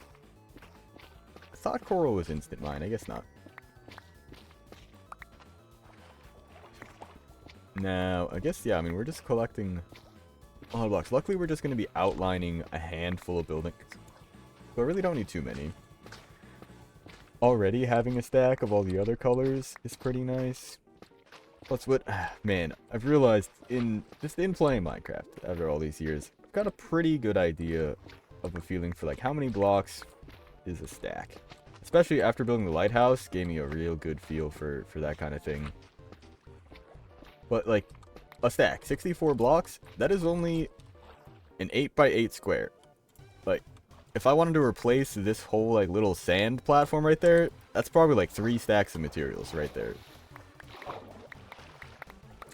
I thought coral was instant mine. I guess not. Now, I guess, yeah, I mean, we're just collecting a lot of blocks. Luckily, we're just going to be outlining a handful of buildings. So I really don't need too many. Already having a stack of all the other colors is pretty nice. Plus what, man, I've realized just in playing Minecraft after all these years, I've got a pretty good idea of a feeling for like how many blocks is a stack. Especially after building the lighthouse, gave me a real good feel for that kind of thing. But like, a stack, 64 blocks, that is only an 8x8 square. Like, if I wanted to replace this whole like little sand platform right there, that's probably like 3 stacks of materials right there.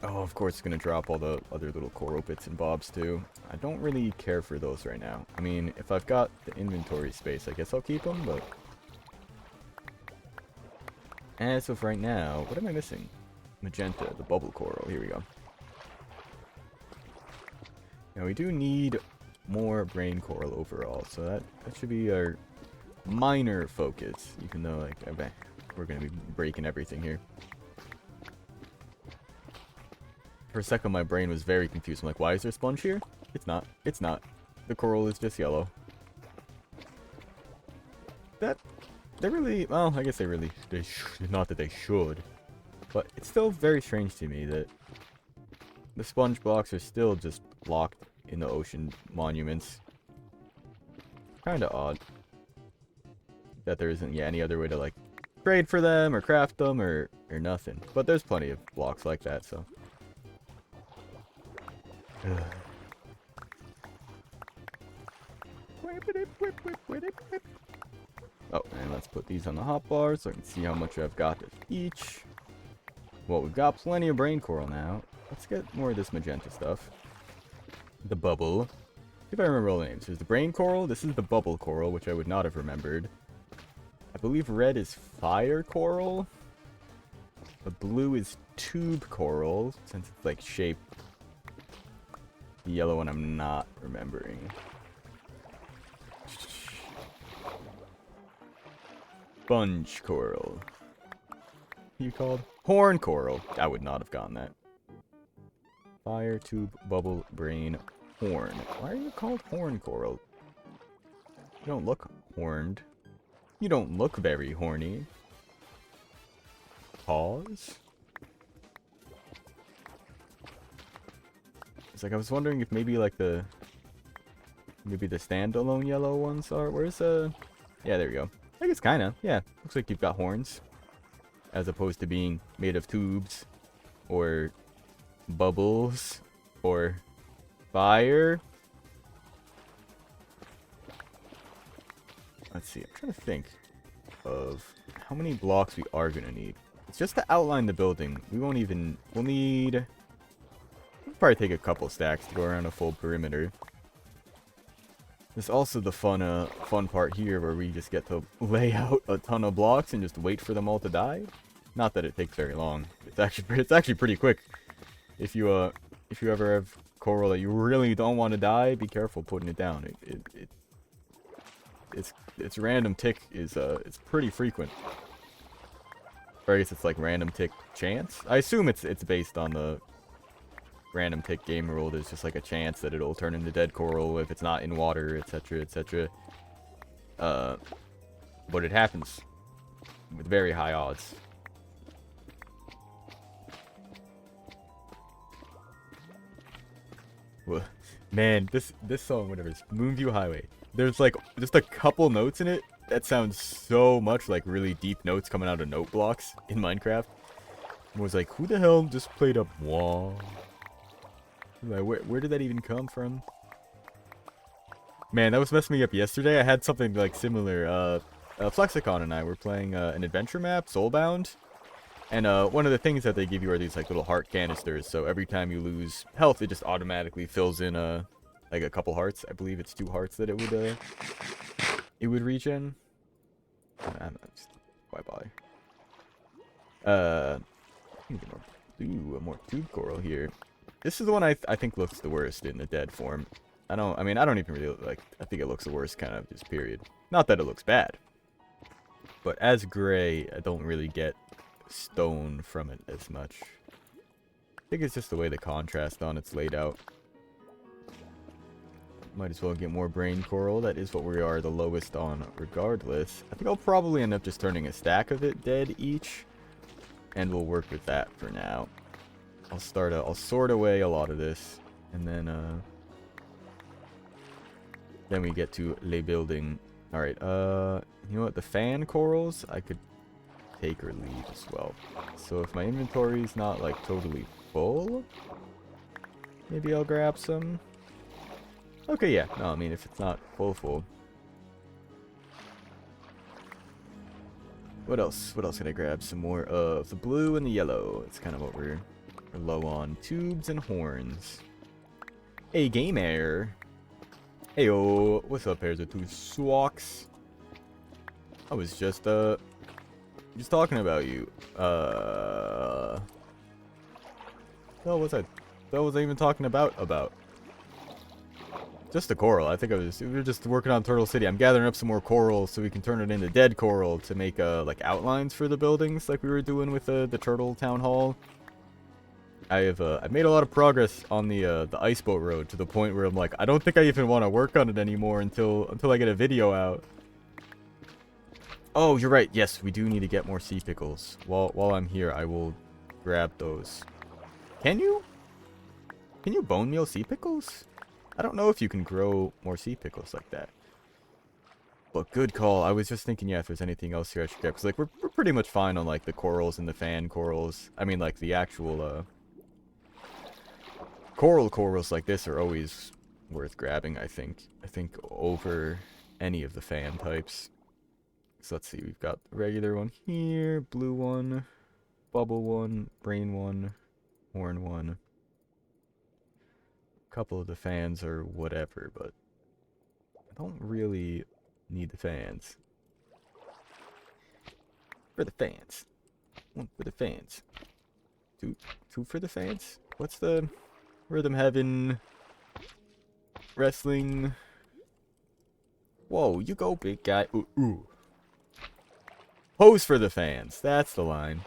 Oh, of course it's gonna drop all the other little coral bits and bobs too. I don't really care for those right now. I mean, if I've got the inventory space, I guess I'll keep them, but... As of right now, what am I missing? Magenta, the bubble coral. Here we go. Now, we do need more brain coral overall, so that should be our minor focus, even though, like, I bet we're gonna be breaking everything here. For a second, my brain was very confused. I'm like, why is there sponge here? It's not. It's not. The coral is just yellow. They really, well, I guess not that they should. But it's still very strange to me that the sponge blocks are still just locked in the ocean monuments. Kinda odd. That there isn't, yeah, any other way to, like, trade for them or craft them or nothing. But there's plenty of blocks like that, so. Oh, and let's put these on the hotbar so I can see how much I've got of each. Well, we've got plenty of brain coral now. Let's get more of this magenta stuff. The bubble. See if I remember all the names. There's the brain coral. This is the bubble coral, which I would not have remembered. I believe red is fire coral. The blue is tube coral, since it's like shaped. The yellow one I'm not remembering. Sponge coral. you called? Horn coral. I would not have gotten that. Fire, tube, bubble, brain, horn. Why are you called horn coral? You don't look horned. You don't look very horny. Pause? It's like I was wondering if maybe like maybe the standalone yellow ones are. Where's yeah, there we go. I guess kinda. Yeah. Looks like you've got horns. As opposed to being made of tubes or bubbles or fire. Let's see, I'm trying to think of how many blocks we are gonna need. It's just to outline the building. We'll probably take a couple stacks to go around a full perimeter. There's also the fun part here where we just get to lay out a ton of blocks and just wait for them all to die. Not that it takes very long. It's actually pretty quick. If you ever have coral that you really don't want to die, be careful putting it down. Its random tick is it's pretty frequent. Or I guess it's like random tick chance. I assume it's based on the random tick game rule. There's just like a chance that it'll turn into dead coral if it's not in water, etc., etc. But it happens with very high odds. Well, man, this song, whatever, is Moonview Highway. There's like just a couple notes in it that sound so much like really deep notes coming out of note blocks in Minecraft. I was like, who the hell just played a wah? Like, where did that even come from? Man, that was messing me up yesterday. I had something like similar. Flexicon and I were playing an adventure map, Soulbound. And one of the things that they give you are these like little heart canisters. So every time you lose health, it just automatically fills in like a couple hearts. I believe it's 2 hearts that it would regen. Why bother? More tube coral here. This is the one I think looks the worst in the dead form. I don't even really like. I think it looks the worst, kind of just period. Not that it looks bad, but as gray, I don't really get stone from it as much. I think it's just the way the contrast on it's laid out. Might as well get more brain coral. That is what we are the lowest on regardless. I think I'll probably end up just turning a stack of it dead each, and we'll work with that for now. I'll sort away a lot of this, and then we get to lay building. All right, you know what? The fan corals I could take or leave as well. So if my inventory's not like totally full, maybe I'll grab some. Okay, yeah. No, I mean if it's not full. What else? What else can I grab? Some more of the blue and the yellow. It's kind of what we're low on. Tubes and horns. Hey, game air. Heyo, what's up, pairs of 2 swaks? I was just talking about you. What was I even talking about? Just the coral. I think we were just working on Turtle City. I'm gathering up some more coral so we can turn it into dead coral to make like outlines for the buildings, like we were doing with the Turtle Town Hall. I've made a lot of progress on the ice boat road to the point where I'm like, I don't think I even want to work on it anymore until I get a video out. Oh, you're right. Yes, we do need to get more sea pickles. While I'm here, I will grab those. Can you bone meal sea pickles? I don't know if you can grow more sea pickles like that. But good call. I was just thinking, yeah, if there's anything else here I should grab. Because, like, we're pretty much fine on, like, the corals and the fan corals. I mean, like, the actual, corals like this are always worth grabbing, I think. I think over any of the fan types. So let's see. We've got the regular one here, blue one, bubble one, brain one, horn one. Couple of the fans or whatever, but I don't really need the fans. For the fans. 1 for the fans. 2 for the fans? What's the Rhythm Heaven Wrestling? Whoa, you go, big guy. Ooh. Pose for the fans. That's the line.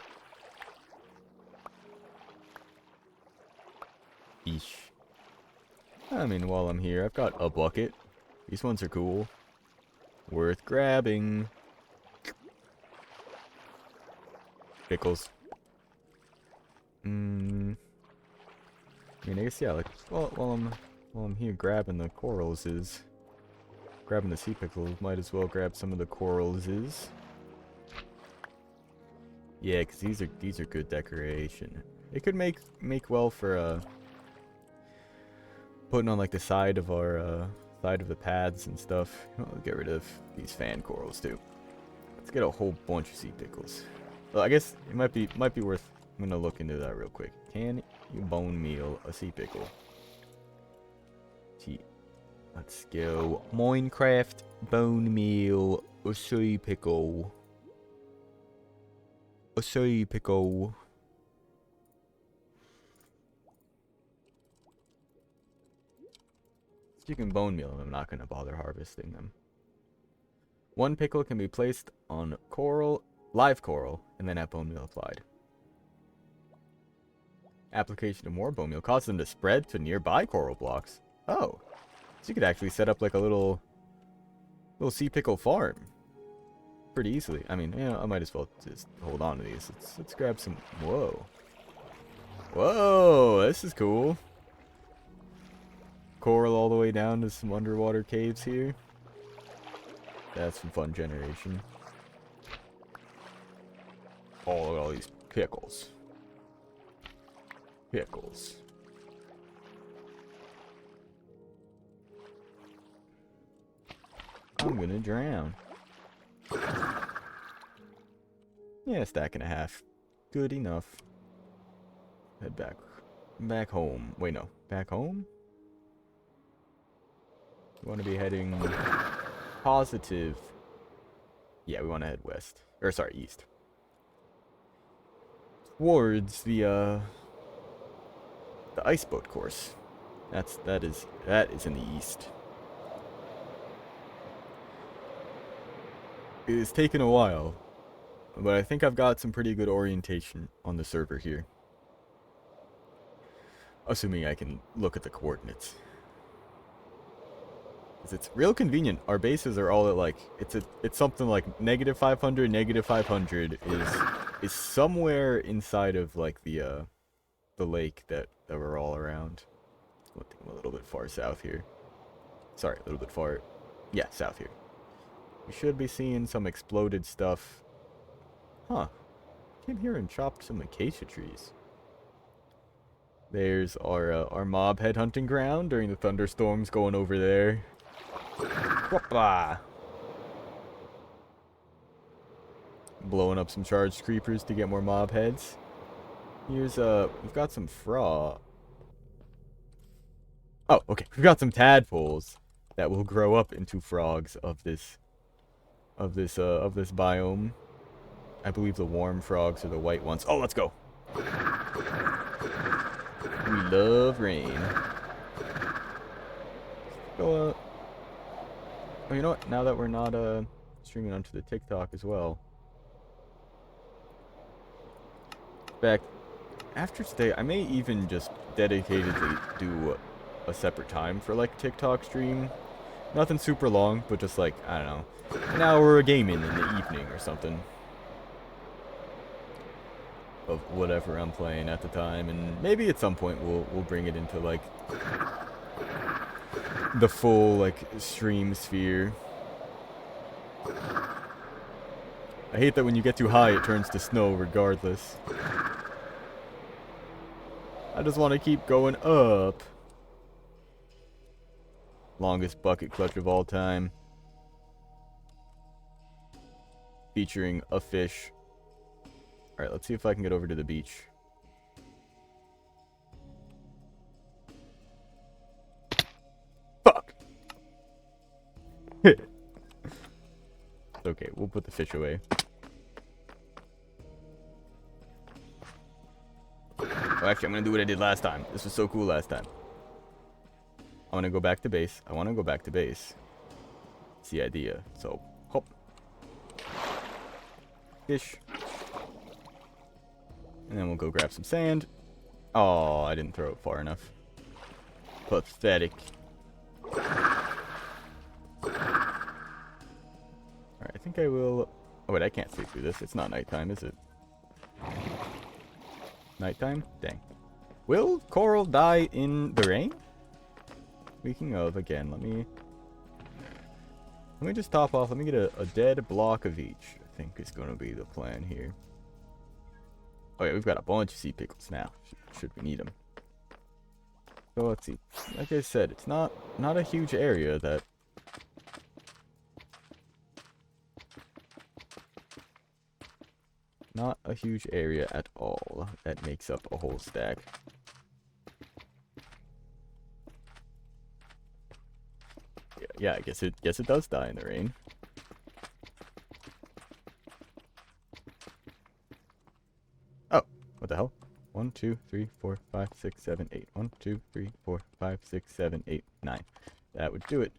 I mean, while I'm here, I've got a bucket. These ones are cool. Worth grabbing. Pickles. I mean, I guess, yeah, like, while I'm here grabbing the corals is... Grabbing the sea pickles, might as well grab some of the corals is. Yeah, because these are good decoration. It could make well for, putting on, like, the side of our, side of the paths and stuff. I'll get rid of these fan corals, too. Let's get a whole bunch of sea pickles. Well, I guess it might be worth... I'm gonna look into that real quick. Can you bone meal a sea pickle? Let's go. Minecraft bone meal a sea pickle. A sea pickle. You can bone meal them. I'm not gonna bother harvesting them. One pickle can be placed on coral, live coral, and then have bone meal applied. Application of more bone meal causes them to spread to nearby coral blocks. Oh. So you could actually set up like a little sea pickle farm pretty easily. I mean, I might as well just hold on to these. Let's grab some. Whoa, whoa, this is cool. Coral all the way down to some underwater caves here. That's some fun generation. Oh, look at all these pickles. Pickles. I'm gonna drown. Yeah, stack and a half. Good enough. Head back home. Wait, no. Back home? We want to be heading positive. Yeah, we want to head west. Or, sorry, east. Towards the ice boat course. That is in the east. It has taken a while, but I think I've got some pretty good orientation on the server here. Assuming I can look at the coordinates. 'Cause it's real convenient. Our bases are all at like, it's something like -500, -500 is somewhere inside of like the lake that we're all around. A little bit far south here. Sorry, a little bit far, yeah, south here. We should be seeing some exploded stuff. Huh. Came here and chopped some acacia trees. There's our mob headhunting ground during the thunderstorms going over there. Whoppa! Blowing up some charged creepers to get more mob heads. Here's, we've got some frog. Oh, okay. We've got some tadpoles that will grow up into frogs of this biome. I believe the warm frogs are the white ones. Oh, let's go. We love rain. Go, oh, you know what? Now that we're not streaming onto the TikTok as well. In fact, after today, I may even just dedicatedly do a separate time for like TikTok stream. Nothing super long, but just like, I don't know, an hour of gaming in the evening or something. Of whatever I'm playing at the time, and maybe at some point we'll bring it into like the full like stream sphere. I hate that when you get too high it turns to snow regardless. I just want to keep going up. Longest bucket clutch of all time. Featuring a fish. Alright, let's see if I can get over to the beach. Fuck! It's okay, we'll put the fish away. Oh, actually, I'm gonna do what I did last time. This was so cool last time. I want to go back to base. I want to go back to base. It's the idea. So, hop. Fish. And then we'll go grab some sand. Oh, I didn't throw it far enough. Pathetic. Alright, I think I will... Oh, wait, I can't see through this. It's not nighttime, is it? Nighttime? Dang. Will coral die in the rain? Speaking of, again, let me just top off. Let me get a dead block of each. I think is going to be the plan here. Oh yeah, we've got a bunch of sea pickles now. Should we need them? So let's see. Like I said, it's not a huge area that... Not a huge area at all that makes up a whole stack. Yeah, I guess it does die in the rain. Oh, what the hell? 1, 2, 3, 4, 5, 6, 7, 8. 1, 2, 3, 4, 5, 6, 7, 8, 9. That would do it.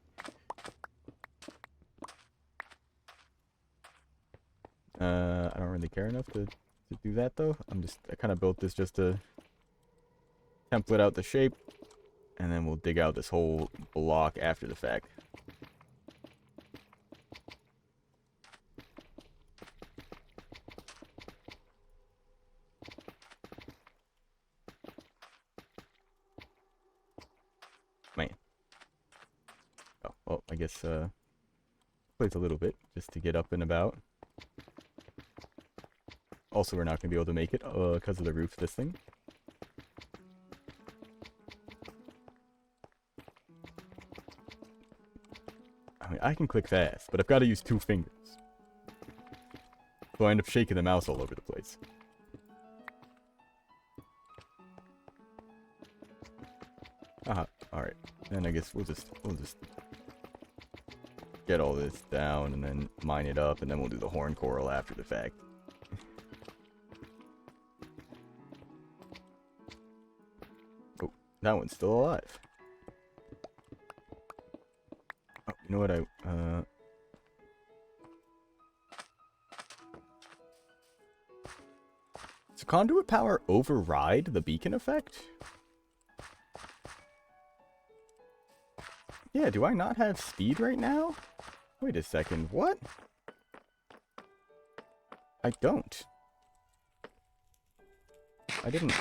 I don't really care enough to do that though. I kind of built this just to template out the shape, and then we'll dig out this whole block after the fact. Man. Oh, well, I guess plays a little bit just to get up and about. Also, we're not going to be able to make it because of the roof of this thing. I mean, I can click fast, but I've got to use 2 fingers. So I end up shaking the mouse all over the place. Alright. Then I guess we'll just get all this down and then mine it up, and then we'll do the horn coral after the fact. Oh, that one's still alive. Oh, you know what Does conduit power override the beacon effect? Yeah, do I not have speed right now? Wait a second, what? I don't. I didn't...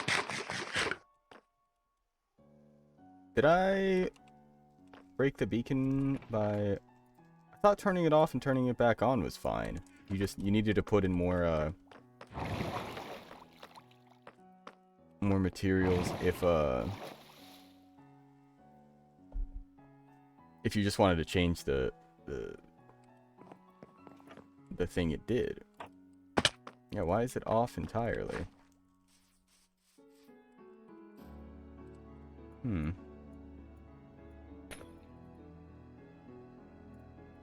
Did I break the beacon by... I thought turning it off and turning it back on was fine. You needed to put in more materials if you just wanted to change the thing it did. Yeah, why is it off entirely?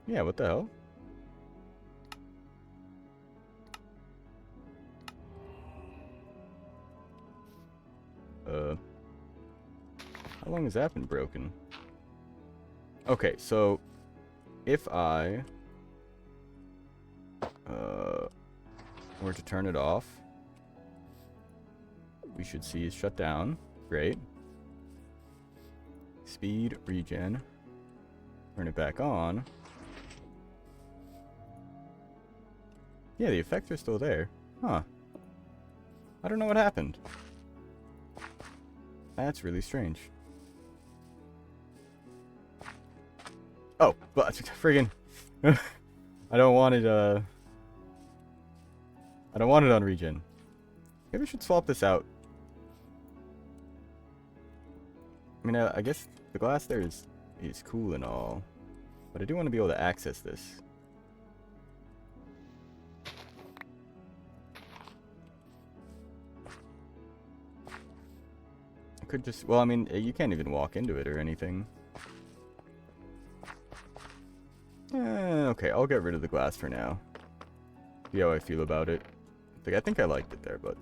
Yeah, what the hell? How long has that been broken? Okay, so if I were to turn it off, we should see it's shut down. Great. Speed, regen. Turn it back on. Yeah, the effects are still there. Huh. I don't know what happened. That's really strange. Oh, but friggin' I don't want it I don't want it on regen. Maybe I should swap this out. I mean, I guess the glass there is cool and all, but I do want to be able to access this. I could just, well, I mean, you can't even walk into it or anything. Okay, I'll get rid of the glass for now. See how I feel about it. I think I liked it there, but...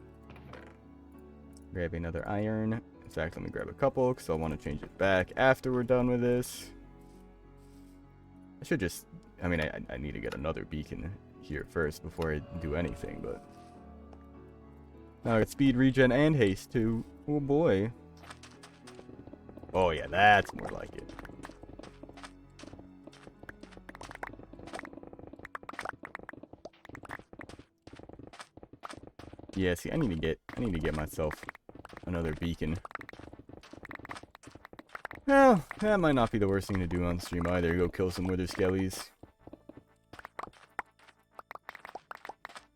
Grab another iron. In fact, let me grab a couple, because I'll want to change it back after we're done with this. I should just... I mean, I need to get another beacon here first before I do anything, but... Now I got speed, regen, and haste, too. Oh boy. Oh yeah, that's more like it. Yeah, see, I need to get myself another beacon. Well, that might not be the worst thing to do on stream either. Go kill some wither skellies.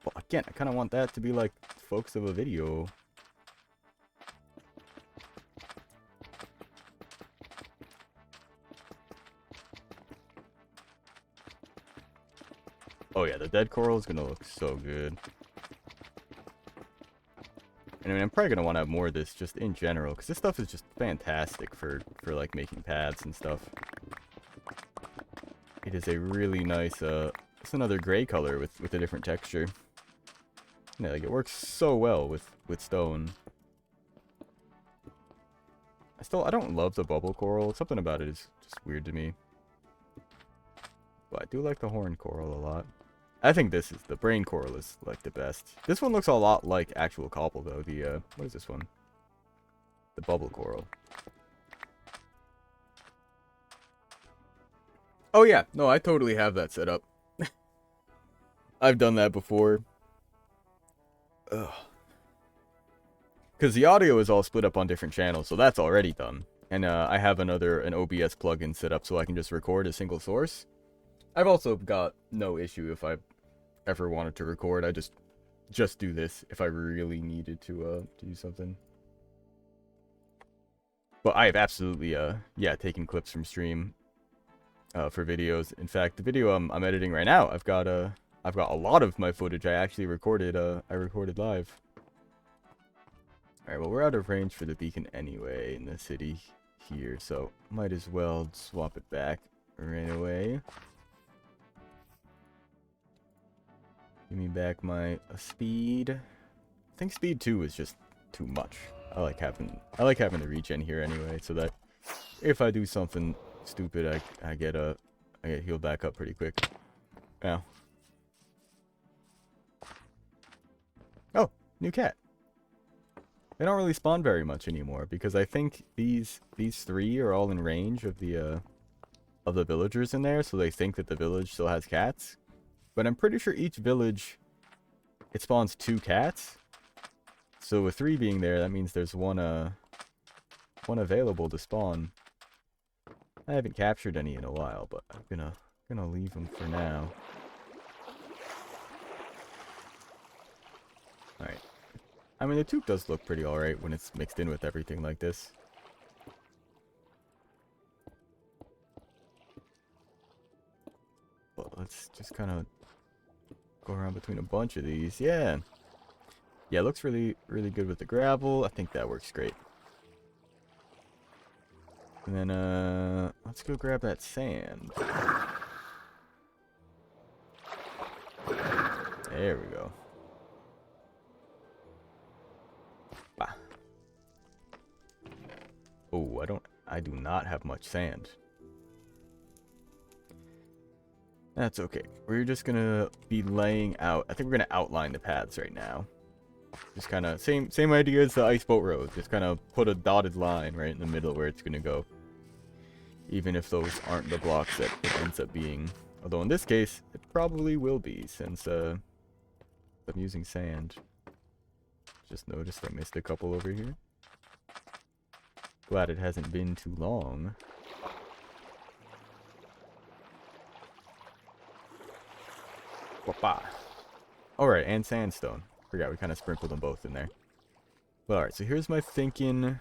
Well, again, I kind of want that to be like the focus of a video. Oh yeah, the dead coral is gonna look so good. And I mean, I'm probably gonna want to have more of this just in general, because this stuff is just fantastic for like making paths and stuff. It is a really nice, it's another gray color with a different texture. Yeah, like it works so well with stone. I don't love the bubble coral. Something about it is just weird to me. But I do like the horn coral a lot. I think the brain coral is like the best. This one looks a lot like actual cobble though. The, what is this one? The bubble coral. Oh yeah, no, I totally have that set up. I've done that before. Ugh. Because the audio is all split up on different channels, so that's already done. And I have an OBS plugin set up so I can just record a single source. I've also got no issue if I ever wanted to record. I just do this if I really needed to do something. But I have absolutely yeah, taken clips from stream for videos. In fact, the video I'm editing right now, I've got a lot of my footage I actually recorded live. Alright, well, we're out of range for the beacon anyway in the city here, so might as well swap it back right away. Give me back my speed. I think speed 2 is just too much. I like having the regen here anyway, so that if I do something stupid, I get healed back up pretty quick. Now. Oh, new cat. They don't really spawn very much anymore because I think these three are all in range of the villagers in there, so they think that the village still has cats. But I'm pretty sure each village, it spawns 2 cats. So with 3 being there, that means there's one available to spawn. I haven't captured any in a while, but I'm gonna leave them for now. Alright. I mean, the tube does look pretty alright when it's mixed in with everything like this. But let's just kind of go around between a bunch of these. Yeah. Yeah, it looks really, really good with the gravel. I think that works great. And then, let's go grab that sand. There we go. Bah. Oh, I do not have much sand. That's okay. We're just gonna be laying out, I think we're gonna outline the paths right now. Just kind of, same idea as the ice boat road. Just kind of put a dotted line right in the middle where it's gonna go. Even if those aren't the blocks that it ends up being. Although in this case, it probably will be, since I'm using sand. Just noticed I missed a couple over here. Glad it hasn't been too long. Alright, and sandstone. Forgot we kind of sprinkled them both in there. But alright, so here's my thinking.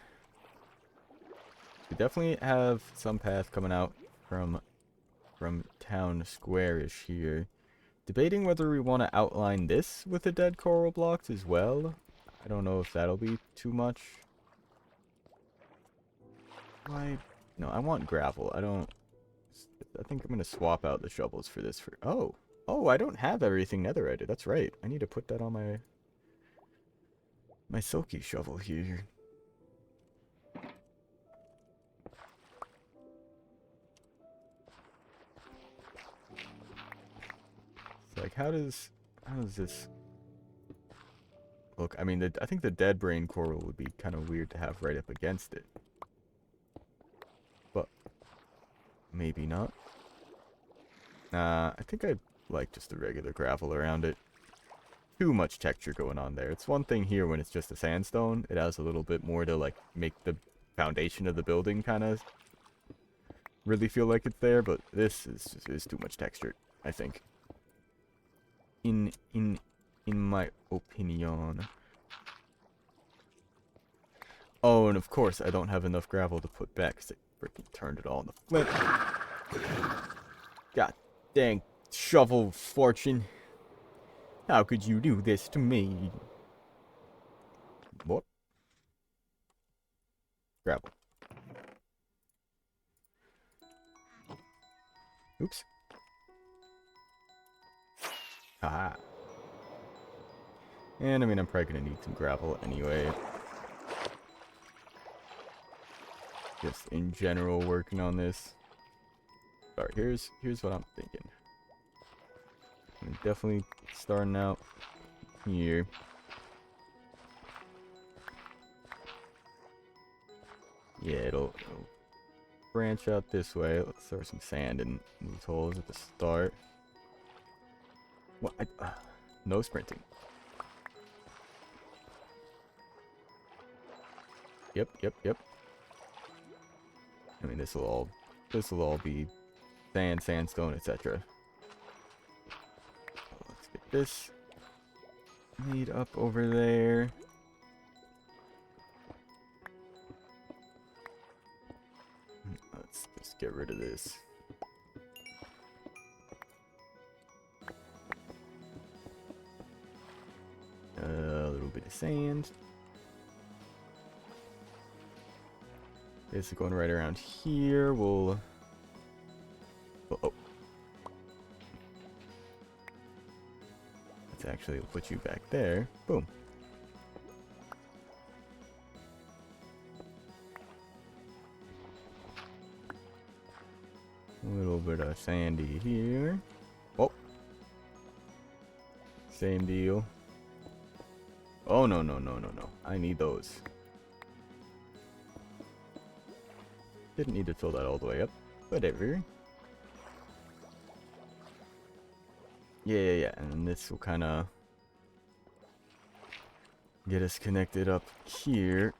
We definitely have some path coming out from town square-ish here. Debating whether we want to outline this with the dead coral blocks as well. I don't know if that'll be too much. No, I want gravel. I think I'm going to swap out the shovels for this. Oh, I don't have everything netherite. That's right. I need to put that on my silky shovel here. It's like, how does this look? I mean, I think the dead brain coral would be kind of weird to have right up against it. maybe not. I think I like just the regular gravel around it. Too much texture going on there. It's one thing here when it's just a sandstone. It has a little bit more to like make the foundation of the building kind of really feel like it's there, but this is too much texture, I think. In my opinion. Oh, and of course I don't have enough gravel to put back because I freaking turned it all into flint. God dang shovel fortune. How could you do this to me? What? Gravel. Oops. Haha. And I mean, I'm probably gonna need some gravel anyway. Just in general working on this. Alright, here's what I'm thinking. I'm definitely starting out here. Yeah, it'll branch out this way. Let's throw some sand in these holes at the start. What? No sprinting. Yep. I mean, this will all be sand, sandstone, etc. Let's get this made up over there. Let's just get rid of this. A little bit of sand. Basically going right around here. We'll... Oh. Let's actually put you back there. Boom. A little bit of sandy here. Oh. Same deal. Oh, no. I need those. Didn't need to fill that all the way up. Whatever. Yeah. And this will kind of get us connected up here.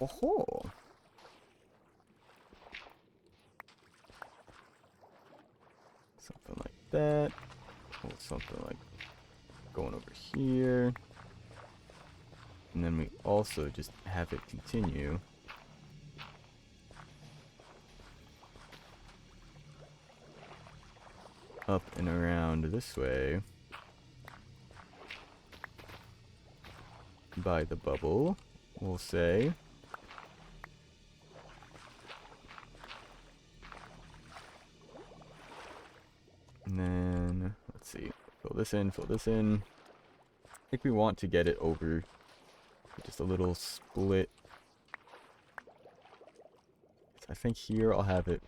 Ho. Something like that. Or something like going over here. And then we also just have it continue. Up and around this way. By the bubble, we'll say. And then, let's see. Fill this in. I think we want to get it over just a little split. So I think here I'll have it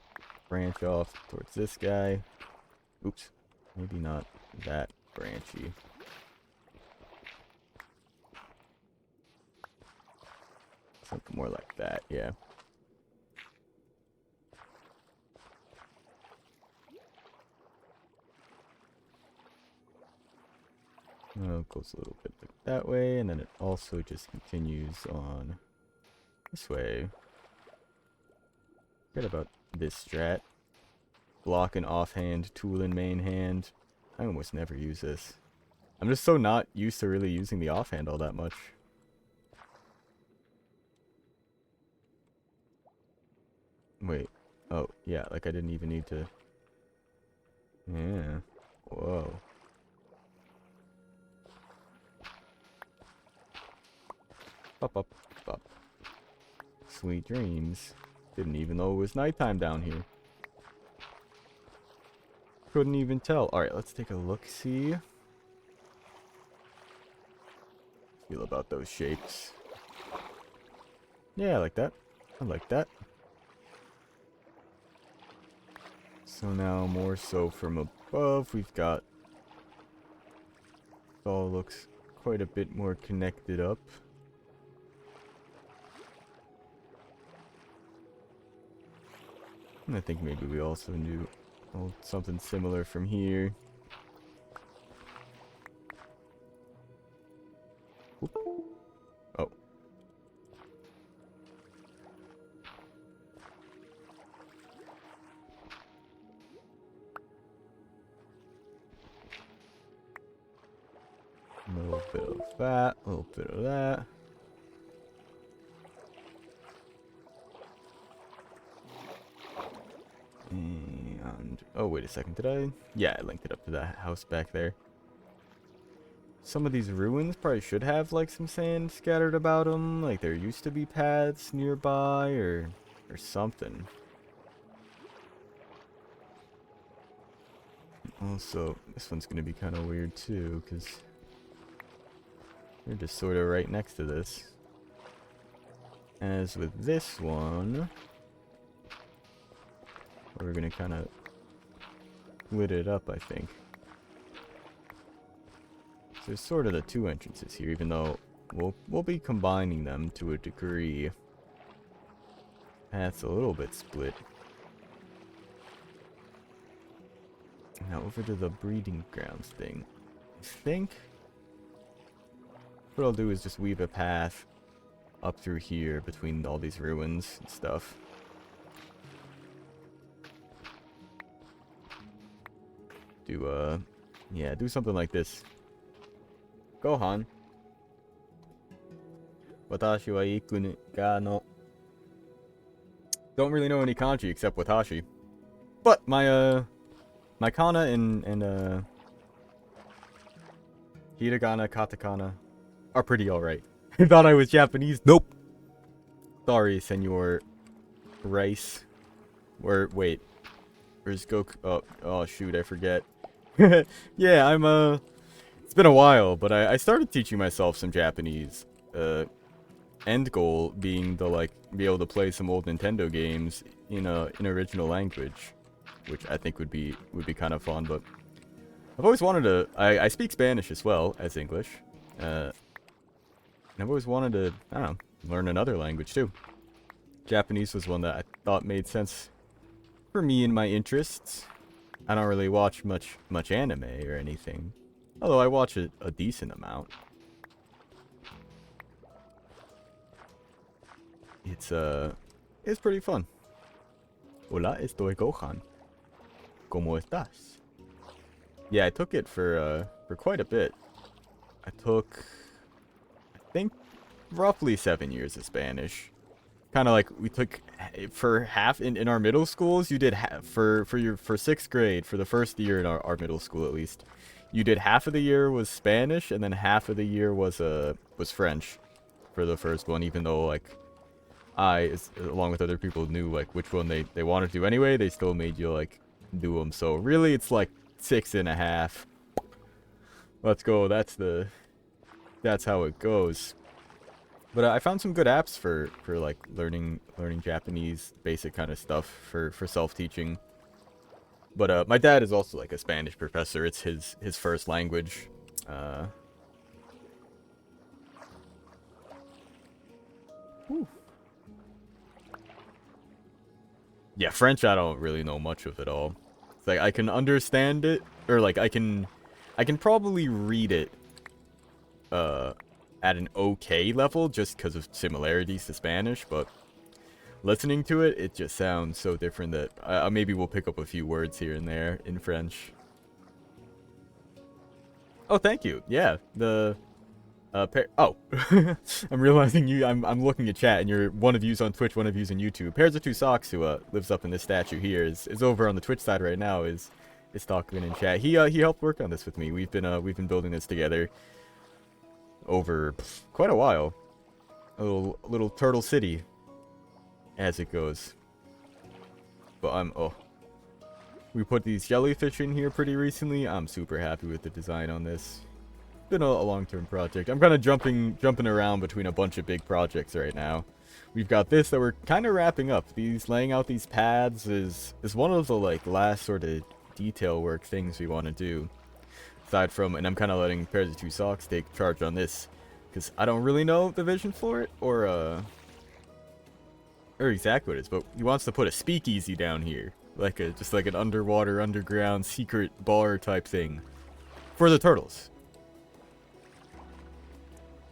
branch off towards this guy. Oops. Maybe not that branchy. Something more like that, yeah. Well, it goes a little bit like that way, and then it also just continues on this way. Forget about this strat. Block in offhand, tool in main hand. I almost never use this. I'm just so not used to really using the offhand all that much. Wait. Oh, yeah, like I didn't even need to... Yeah. Whoa. Up. Sweet dreams. Didn't even know it was nighttime down here. Couldn't even tell. Alright, let's take a look-see. Feel about those shapes. Yeah, I like that. So now, more so from above, we've got... It all looks quite a bit more connected up. I think maybe we also do something similar from here. Whoop. Oh. A little bit of that, a little bit of that. And, oh, wait a second, did I? Yeah, I linked it up to that house back there. Some of these ruins probably should have, like, some sand scattered about them. Like, there used to be paths nearby, or something. Also, this one's gonna be kind of weird, too, because they're just sort of right next to this. As with this one, we're gonna kind of split it up, I think. So there's sort of the two entrances here, even though we'll be combining them to a degree. That's a little bit split. Now over to the breeding grounds thing. I think what I'll do is just weave a path up through here between all these ruins and stuff. Do something like this. Gohan. Watashi wa iku ga no. Don't really know any kanji except watashi. But my my kana and hiragana, katakana are pretty alright. I thought I was Japanese. Nope. Sorry, Senor Rice. Or wait. Where's Goku? Oh shoot, I forget. Yeah, it's been a while, but I started teaching myself some Japanese. End goal being to be able to play some old Nintendo games in an original language, which I think would be kind of fun. But I've always wanted to. I speak Spanish as well as English. And I've always wanted to, I don't know, learn another language too. Japanese was one that I thought made sense for me and my interests. I don't really watch much anime or anything, although I watch a decent amount. It's pretty fun. Hola, estoy Gohan. ¿Cómo estás? Yeah, I took it for quite a bit. I think, roughly 7 years of Spanish. Kind of like we took for half in our middle schools. You did for 6th grade, for the first year in our middle school at least. You did half of the year was Spanish, and then half of the year was French for the first one. Even though I, along with other people, knew which one they wanted to do anyway, they still made you do them. So really, it's 6.5. Let's go. That's how it goes. But I found some good apps for learning Japanese, basic kind of stuff for self-teaching. But my dad is also a Spanish professor. It's his first language. Yeah, French I don't really know much of at all. It's I can understand it, or I can probably read it at an okay level just because of similarities to Spanish, but listening to it, it just sounds so different that maybe we'll pick up a few words here and there in French. Oh, thank you. Yeah, I'm realizing I'm looking at chat, and you're one of you's on Twitch, one of you's on YouTube. Pairs of Two Socks, who lives up in this statue here, is over on the Twitch side right now. Is talking in chat. He helped work on this with me. We've been building this together over quite a while. A little turtle city, as it goes. But we put these jellyfish in here pretty recently. I'm super happy with the design on this. Been a long-term project. I'm kind of jumping around between a bunch of big projects right now. We've got this that we're kind of wrapping up. Laying out these paths is one of the last sort of detail work things we want to do. Aside from, and I'm kind of letting Pairs of Two Socks take charge on this, because I don't really know the vision for it, or or exactly what it is, but he wants to put a speakeasy down here. Like just like an underwater, underground, secret bar type thing. For the turtles.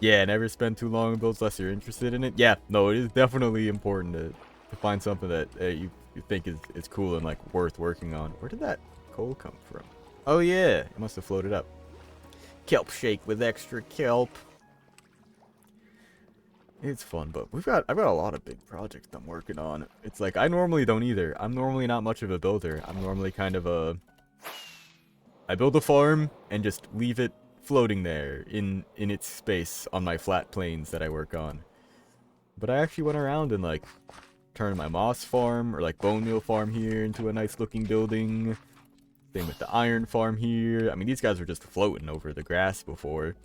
Yeah, never spend too long on builds unless you're interested in it. Yeah, no, it is definitely important to find something that you think is cool and like worth working on. Where did that coal come from? Oh yeah, it must have floated up. Kelp shake with extra kelp. It's fun, but I've got a lot of big projects I'm working on. It's like I normally don't either. I'm normally not much of a builder. I'm normally kind of I build a farm and just leave it floating there in its space on my flat plains that I work on. But I actually went around and like turned my moss farm or like bone meal farm here into a nice looking building. Same with the iron farm here. I mean, these guys were just floating over the grass before.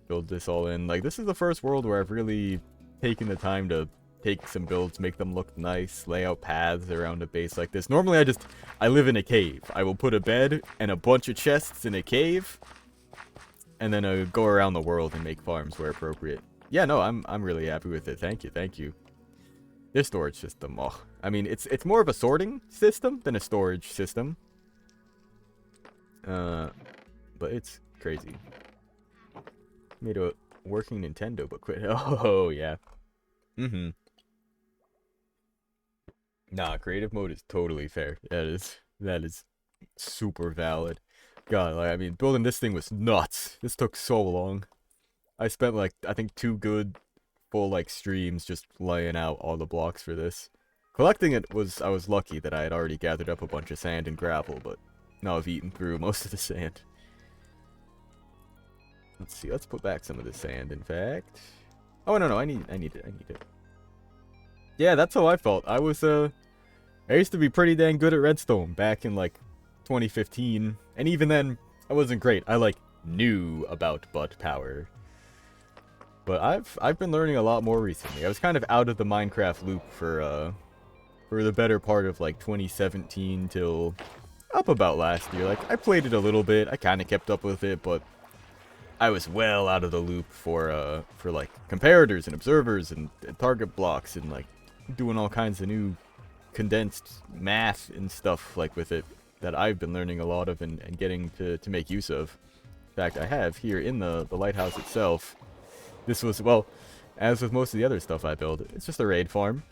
Build this all in. Like, this is the first world where I've really taken the time to take some builds, make them look nice, lay out paths around a base like this. Normally, I live in a cave. I will put a bed and a bunch of chests in a cave, and then I go around the world and make farms where appropriate. Yeah, no, I'm really happy with it. Thank you, thank you. This storage system, oh, I mean, it's more of a sorting system than a storage system. But it's crazy. Made a working Nintendo, but quit. Oh, yeah. Mm-hmm. Nah, creative mode is totally fair. That is super valid. God, like, I mean, building this thing was nuts. This took so long. I spent, like, I think 2 good full, like, streams just laying out all the blocks for this. Collecting it I was lucky that I had already gathered up a bunch of sand and gravel, but now I've eaten through most of the sand. Let's see, let's put back some of the sand, in fact. Oh, no, I need it. Yeah, that's how I felt. I used to be pretty dang good at redstone back in, like, 2015. And even then, I wasn't great. I, like, knew about butt power. But I've been learning a lot more recently. I was kind of out of the Minecraft loop for the better part of, like, 2017 till up about last year. Like, I played it a little bit. I kind of kept up with it, but I was well out of the loop for like comparators and observers and target blocks and like doing all kinds of new condensed math and stuff like with it that I've been learning a lot of and getting to make use of. In fact, I have here in the lighthouse itself. This was, well, as with most of the other stuff I build, it's just a raid farm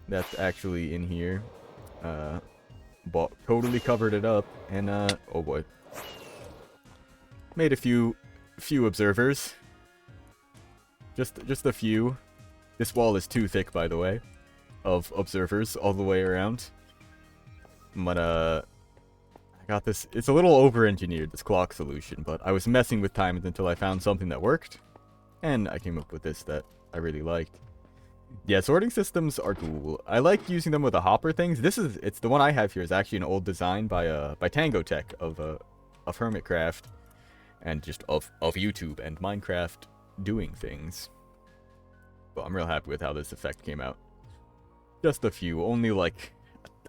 that's actually in here. Totally covered it up and oh boy, made a few observers. Just a few. This wall is too thick, by the way, of observers all the way around. But I got this. It's a little over-engineered, this clock solution, but I was messing with timings until I found something that worked, and I came up with this that I really liked. Yeah, sorting systems are cool. I like using them with the hopper things. It's the one I have here is actually an old design by Tango Tech of Hermitcraft. And just of YouTube and Minecraft doing things. But I'm real happy with how this effect came out. Just a few, only like,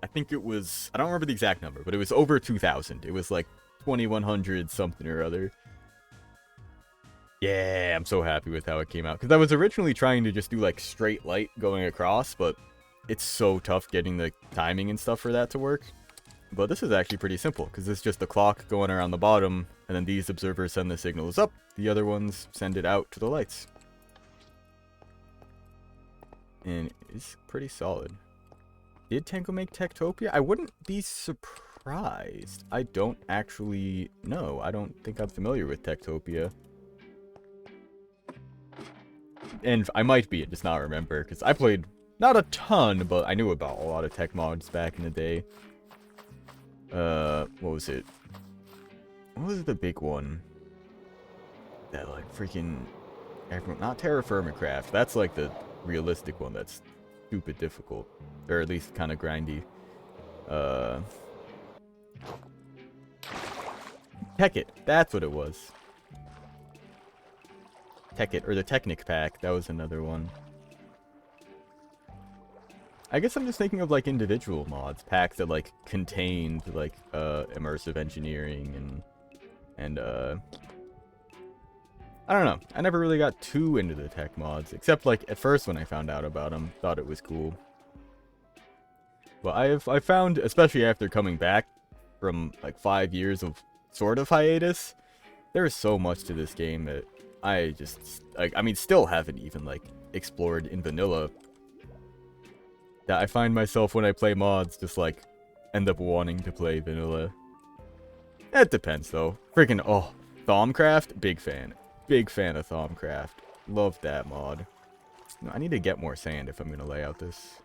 I think it was, I don't remember the exact number, but it was over 2,000. It was like 2,100 something or other. Yeah, I'm so happy with how it came out. Because I was originally trying to just do like straight light going across, but it's so tough getting the timing and stuff for that to work. But this is actually pretty simple, because it's just the clock going around the bottom, and then these observers send the signals up, the other ones send it out to the lights. And it's pretty solid. Did Tango make Techtopia? I wouldn't be surprised. I don't actually know. I don't think I'm familiar with Techtopia. And I might be, just not remember, because I played not a ton, but I knew about a lot of tech mods back in the day. What was it? What was the big one? That, like, freaking... Not Terra Firmacraft. That's, like, the realistic one that's stupid difficult. Or at least kind of grindy. Tekkit. That's what it was. Tekkit, or the Technic Pack. That was another one. I guess I'm just thinking of, like, individual mods. Packs that, like, contained, like, immersive engineering and I don't know. I never really got too into the tech mods. Except, like, at first when I found out about them, thought it was cool. But I found, especially after coming back from like 5 years of sort of hiatus, there is so much to this game that I just like. I mean, still haven't even like explored in vanilla. That I find myself when I play mods just like end up wanting to play vanilla. It depends though. Freaking Thaumcraft, big fan. Big fan of Thaumcraft. Love that mod. I need to get more sand if I'm gonna lay out this.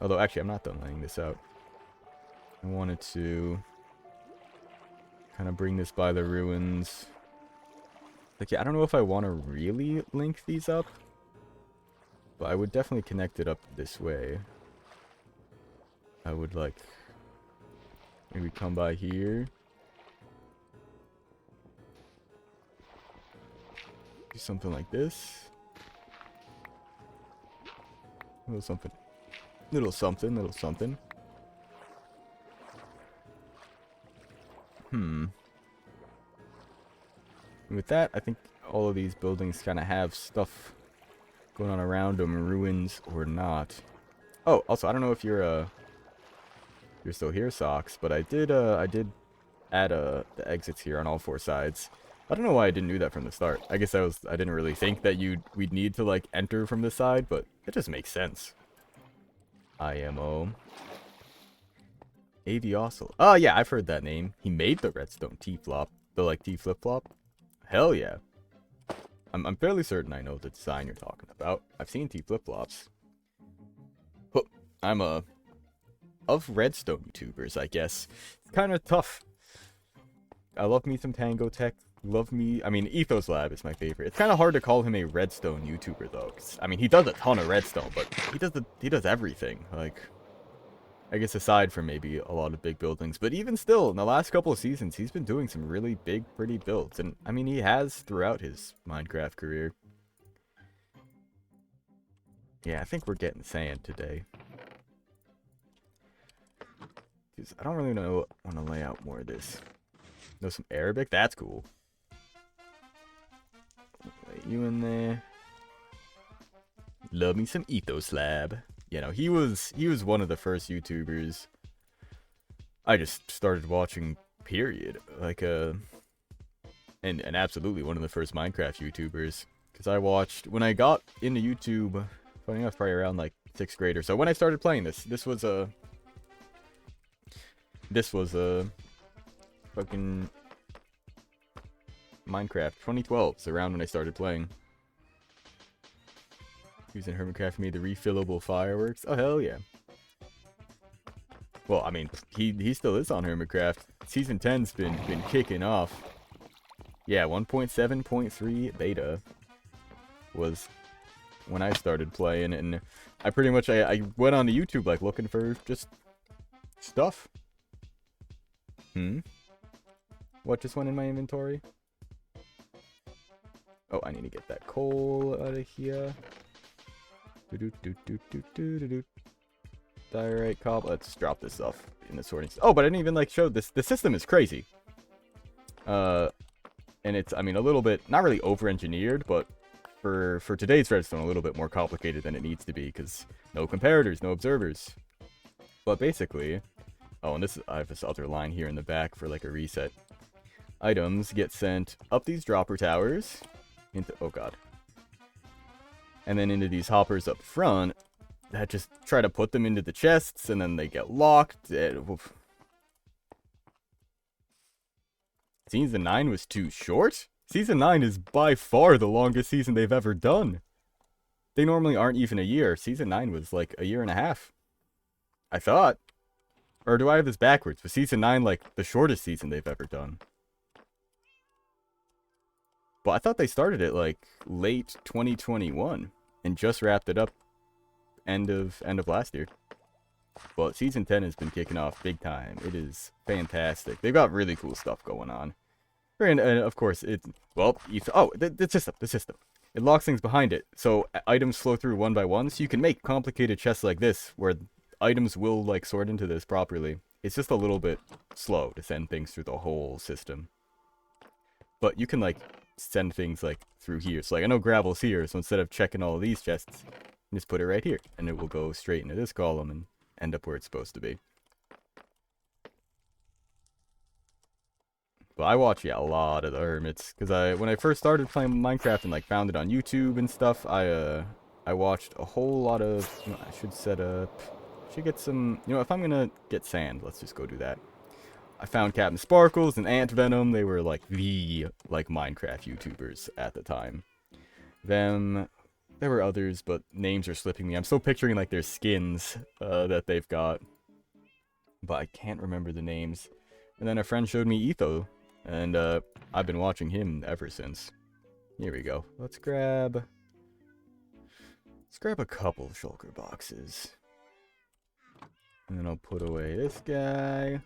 Although actually I'm not done laying this out. I wanted to kind of bring this by the ruins. Like, yeah, I don't know if I want to really link these up, but I would definitely connect it up this way. I would like maybe come by here. Do something like this. Little something. Little something, little something. And with that, I think all of these buildings kind of have stuff going on around them, ruins or not. Oh, also, I don't know if you're still here, Socks, but I did add the exits here on all 4 sides. I don't know why I didn't do that from the start. I guess I didn't really think that we'd need to like enter from this side, but it just makes sense. IMO. Aviosul. Oh yeah, I've heard that name. He made the redstone T-flop. The like T-flip-flop. Hell yeah. I'm fairly certain I know the design you're talking about. I've seen T-flip-flops. I'm of redstone YouTubers, I guess. It's kind of tough. I love me some Tango Tech. I mean, Ethos Lab is my favorite. It's kind of hard to call him a redstone YouTuber though. 'Cause, I mean, he does a ton of redstone, but he does everything. Like, I guess aside from maybe a lot of big buildings, but even still, in the last couple of seasons, he's been doing some really big, pretty builds, and I mean, he has throughout his Minecraft career. Yeah, I think we're getting sand today. Because I don't really want to lay out more of this. Know some Arabic? That's cool. Lay you in there. Love me some Ethos Lab. You know, he was one of the first YouTubers I just started watching, period. Like, and absolutely one of the first Minecraft YouTubers. Because I watched, when I got into YouTube, funny enough, probably around like 6th grade or so, when I started playing this was a fucking Minecraft 2012. It's around when I started playing. Using Hermitcraft made the refillable fireworks. Oh hell yeah. Well, I mean, he still is on Hermitcraft. Season 10's been kicking off. Yeah, 1.7.3 beta was when I started playing, and I pretty much I went on to YouTube like looking for just stuff. What just went in my inventory? Oh, I need to get that coal out of here. Diorite cobble. Let's drop this off in the sorting. Oh, but I didn't even like show this. The system is crazy. And it's, I mean, a little bit not really over-engineered, but for today's redstone, a little bit more complicated than it needs to be because no comparators, no observers. But basically, oh, and I have this other line here in the back for like a reset. Items get sent up these dropper towers into, oh god, and then into these hoppers up front that just try to put them into the chests, and then they get locked. Season 9 was too short? Season 9 is by far the longest season they've ever done. They normally aren't even a year. Season 9 was like a year and a half. I thought. Or do I have this backwards? Was Season 9 like the shortest season they've ever done? Well, I thought they started it like late 2021 and just wrapped it up end of last year. Well, Season 10 has been kicking off big time. It is fantastic. They've got really cool stuff going on. And of course, the system. It locks things behind it, so items flow through one by one, so you can make complicated chests like this, where items will, like, sort into this properly. It's just a little bit slow to send things through the whole system. But you can, like, send things, like, through here. So, like, I know gravel's here, so instead of checking all of these chests, Just put it right here, and it will go straight into this column and end up where it's supposed to be. But I watch, yeah, a lot of the hermits, because when I first started playing Minecraft and like found it on YouTube and stuff, I watched a whole lot of. I should set up. Should get some. If I'm gonna get sand, let's just go do that. I found Captain Sparkles and Ant Venom. They were like the Minecraft YouTubers at the time. Them. There were others, but names are slipping me. I'm still picturing like their skins that they've got, but I can't remember the names. And then a friend showed me Etho, and I've been watching him ever since. Here we go. Let's grab a couple of shulker boxes, and then I'll put away this guy.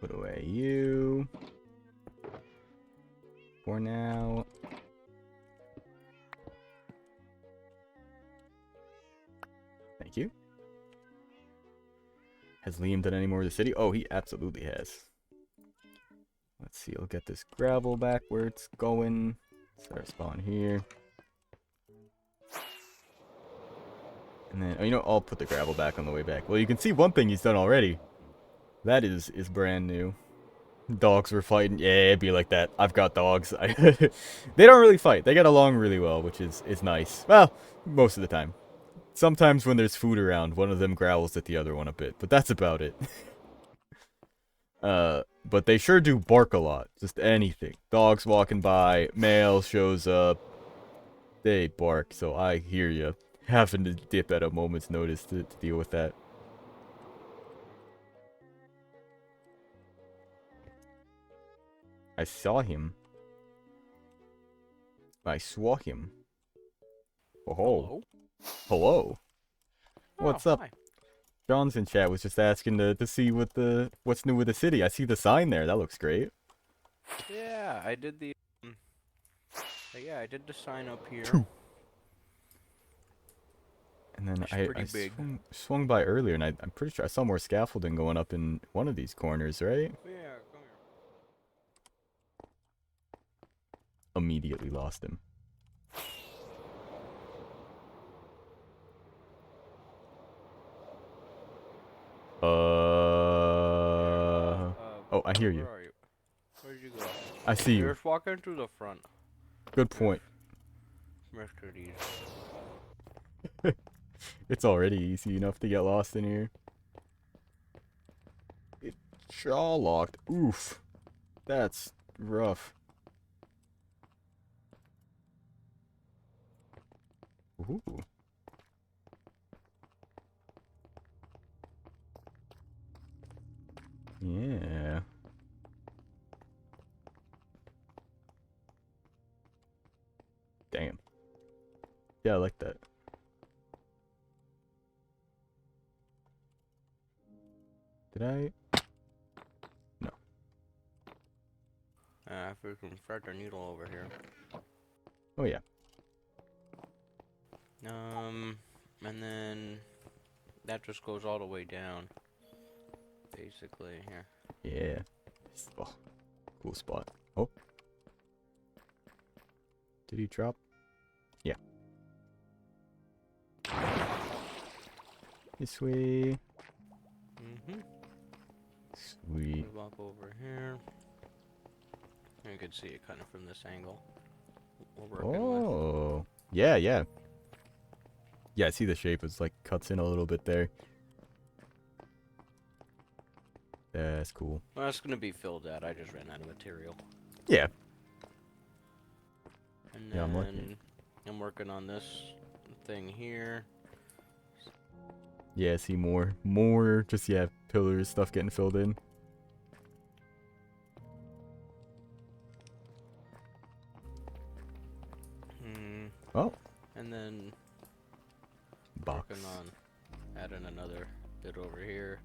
Put away you for now. Thank you. Has Liam done any more of the city? Oh, he absolutely has. Let's see, I'll get this gravel back where it's going. Set our spawn here. And then, I'll put the gravel back on the way back. Well, you can see one thing he's done already. That is brand new. Dogs were fighting. Yeah, it'd be like that. I've got dogs. They don't really fight. They get along really well, which is nice. Well, most of the time. Sometimes when there's food around, one of them growls at the other one a bit, but that's about it. But they sure do bark a lot. Just anything. Dogs walking by, mail shows up. They bark, so I hear you. Having to dip at a moment's notice to deal with that. I saw him. I saw him. Oh. Hello. What's up? Hi. John's in chat was just asking to see what's new with the city. I see the sign there. That looks great. Yeah, I did the sign up here. And then It's I pretty big. swung by earlier, and I'm pretty sure I saw more scaffolding going up in one of these corners, right? Yeah, come here. Immediately lost him. Oh, I hear you. Where are you? Where'd you go? I see you. You're just walking through the front. Good point. Mr. D's. It's already easy enough to get lost in here. It's jaw locked. Oof. That's rough. Ooh. Yeah. Damn. Yeah, I like that. Did I? No. If we can thread the needle over here. Oh yeah. And then that just goes all the way down. Basically, here. Yeah. Oh, cool spot. Oh. Did he drop? Yeah. This way. Sweet. Walk over here. You can see it kind of from this angle. We're working with. Oh. Yeah, yeah. Yeah, I see the shape. It's like cuts in a little bit there. That's cool. Well, that's gonna be filled out. I just ran out of material. Yeah. And Yeah, I'm then looking. I'm working on this thing here. Yeah, I see more. Just, yeah, pillars, stuff getting filled in. Oh. And then Box. working on adding another bit over here.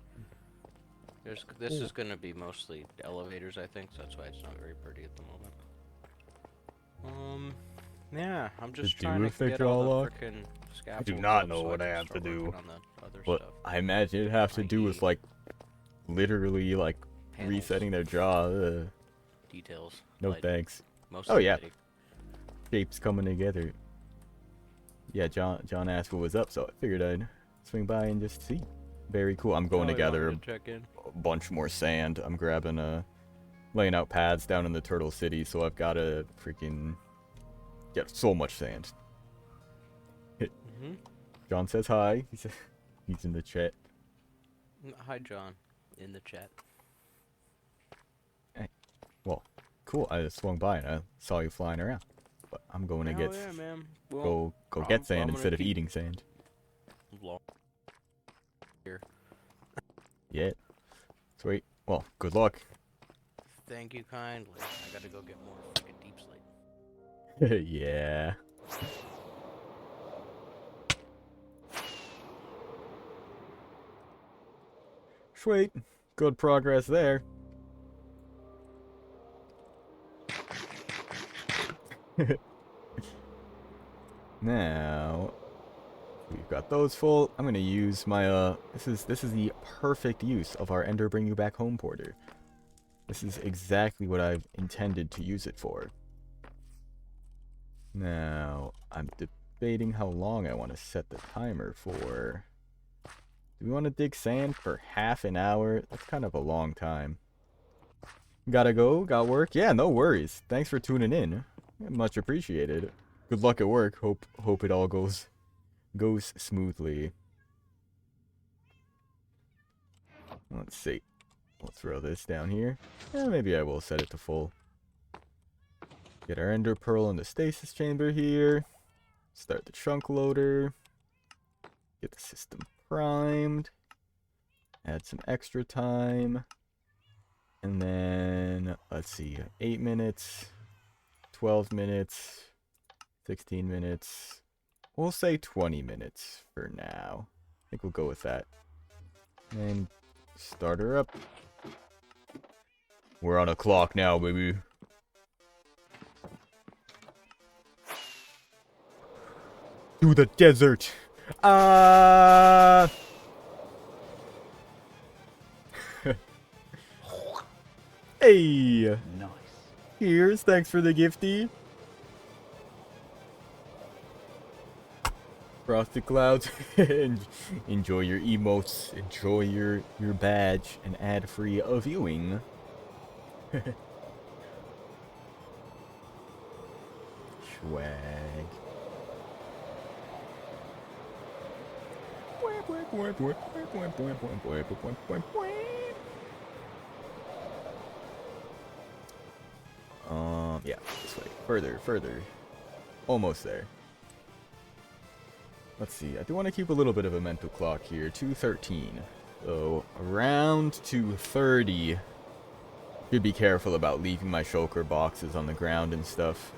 This is gonna be mostly elevators, I think, so that's why it's not very pretty at the moment. Yeah, I'm just To do trying with to the get all the jawlock? frickin' I scaffolds do not up know so what I can have to start do. working on the other But stuff. I imagine it'd have to do with, like, literally, like, Panels. resetting their jaw. Details. No lighting, thanks. mostly Oh, yeah. lighting. Shapes coming together. yeah, John asked what was up, so I figured I'd swing by and just see. Very cool. I'm going to gather check in. a bunch more sand. I'm grabbing laying out paths down in the Turtle City, so I've got to freaking get so much sand. Mm-hmm. John says hi. He's in the chat. Hi, John, in the chat. Well, cool. I just swung by and I saw you flying around. But I'm going to get yeah, man. Well, go get sand I'm gonna instead of keep- eating sand. Here. Yeah. Sweet. Well, good luck. Thank you kindly. I gotta go get more freaking deep slate. Yeah. Sweet. Good progress there. Now, we've got those full. I'm gonna use my this is the perfect use of our Ender Bring You Back Home Porter. This is exactly what I've intended to use it for. Now, I'm debating how long I want to set the timer for. Do we want to dig sand for half an hour? That's kind of a long time. Gotta go? Got work? Yeah, no worries. Thanks for tuning in. Much appreciated. Good luck at work. Hope it all goes smoothly. Let's see. We'll throw this down here. Maybe I will set it to full. Get our ender pearl in the stasis chamber here. Start the chunk loader. Get the system primed. Add some extra time. And then, let's see, 8 minutes, 12 minutes, 16 minutes. We'll say 20 minutes for now. I think we'll go with that. And start her up. We're on a clock now, baby. To the desert. Hey. Nice. Here's, thanks for the gifty. Frosted Clouds. Enjoy your emotes. Enjoy your badge and ad-free viewing. Swag. Yeah, this way. Further. Almost there. Let's see, I do want to keep a little bit of a mental clock here. 2:13. So, around 2:30. Should be careful about leaving my shulker boxes on the ground and stuff.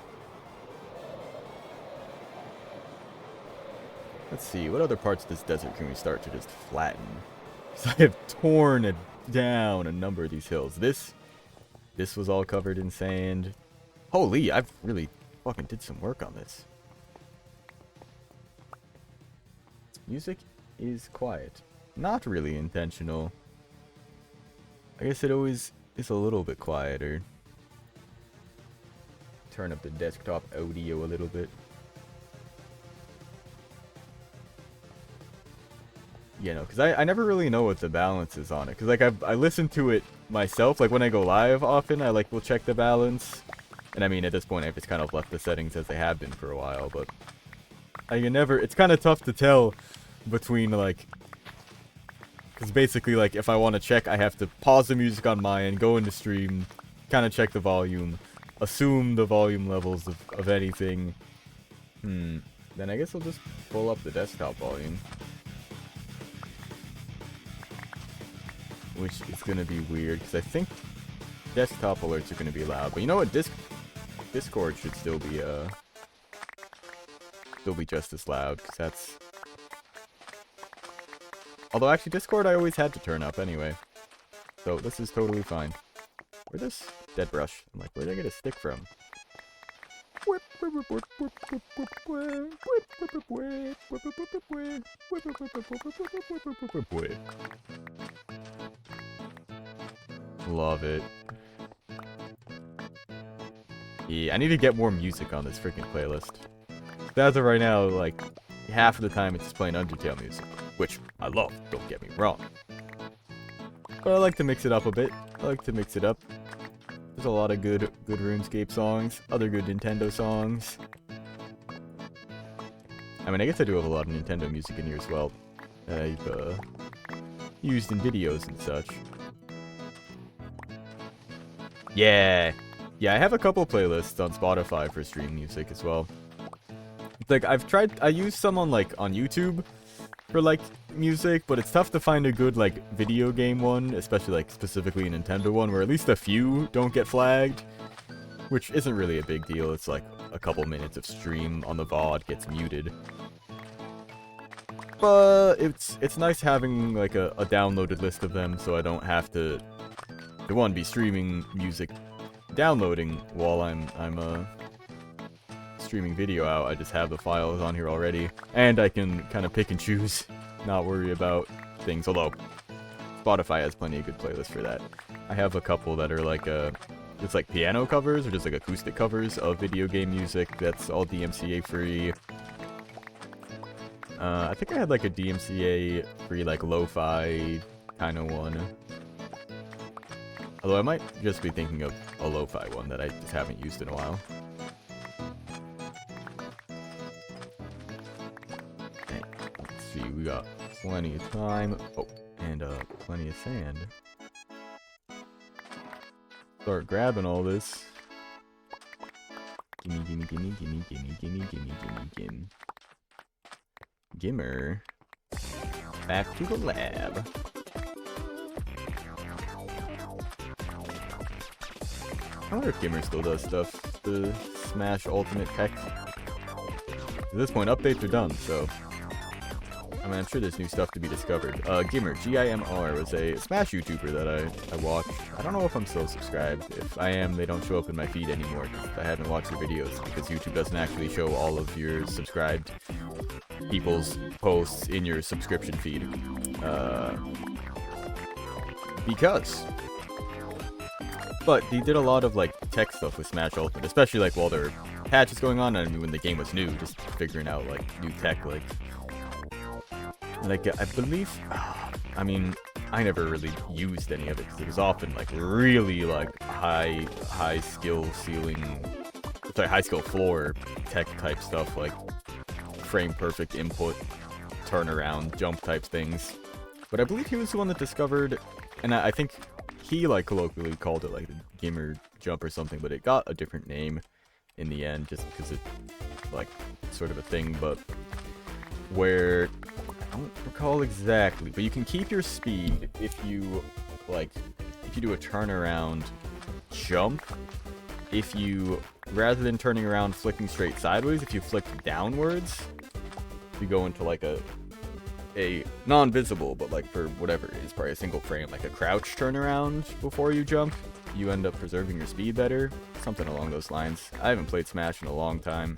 Let's see, what other parts of this desert can we start to just flatten? Because I have torn it down a number of these hills. This was all covered in sand. Holy, I've really fucking did some work on this. Music is quiet. Not really intentional. I guess it always is a little bit quieter. Turn up the desktop audio a little bit. You know, because I never really know what the balance is on it. Because, like, I listen to it myself. Like, when I go live often, I, like, will check the balance. And, I mean, at this point, I've just kind of left the settings as they have been for a while. But I can never... It's kind of tough to tell between, like... Because basically, like, if I want to check, I have to pause the music on my end, go into stream, kind of check the volume, assume the volume levels of anything. Then I guess I'll just pull up the desktop volume. Which is going to be weird, because I think desktop alerts are going to be loud. But you know what? Discord should still be just as loud, because that's... Although, actually, Discord I always had to turn up anyway. So, this is totally fine. Where's this dead brush? I'm like, where did I get a stick from? Love it. Yeah, I need to get more music on this freaking playlist. As of right now, like, half of the time it's just playing Undertale music, which I love, don't get me wrong. But I like to mix it up a bit. I like to mix it up. There's a lot of good RuneScape songs, other good Nintendo songs. I mean, I guess I do have a lot of Nintendo music in here as well, that I've used in videos and such. Yeah, I have a couple playlists on Spotify for stream music as well. It's like I use some on YouTube for like music, but it's tough to find a good like video game one, especially like specifically a Nintendo one, where at least a few don't get flagged, which isn't really a big deal. It's like a couple minutes of stream on the VOD gets muted. But it's nice having like a downloaded list of them, so I don't have to one, be streaming music, downloading while I'm streaming video out. I just have the files on here already, and I can kind of pick and choose, not worry about things. Although Spotify has plenty of good playlists for that. I have a couple that are like it's like piano covers or just like acoustic covers of video game music. That's all DMCA free. I think I had like a DMCA free like lo-fi kind of one. Although I might just be thinking of a lo-fi one that I just haven't used in a while. Okay, let's see, we got plenty of time. Oh, and plenty of sand. Start grabbing all this. Gimme, gimme, gimme, gimme, gimme, gimme, gimme, gimme, gimme. Gimmer. Back to the lab. I wonder if Gimmer still does stuff. The Smash Ultimate tech. At this point, updates are done, so... I mean, I'm sure there's new stuff to be discovered. Gimmer, G-I-M-R, was a Smash YouTuber that I watched. I don't know if I'm still subscribed. If I am, they don't show up in my feed anymore, because I haven't watched their videos, because YouTube doesn't actually show all of your subscribed people's posts in your subscription feed. Because... But he did a lot of like tech stuff with Smash Ultimate, especially like while there were patches going on, and when the game was new, just figuring out like new tech, like I believe, I mean, I never really used any of it because it was often like really like high skill ceiling, sorry, high skill floor tech type stuff, like frame perfect input, turnaround, jump type things. But I believe he was the one that discovered, and I think he like colloquially called it like the Gamer Jump or something, but it got a different name in the end just because it like sort of a thing, but where I don't recall exactly, but you can keep your speed if you do a turnaround jump. If you, rather than turning around flicking straight sideways, if you flick downwards, you go into like a non-visible, but like for whatever it is, probably a single frame, like a crouch turnaround before you jump, you end up preserving your speed better. Something along those lines. I haven't played Smash in a long time.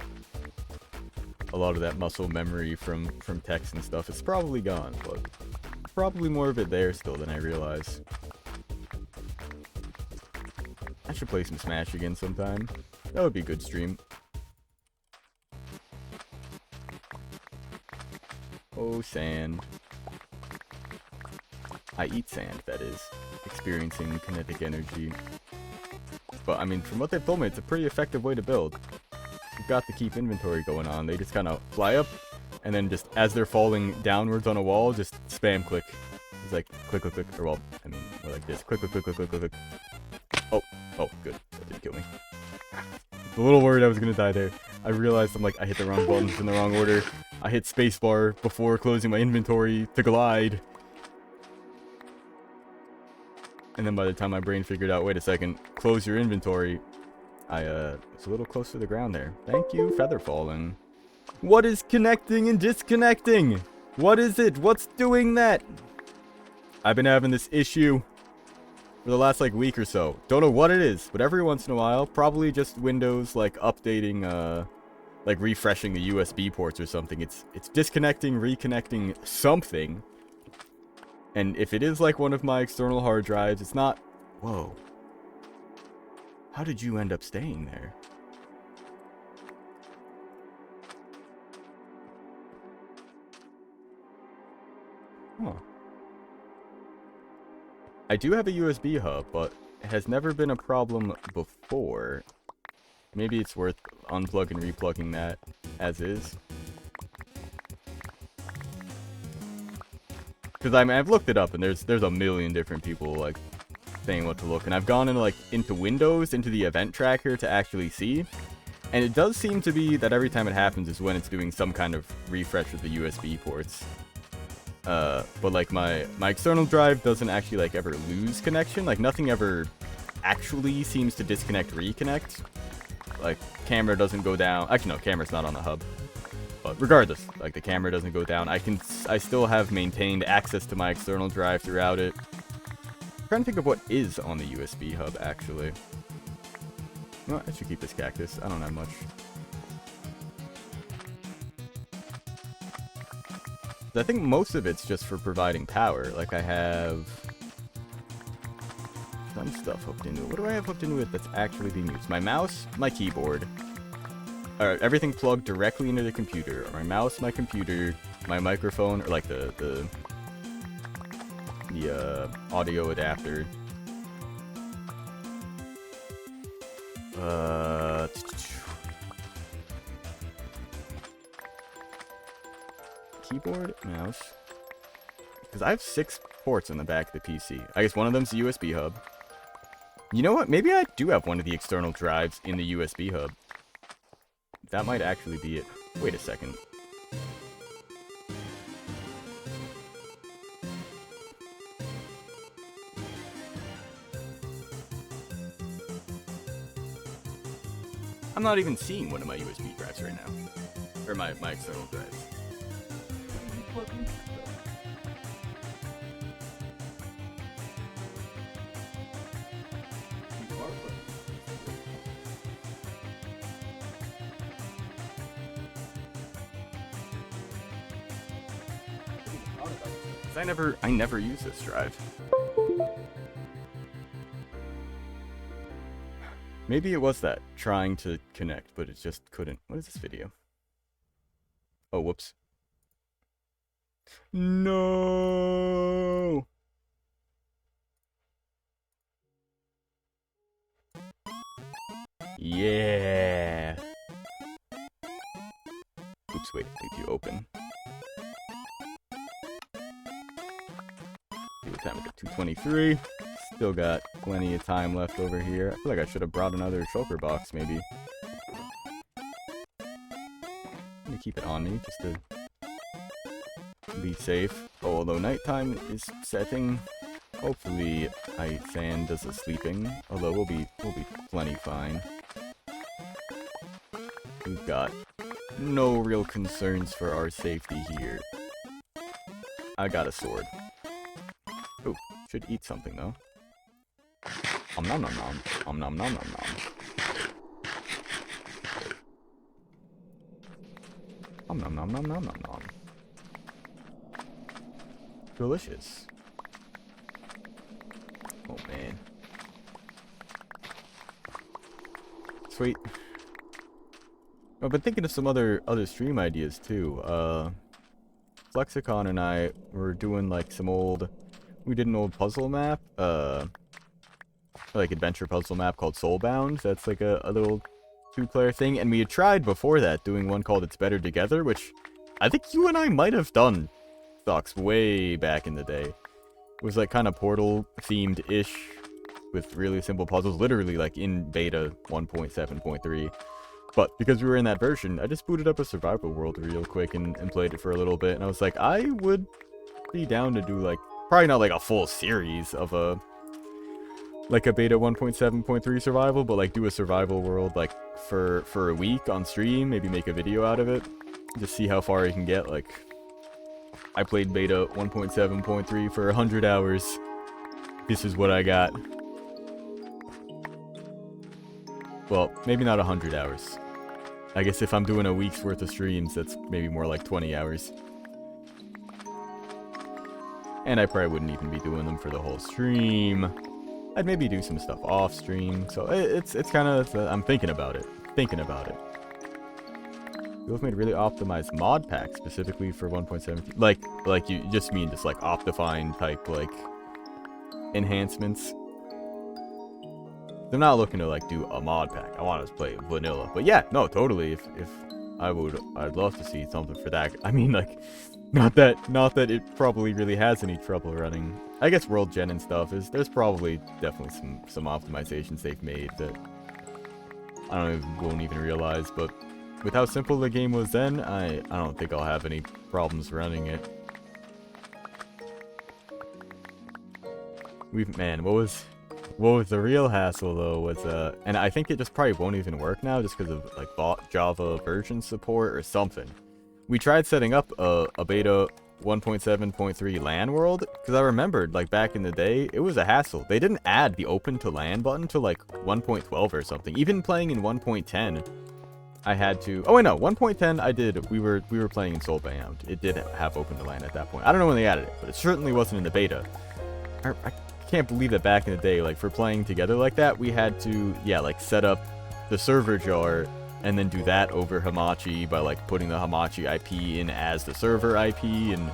A lot of that muscle memory from text and stuff is probably gone, but probably more of it there still than I realize. I should play some Smash again sometime. That would be a good stream. Oh, sand. I eat sand, that is. Experiencing kinetic energy. But, I mean, from what they've told me, it's a pretty effective way to build. You've got to keep inventory going on. They just kind of fly up, and then just as they're falling downwards on a wall, just spam click. It's like, click, click, click, or well, I mean, more like this. Click, click, click, click, click, click, click. Oh, good. That didn't kill me. A little worried I was gonna die there. I realized I hit the wrong buttons in the wrong order. I hit spacebar before closing my inventory to glide. And then by the time my brain figured out, wait a second, close your inventory, I was a little close to the ground there. Thank you, Featherfallen. What is connecting and disconnecting? What is it? What's doing that? I've been having this issue for the last week or so. Don't know what it is, but every once in a while, probably just Windows updating, refreshing the USB ports or something. It's disconnecting, reconnecting something. And if it is one of my external hard drives, it's not... Whoa. How did you end up staying there? Huh. I do have a USB hub, but it has never been a problem before. Maybe it's worth unplugging and replugging that as is. Because I mean, I've looked it up, and there's a million different people like saying what to look, and I've gone into Windows, into the event tracker to actually see, and it does seem to be that every time it happens is when it's doing some kind of refresh of the USB ports. But like my external drive doesn't actually like ever lose connection. Like nothing ever actually seems to disconnect, reconnect. Like camera doesn't go down. Actually, no, camera's not on the hub. But regardless, like the camera doesn't go down. I still have maintained access to my external drive throughout it. I'm trying to think of what is on the USB hub actually. No, I should keep this cactus. I don't have much. I think most of it's just for providing power. Like I have some stuff hooked into it. What do I have hooked into it that's actually being used? My mouse, my keyboard. Alright, everything plugged directly into the computer. My mouse, my computer, my microphone, or like the audio adapter. Keyboard, mouse. Because I have 6 ports on the back of the PC. I guess one of them's the USB hub. You know what? Maybe I do have one of the external drives in the USB hub. That might actually be it. Wait a second. I'm not even seeing one of my USB drives right now. Or my external drives. I never use this drive. Maybe it was that, trying to connect, but it just couldn't. What is this video? Oh, whoops. No. Yeah. Oops, wait, leave you open. See what time we got, 2:23. Still got plenty of time left over here. I feel like I should have brought another shulker box, maybe. I'm gonna keep it on me, just to be safe. Oh, although nighttime is setting, hopefully Fan does the sleeping. Although we'll be plenty fine. We've got no real concerns for our safety here. I got a sword. Oh, should eat something though. Om nom nom nom. Om nom nom nom nom. Om nom nom nom nom nom nom. Delicious. Oh man. Sweet. I've been thinking of some other stream ideas too. Flexicon and I were doing like we did an old puzzle map, like adventure puzzle map called Soulbound. That's like a little 2-player thing, and we had tried before that doing one called It's Better Together, which I think you and I might have done, Stocks, way back in the day. It was like kind of Portal themed-ish with really simple puzzles, literally like in beta 1.7.3. But because we were in that version, I just booted up a survival world real quick and played it for a little bit, and I was like, I would be down to do like, probably not like a full series of a beta 1.7.3 survival, but like do a survival world like for a week on stream, maybe make a video out of it, just see how far you can get. Like, I played beta 1.7.3 for 100 hours. This is what I got. Well, maybe not 100 hours. I guess if I'm doing a week's worth of streams, that's maybe more like 20 hours. And I probably wouldn't even be doing them for the whole stream. I'd maybe do some stuff off stream. So it's kind of, I'm thinking about it. People have made really optimized mod packs specifically for 1.17. Like you just mean just like Optifine type like enhancements. I'm not looking to like do a mod pack. I want to play vanilla. But yeah, no, totally. If I'd love to see something for that. I mean, like, not that it probably really has any trouble running. I guess World Gen and stuff there's probably definitely some optimizations they've made that won't even realize. But with how simple the game was then, I don't think I'll have any problems running it. Man, what was the real hassle though was and I think it just probably won't even work now just because of like Java version support or something. We tried setting up a beta 1.7.3 LAN world because I remembered like back in the day it was a hassle. They didn't add the open to LAN button to like 1.12 or something. Even playing in 1.10 I had to. Oh wait, no, 1.10 I did. We were playing in Soulbound. It did have open to LAN at that point. I don't know when they added it, but it certainly wasn't in the beta. I can't believe that back in the day, like for playing together like that, we had to, yeah, like set up the server jar and then do that over Hamachi by like putting the Hamachi IP in as the server IP, and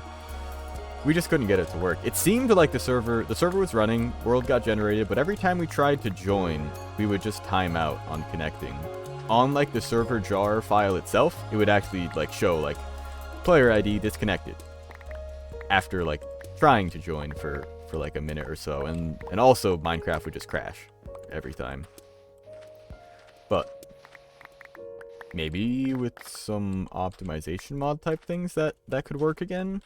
we just couldn't get it to work. It seemed like the server was running, world got generated, but every time we tried to join, we would just time out on connecting. On like the server jar file itself, it would actually like show like player ID disconnected after like trying to join for like a minute or so, and also Minecraft would just crash every time. But maybe with some optimization mod type things that could work again.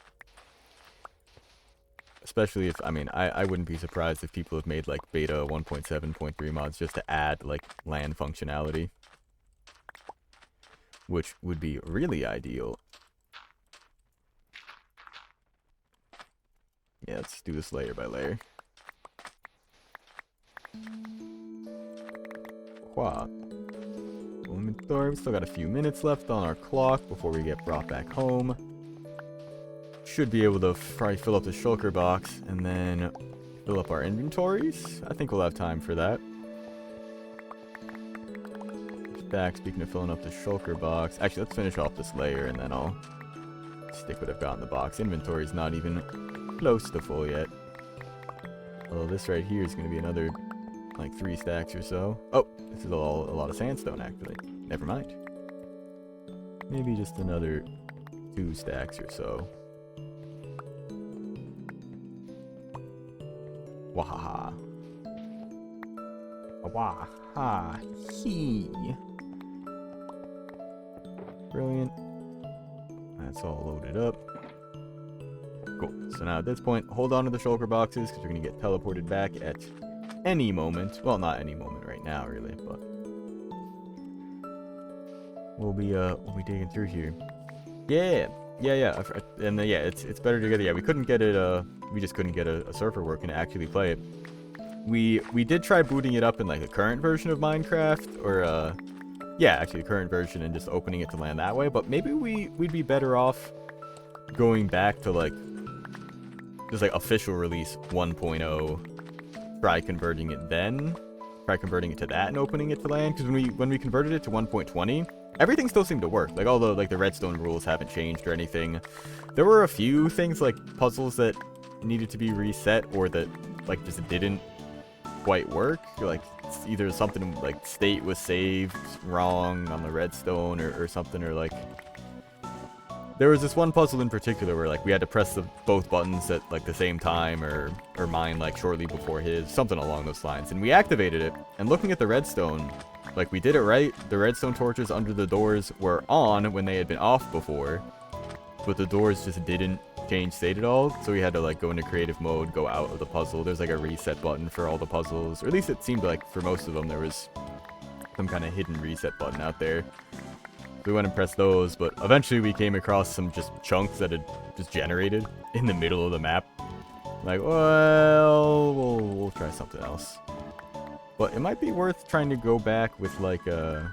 Especially if, I mean, I wouldn't be surprised if people have made like beta 1.7.3 mods just to add like LAN functionality, which would be really ideal. Yeah, let's do this layer by layer. Wow. Inventory. We still got a few minutes left on our clock before we get brought back home. Should be able to probably fill up the shulker box and then fill up our inventories. I think we'll have time for that. Back, speaking of filling up the shulker box. Actually, let's finish off this layer and then I'll stick what I've got in the box. Inventory's not even close to full yet. Although this right here is going to be another like 3 stacks or so. Oh, this is a lot of sandstone actually. Never mind. Maybe just another 2 stacks or so. Wahaha. Waha. He. Brilliant. That's all loaded up. Cool. So now at this point, hold on to the shulker boxes because we're going to get teleported back at any moment. Well, not any moment right now, really, but we'll be digging through here. Yeah. And yeah, it's better together. Yeah, we couldn't get it. We just couldn't get a server working to actually play it. We did try booting it up in like a current version of Minecraft, or yeah, actually a current version, and just opening it to LAN that way. But maybe we'd be better off going back to like just like official release 1.0, try converting it to that and opening it to LAN. Because when we converted it to 1.20, everything still seemed to work. Like all the like the redstone rules haven't changed or anything. There were a few things like puzzles that needed to be reset or that like just didn't quite work. Like either something like state was saved wrong on the redstone or something, or like there was this one puzzle in particular where like we had to press both buttons at like the same time, or mine like shortly before his, something along those lines, and we activated it, and looking at the redstone, like we did it right. The redstone torches under the doors were on when they had been off before, but the doors just didn't change state at all, so we had to like go into creative mode, go out of the puzzle. There's like a reset button for all the puzzles, or at least it seemed like for most of them there was some kind of hidden reset button out there. We went and pressed those, but eventually we came across some just chunks that had just generated in the middle of the map. Like, well, we'll try something else. But it might be worth trying to go back with like a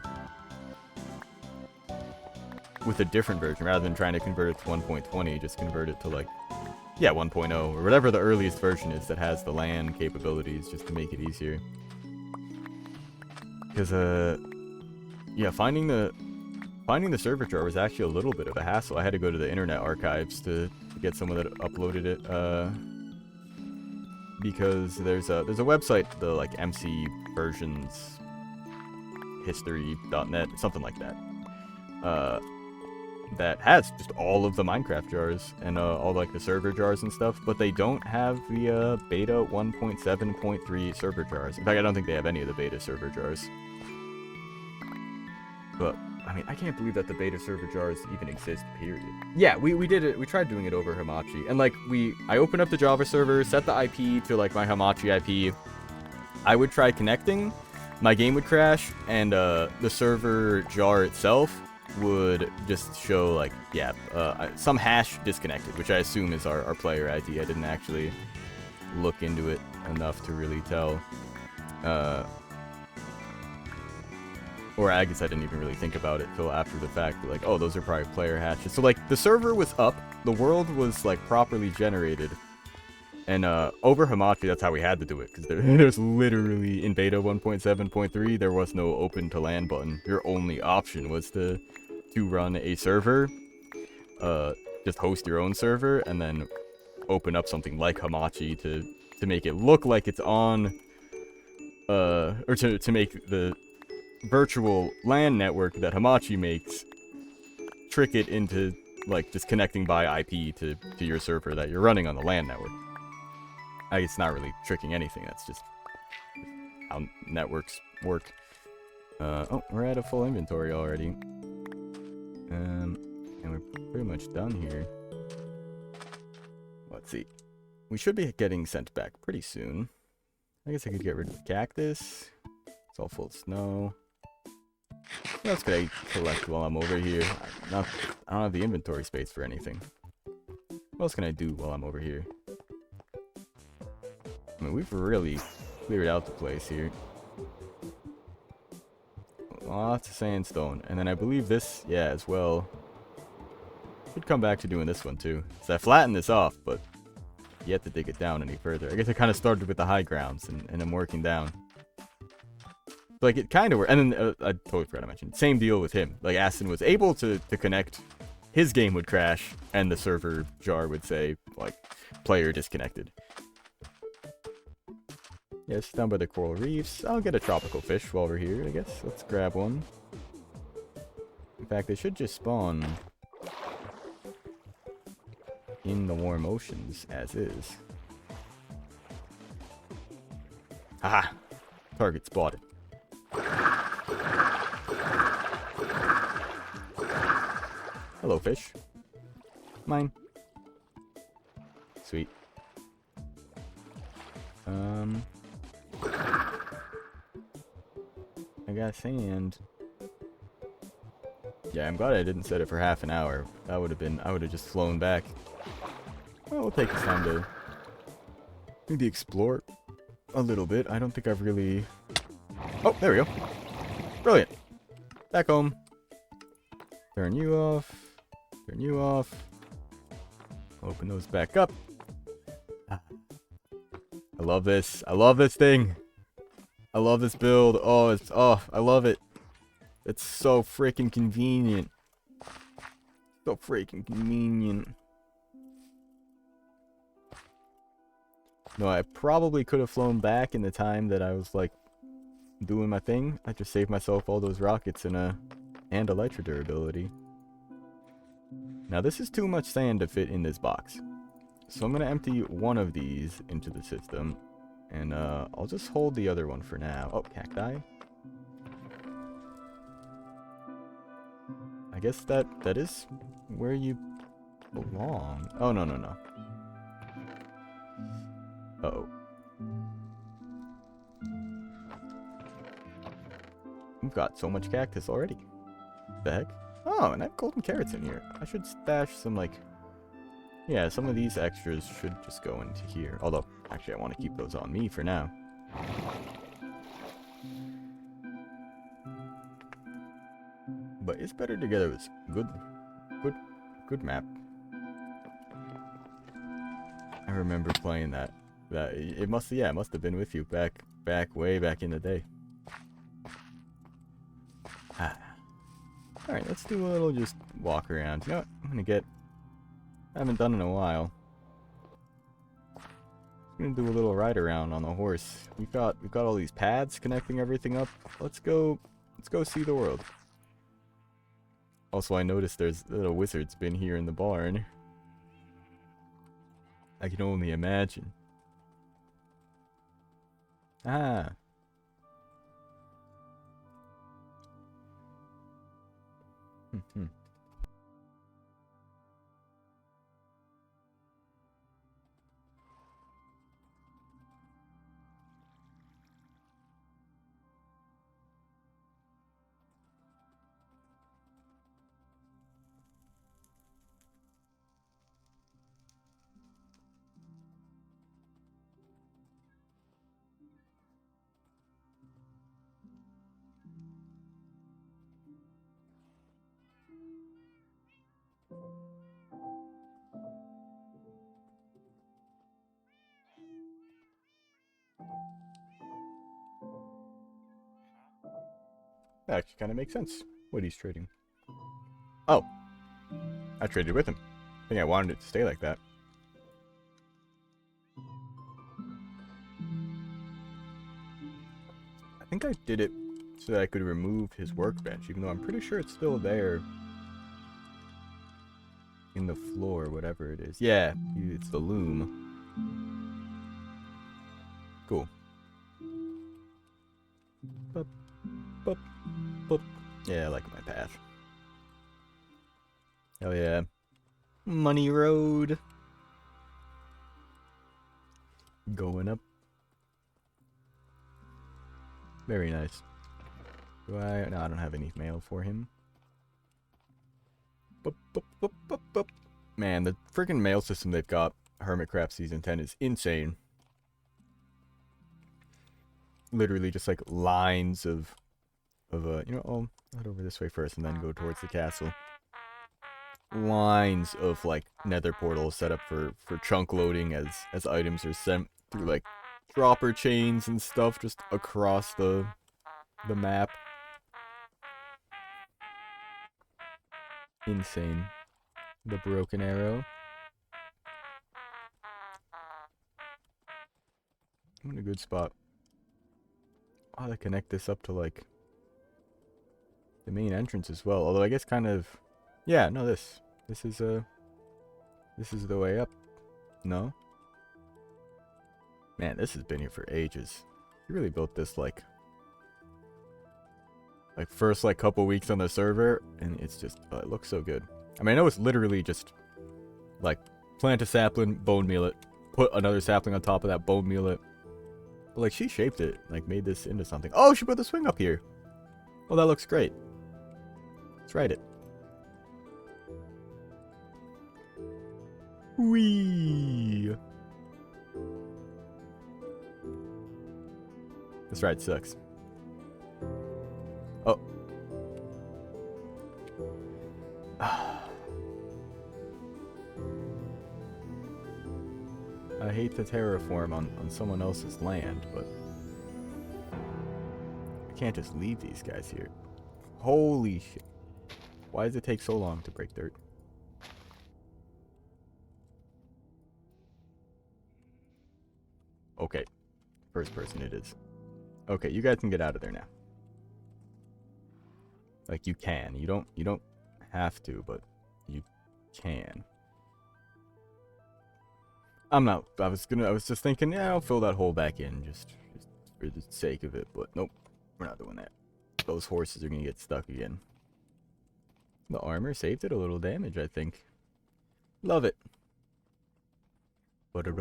different version rather than trying to convert it to 1.20. Just convert it to like, yeah, 1.0 or whatever the earliest version is that has the LAN capabilities, just to make it easier. Because yeah, finding the finding the server jar was actually a little bit of a hassle. I had to go to the Internet Archives to get someone that uploaded it, because there's a website, the like MC versions history.net, something like that, that has just all of the Minecraft jars and all like the server jars and stuff, but they don't have the beta 1.7.3 server jars. In fact, I don't think they have any of the beta server jars. But I mean, I can't believe that the beta server jars even exist, period. Yeah, we did it. We tried doing it over Hamachi, and like I opened up the Java server, set the IP to like my Hamachi IP. I would try connecting, my game would crash, and the server jar itself would just show like, yeah, some hash disconnected, which I assume is our player ID. I didn't actually look into it enough to really tell. Or I guess I didn't even really think about it till after the fact. Like, oh, those are probably player hashes. So like the server was up, the world was like properly generated. And over Hamachi, that's how we had to do it, because there's literally, in beta 1.7.3, there was no open to LAN button. Your only option was to run a server, just host your own server, and then open up something like Hamachi to make it look like it's on, or to make the virtual LAN network that Hamachi makes, trick it into, like, just connecting by IP to your server that you're running on the LAN network. It's not really tricking anything, that's just how networks work. Oh, we're at a full inventory already. And we're pretty much done here. Let's see. We should be getting sent back pretty soon. I guess I could get rid of the cactus. It's all full of snow. What else could I collect while I'm over here? I don't have the inventory space for anything. What else can I do while I'm over here? I mean, we've really cleared out the place here. Lots of sandstone. And then I believe this, yeah, as well. Should come back to doing this one too. So I flattened this off, but yet to dig it down any further. I guess I kind of started with the high grounds and I'm working down. Like, it kind of worked. And then I totally forgot to mention, same deal with him. Like, Aston was able to connect. His game would crash, and the server jar would say, like, player disconnected. Yes, down by the coral reefs. I'll get a tropical fish while we're here, I guess. Let's grab one. In fact, they should just spawn in the warm oceans as is. Haha! Target spotted. Hello, fish. Mine. Sweet. I got sand. Yeah, I'm glad I didn't set it for half an hour. That would have been, I would have just flown back. Well, we'll take this time to maybe explore a little bit. I don't think I've really... Oh, there we go. Brilliant. Back home. Turn you off. Turn you off. Open those back up. I love this. I love this thing. I love this build. Oh, I love it. It's so freaking convenient. So freaking convenient. No, I probably could have flown back in the time that I was like doing my thing. I just saved myself all those rockets and elytra durability. Now this is too much sand to fit in this box. So I'm gonna empty one of these into the system. And I'll just hold the other one for now. Oh, cacti. I guess that is where you belong. Oh, no, no, no. Uh-oh. We've got so much cactus already. The heck? Oh, and I have golden carrots in here. I should stash some, like... Yeah, some of these extras should just go into here. Although, actually, I want to keep those on me for now. But It's Better Together was good map. I remember playing that. It must have been with you way back in the day. Alright, let's do a little just walk around. You know what? I haven't done in a while. I'm gonna do a little ride around on the horse. We've got all these paths connecting everything up. Let's go see the world. Also, I noticed there's a little wizard's been here in the barn. I can only imagine. Ah. Hmm. That actually kind of makes sense, what he's trading. Oh. I traded with him. I think I wanted it to stay like that. I think I did it so that I could remove his workbench, even though I'm pretty sure it's still there in the floor, whatever it is. Yeah, it's the loom. Cool. Bup, bup, bup. Yeah, I like my path. Hell yeah. Money road. Going up. Very nice. No, I don't have any mail for him. Boop, boop, boop, boop, boop. Man, the freaking mail system they've got, Hermitcraft Season 10, is insane. Literally just like lines of you know, I'll head over this way first and then go towards the castle. Lines of like nether portals set up for chunk loading as items are sent through like dropper chains and stuff just across the map. Insane. The broken arrow. I'm in a good spot. Oh, they connect this up to like the main entrance as well. Although I guess kind of, yeah, no, this is the way up. No? Man, this has been here for ages. You really built this like first like couple weeks on the server, and it's just it looks so good. I mean, I know it's literally just like plant a sapling, bone meal it, put another sapling on top of that, bone meal it. But like she shaped it, like made this into something. Oh, she put the swing up here. Well, that looks great. Let's ride it. Whee! This ride sucks. Oh. I hate to terraform on someone else's land, but I can't just leave these guys here. Holy shit. Why does it take so long to break dirt? Okay. First person it is. Okay, you guys can get out of there now. Like you can. You don't have to, but you can. I was just thinking, yeah, I'll fill that hole back in just for the sake of it, but nope. We're not doing that. Those horses are gonna get stuck again. The armor saved it a little damage, I think. Love it. I don't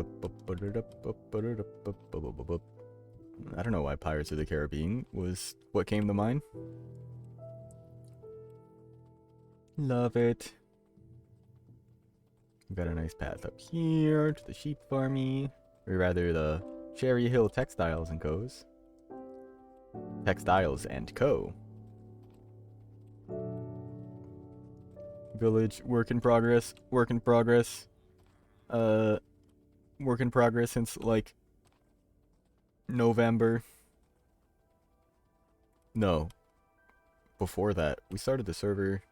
know why Pirates of the Caribbean was what came to mind. Love it. We've got a nice path up here to the sheep farmy. Or rather, the Cherry Hill Textiles and Co's. Textiles and Co. Village, work in progress. Work in progress. Work in progress since, like, November. No. before that. We started the server.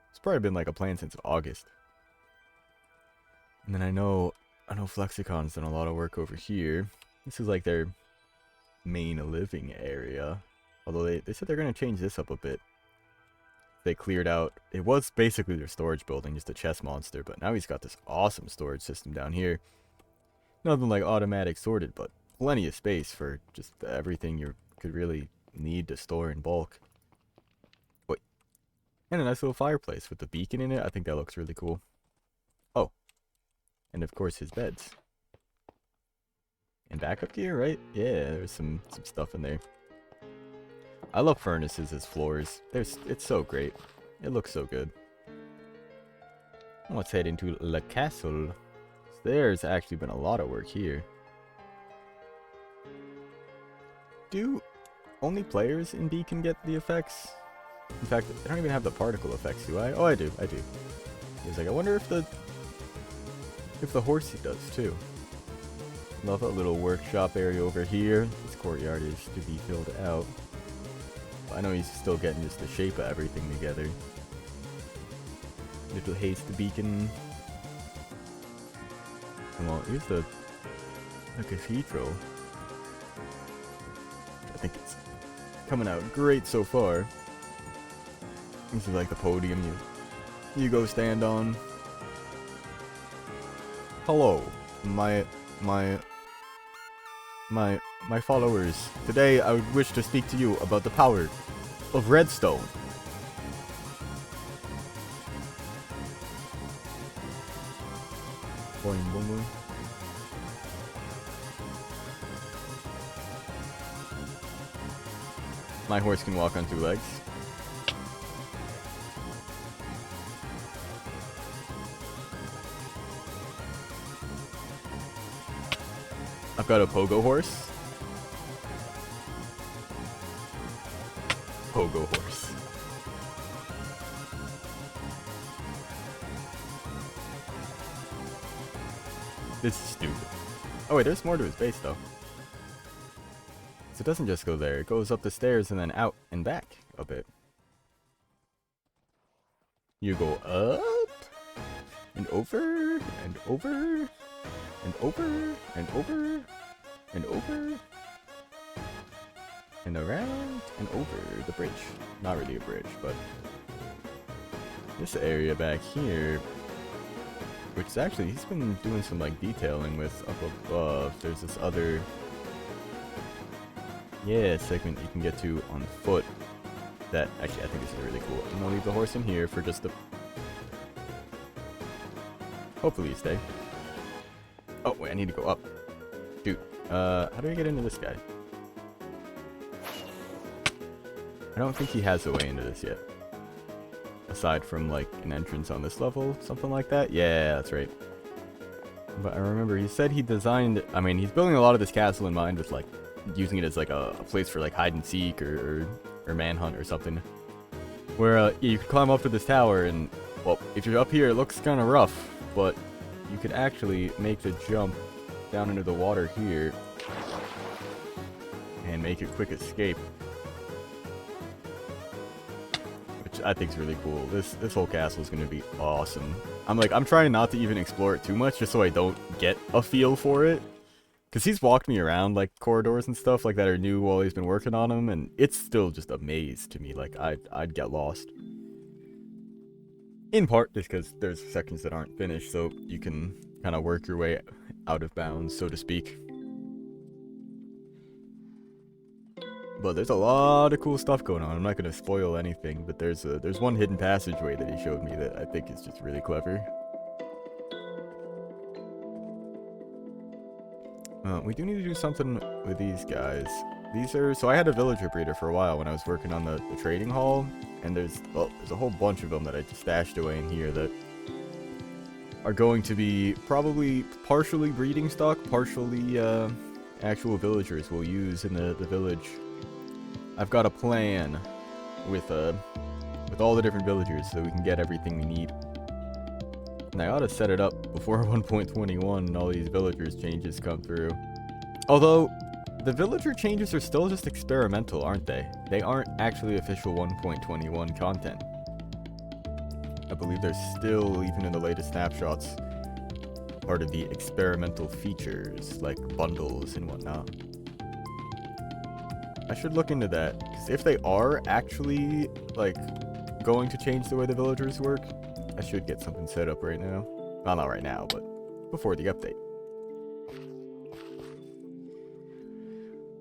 It's probably been like a plan since August. And then I know Flexicon's done a lot of work over here. This is like their main living area. Although they said they're going to change this up a bit. They cleared out, it was basically their storage building, just a chest monster, but now he's got this awesome storage system down here. Nothing like automatic sorted, but plenty of space for just everything you could really need to store in bulk. Wait, and a nice little fireplace with the beacon in it. I think that looks really cool. Oh, and of course his beds. And backup gear, right? Yeah, there's some stuff in there. I love furnaces as floors. It's so great. It looks so good. Let's head into Le Castle. There's actually been a lot of work here. Do only players in Beacon get the effects? In fact, I don't even have the particle effects, do I? Oh, I do. It's like, I wonder if the horsey does too. Love a little workshop area over here. This courtyard is to be filled out. I know he's still getting just the shape of everything together. Little haste beacon. Well, here's the cathedral. I think it's coming out great so far. This is like the podium you go stand on. Hello, my followers. Today I would wish to speak to you about the power of redstone. Boing, boing, boing. My horse can walk on 2 legs. I've got a pogo horse. Pogo horse. This is stupid. Oh wait, there's more to his base though. So it doesn't just go there, it goes up the stairs and then out and back a bit. You go up and over and over and over and over and over and around and over the bridge. Not really a bridge, but this area back here, which is actually, he's been doing some like detailing with up above. There's this other segment you can get to on foot that actually I think is really cool. I'm gonna leave the horse in here for just the, hopefully you stay. Oh wait, I need to go up. Dude, how do I get into this guy? I don't think he has a way into this yet. Aside from like an entrance on this level, something like that. Yeah, that's right. But I remember he said he designed, I mean, he's building a lot of this castle in mind with like using it as like a place for like hide and seek or manhunt or something. Where you could climb up to this tower and, well, if you're up here it looks kind of rough, but you could actually make the jump down into the water here and make a quick escape. Which I think is really cool. This whole castle is going to be awesome. I'm trying not to even explore it too much just so I don't get a feel for it. Because he's walked me around like corridors and stuff like that are new while he's been working on them, and it's still just a maze to me. Like I'd get lost. In part just because there's sections that aren't finished, so you can kind of work your way out of bounds, so to speak. But there's a lot of cool stuff going on. I'm not going to spoil anything, but there's one hidden passageway that he showed me that I think is just really clever. We do need to do something with these guys. So I had a villager breeder for a while when I was working on the trading hall, and there's a whole bunch of them that I just stashed away in here that are going to be probably partially breeding stock, partially actual villagers we'll use in the village. I've got a plan with all the different villagers so we can get everything we need. And I ought to set it up before 1.21 and all these villagers changes come through. Although, the villager changes are still just experimental, aren't they? They aren't actually official 1.21 content. I believe they're still, even in the latest snapshots, part of the experimental features, like bundles and whatnot. I should look into that, because if they are actually, like, going to change the way the villagers work, I should get something set up right now. Well, not right now, but before the update.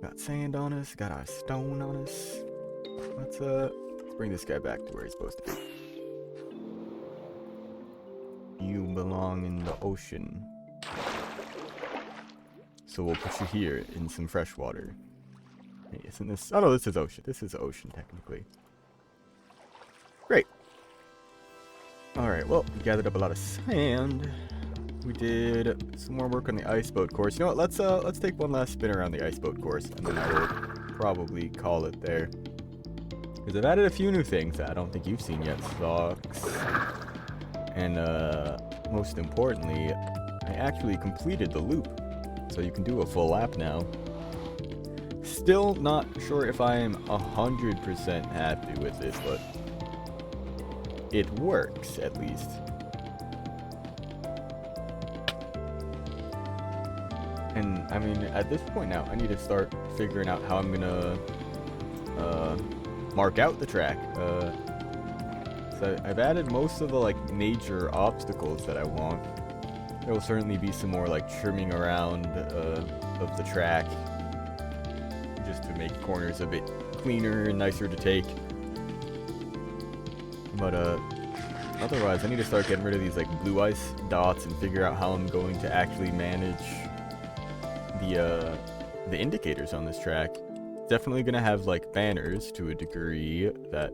Got sand on us, got our stone on us. Let's bring this guy back to where he's supposed to be. You belong in the ocean. So we'll put you here in some fresh water. Hey, isn't this... Oh no, this is ocean. This is ocean, technically. Great. Alright, well, we gathered up a lot of sand. We did some more work on the ice boat course. You know what, let's take one last spin around the ice boat course, and then I will probably call it there. Because I've added a few new things that I don't think you've seen yet, Socks. And, most importantly, I actually completed the loop. So you can do a full lap now. Still not sure if I am 100% happy with it, but it works, at least. And, I mean, at this point now, I need to start figuring out how I'm gonna, mark out the track. So I've added most of the, like, major obstacles that I want. There will certainly be some more, like, trimming around, of the track. Just to make corners a bit cleaner and nicer to take. But, otherwise, I need to start getting rid of these, like, blue ice dots and figure out how I'm going to actually manage the indicators on this track. Definitely gonna have, like, banners to a degree that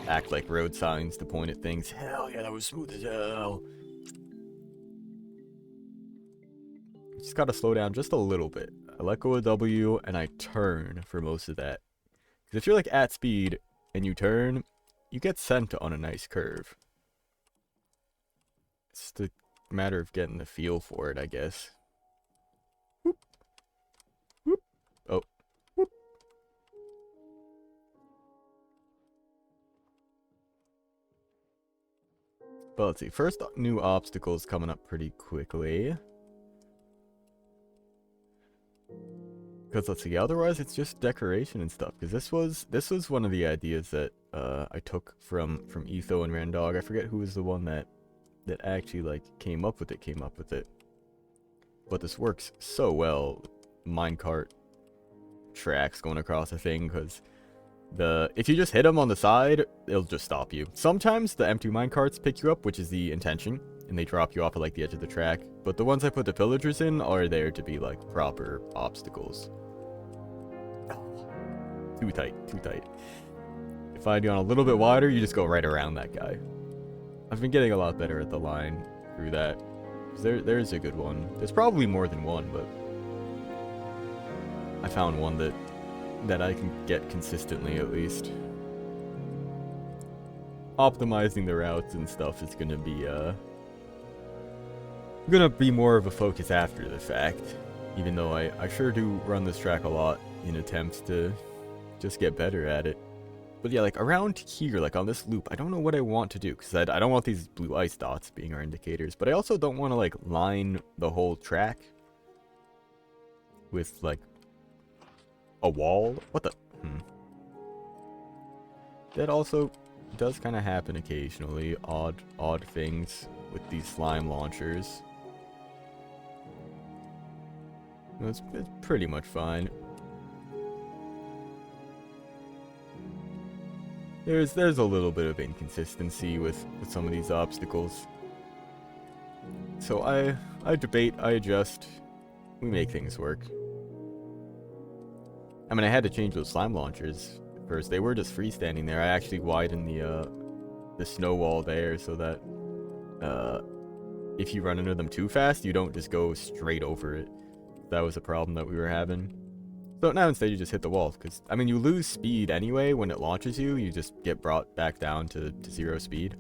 act like road signs to point at things. Hell yeah, that was smooth as hell. Just gotta slow down just a little bit. I let go of W and I turn for most of that. Because if you're, like, at speed and you turn, you get sent on a nice curve. It's just a matter of getting the feel for it, I guess. Whoop. Whoop. Oh. Whoop. But let's see. First new obstacles coming up pretty quickly. Because let's see, otherwise it's just decoration and stuff. Because this was one of the ideas that I took from Etho and Randog. I forget who was the one that actually, like, came up with it. But this works so well, minecart tracks going across a thing, because if you just hit them on the side, it'll just stop you. Sometimes the empty minecarts pick you up, which is the intention, and they drop you off at, like, the edge of the track. But the ones I put the pillagers in are there to be, like, proper obstacles. Too tight, too tight. If I do on a little bit wider, you just go right around that guy. I've been getting a lot better at the line through that. There's a good one. There's probably more than one, but I found one that I can get consistently, at least. Optimizing the routes and stuff is gonna be more of a focus after the fact. Even though I sure do run this track a lot in attempts to just get better at it. But yeah, like, around here, like, on this loop, I don't know what I want to do, because I don't want these blue ice dots being our indicators, but I also don't want to, like, line the whole track with, like, a wall. What the? That also does kind of happen occasionally, odd things with these slime launchers. It's pretty much fine. There's a little bit of inconsistency with some of these obstacles. So I debate, I adjust, we make things work. I mean, I had to change those slime launchers at first. They were just freestanding there. I actually widened the snow wall there so that if you run into them too fast, you don't just go straight over it. That was a problem that we were having. So now instead you just hit the wall, because, I mean, you lose speed anyway when it launches you. You just get brought back down to 0 speed.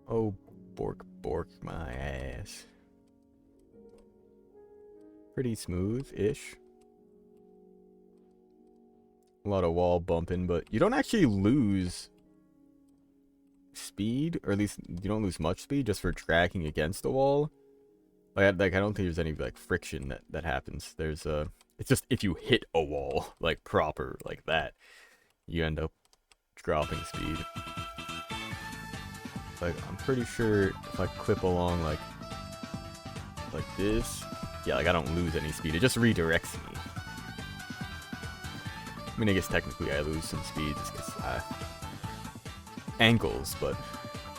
Oh, bork my ass. Pretty smooth-ish. A lot of wall bumping, but you don't actually lose speed, or at least you don't lose much speed just for dragging against the wall. Like I don't think there's any like friction that happens. There's it's just if you hit a wall like proper like that, you end up dropping speed. Like I'm pretty sure if I clip along like this, yeah, like I don't lose any speed. It just redirects me. I mean, I guess technically I lose some speed just because ankles, but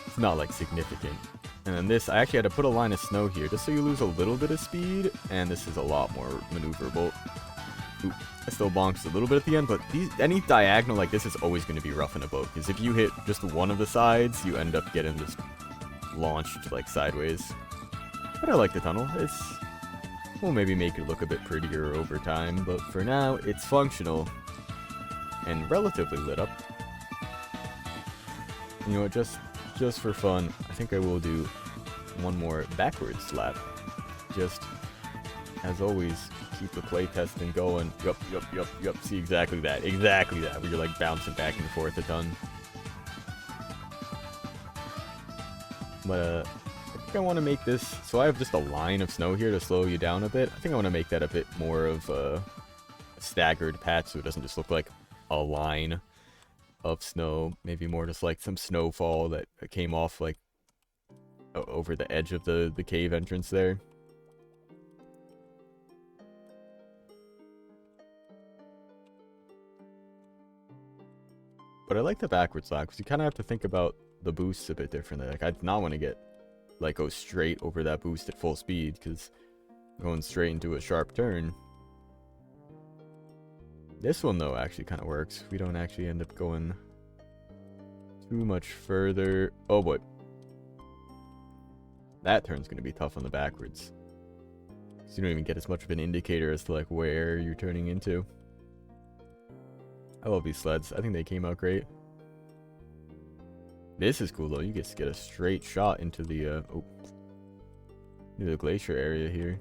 it's not like significant. And then this, I actually had to put a line of snow here just so you lose a little bit of speed, and this is a lot more maneuverable. Ooh, I still bonks a little bit at the end, but any diagonal like this is always going to be rough in a boat, because if you hit just one of the sides, you end up getting just launched like sideways. But I like the tunnel. We'll maybe make it look a bit prettier over time, but for now, it's functional and relatively lit up. You know what, just for fun, I think I will do one more backwards lap. Just, as always, keep the playtesting going. Yup. See, exactly that, where you're like bouncing back and forth a ton. But, I think I want to make this, so I have just a line of snow here to slow you down a bit. I think I want to make that a bit more of a staggered patch so it doesn't just look like a line of snow, maybe more just like some snowfall that came off like over the edge of the cave entrance there. But I like the backwards lap because you kind of have to think about the boosts a bit differently. Like I did not want to go straight over that boost at full speed, because going straight into a sharp turn. This one, though, actually kind of works. We don't actually end up going too much further. Oh, boy. That turn's going to be tough on the backwards. So you don't even get as much of an indicator as to, like, where you're turning into. I love these sleds. I think they came out great. This is cool, though. You get a straight shot into the, into the glacier area here.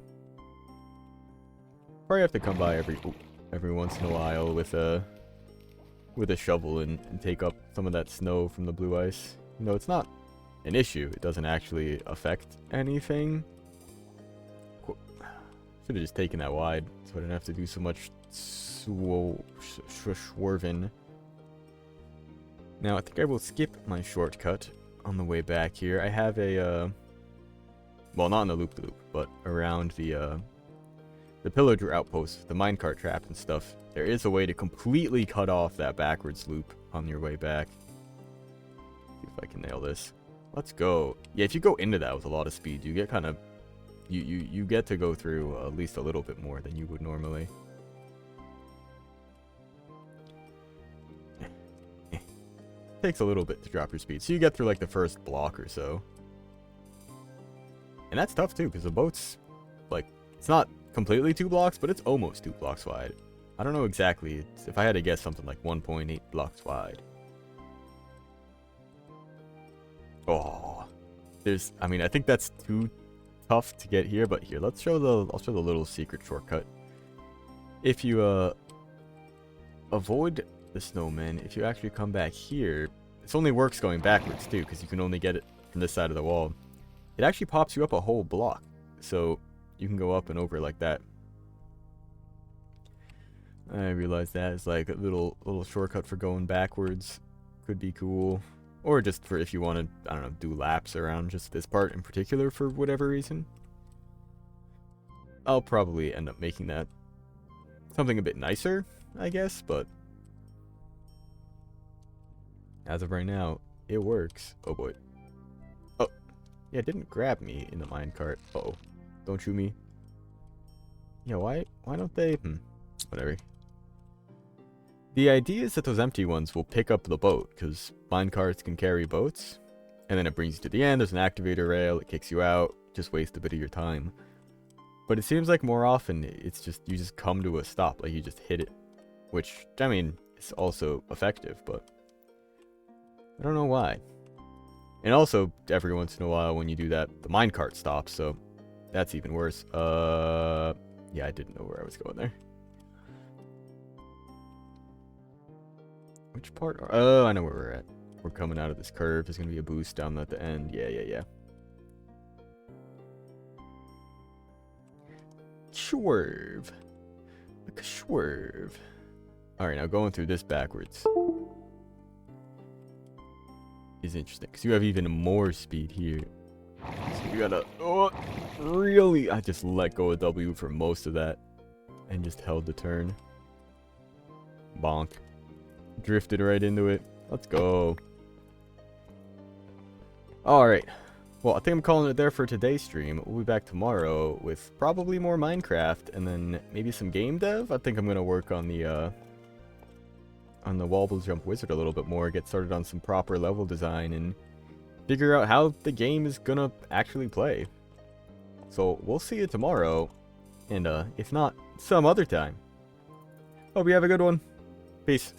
Probably have to come by every once in a while with a shovel and take up some of that snow from the blue ice. You know, it's not an issue. It doesn't actually affect anything. Should have just taken that wide so I didn't have to do so much swerving. Now, I think I will skip my shortcut on the way back here. I have a, well, not in the loop-loop, but around the pillager outpost, the minecart trap and stuff. There is a way to completely cut off that backwards loop on your way back. See if I can nail this. Let's go. Yeah, if you go into that with a lot of speed, you get kind of, you get to go through at least a little bit more than you would normally. Takes a little bit to drop your speed, so you get through like the first block or so. And that's tough too, because the boat's like, it's not completely 2 blocks, but it's almost 2 blocks wide. I don't know exactly. If I had to guess, something like 1.8 blocks wide. Oh, I mean, I think that's too tough to get here, but here, I'll show the little secret shortcut. If you avoid the snowman, if you actually come back here, this only works going backwards too, because you can only get it from this side of the wall. It actually pops you up a whole block, so you can go up and over like that. I realize that is like a little shortcut for going backwards. Could be cool, or just for if you want to, I don't know, do laps around just this part in particular for whatever reason. I'll probably end up making that something a bit nicer, I guess, but as of right now, it works. Oh boy. Oh, yeah, it didn't grab me in the minecart. Uh-oh. Don't shoot me. Yeah, why don't they? Whatever. The idea is that those empty ones will pick up the boat, because minecarts can carry boats. And then it brings you to the end, there's an activator rail, it kicks you out, just waste a bit of your time. But it seems like more often, it's just, you just come to a stop, like you just hit it. Which, I mean, is also effective, but I don't know why. And also, every once in a while when you do that, the minecart stops, so that's even worse. Yeah, I didn't know where I was going there. Which part? Oh, I know where we're at. We're coming out of this curve. There's going to be a boost down at the end. Yeah. Swerve. Like a swerve. Alright, now going through this backwards is interesting. Because you have even more speed here. So you gotta... Oh, really? I just let go of W for most of that. And just held the turn. Bonk. Drifted right into it. Let's go. Alright. Well, I think I'm calling it there for today's stream. We'll be back tomorrow with probably more Minecraft and then maybe some game dev. I think I'm going to work on the Wobble Jump Wizard a little bit more, get started on some proper level design, and figure out how the game is going to actually play. So, we'll see you tomorrow, and if not, some other time. Hope you have a good one. Peace.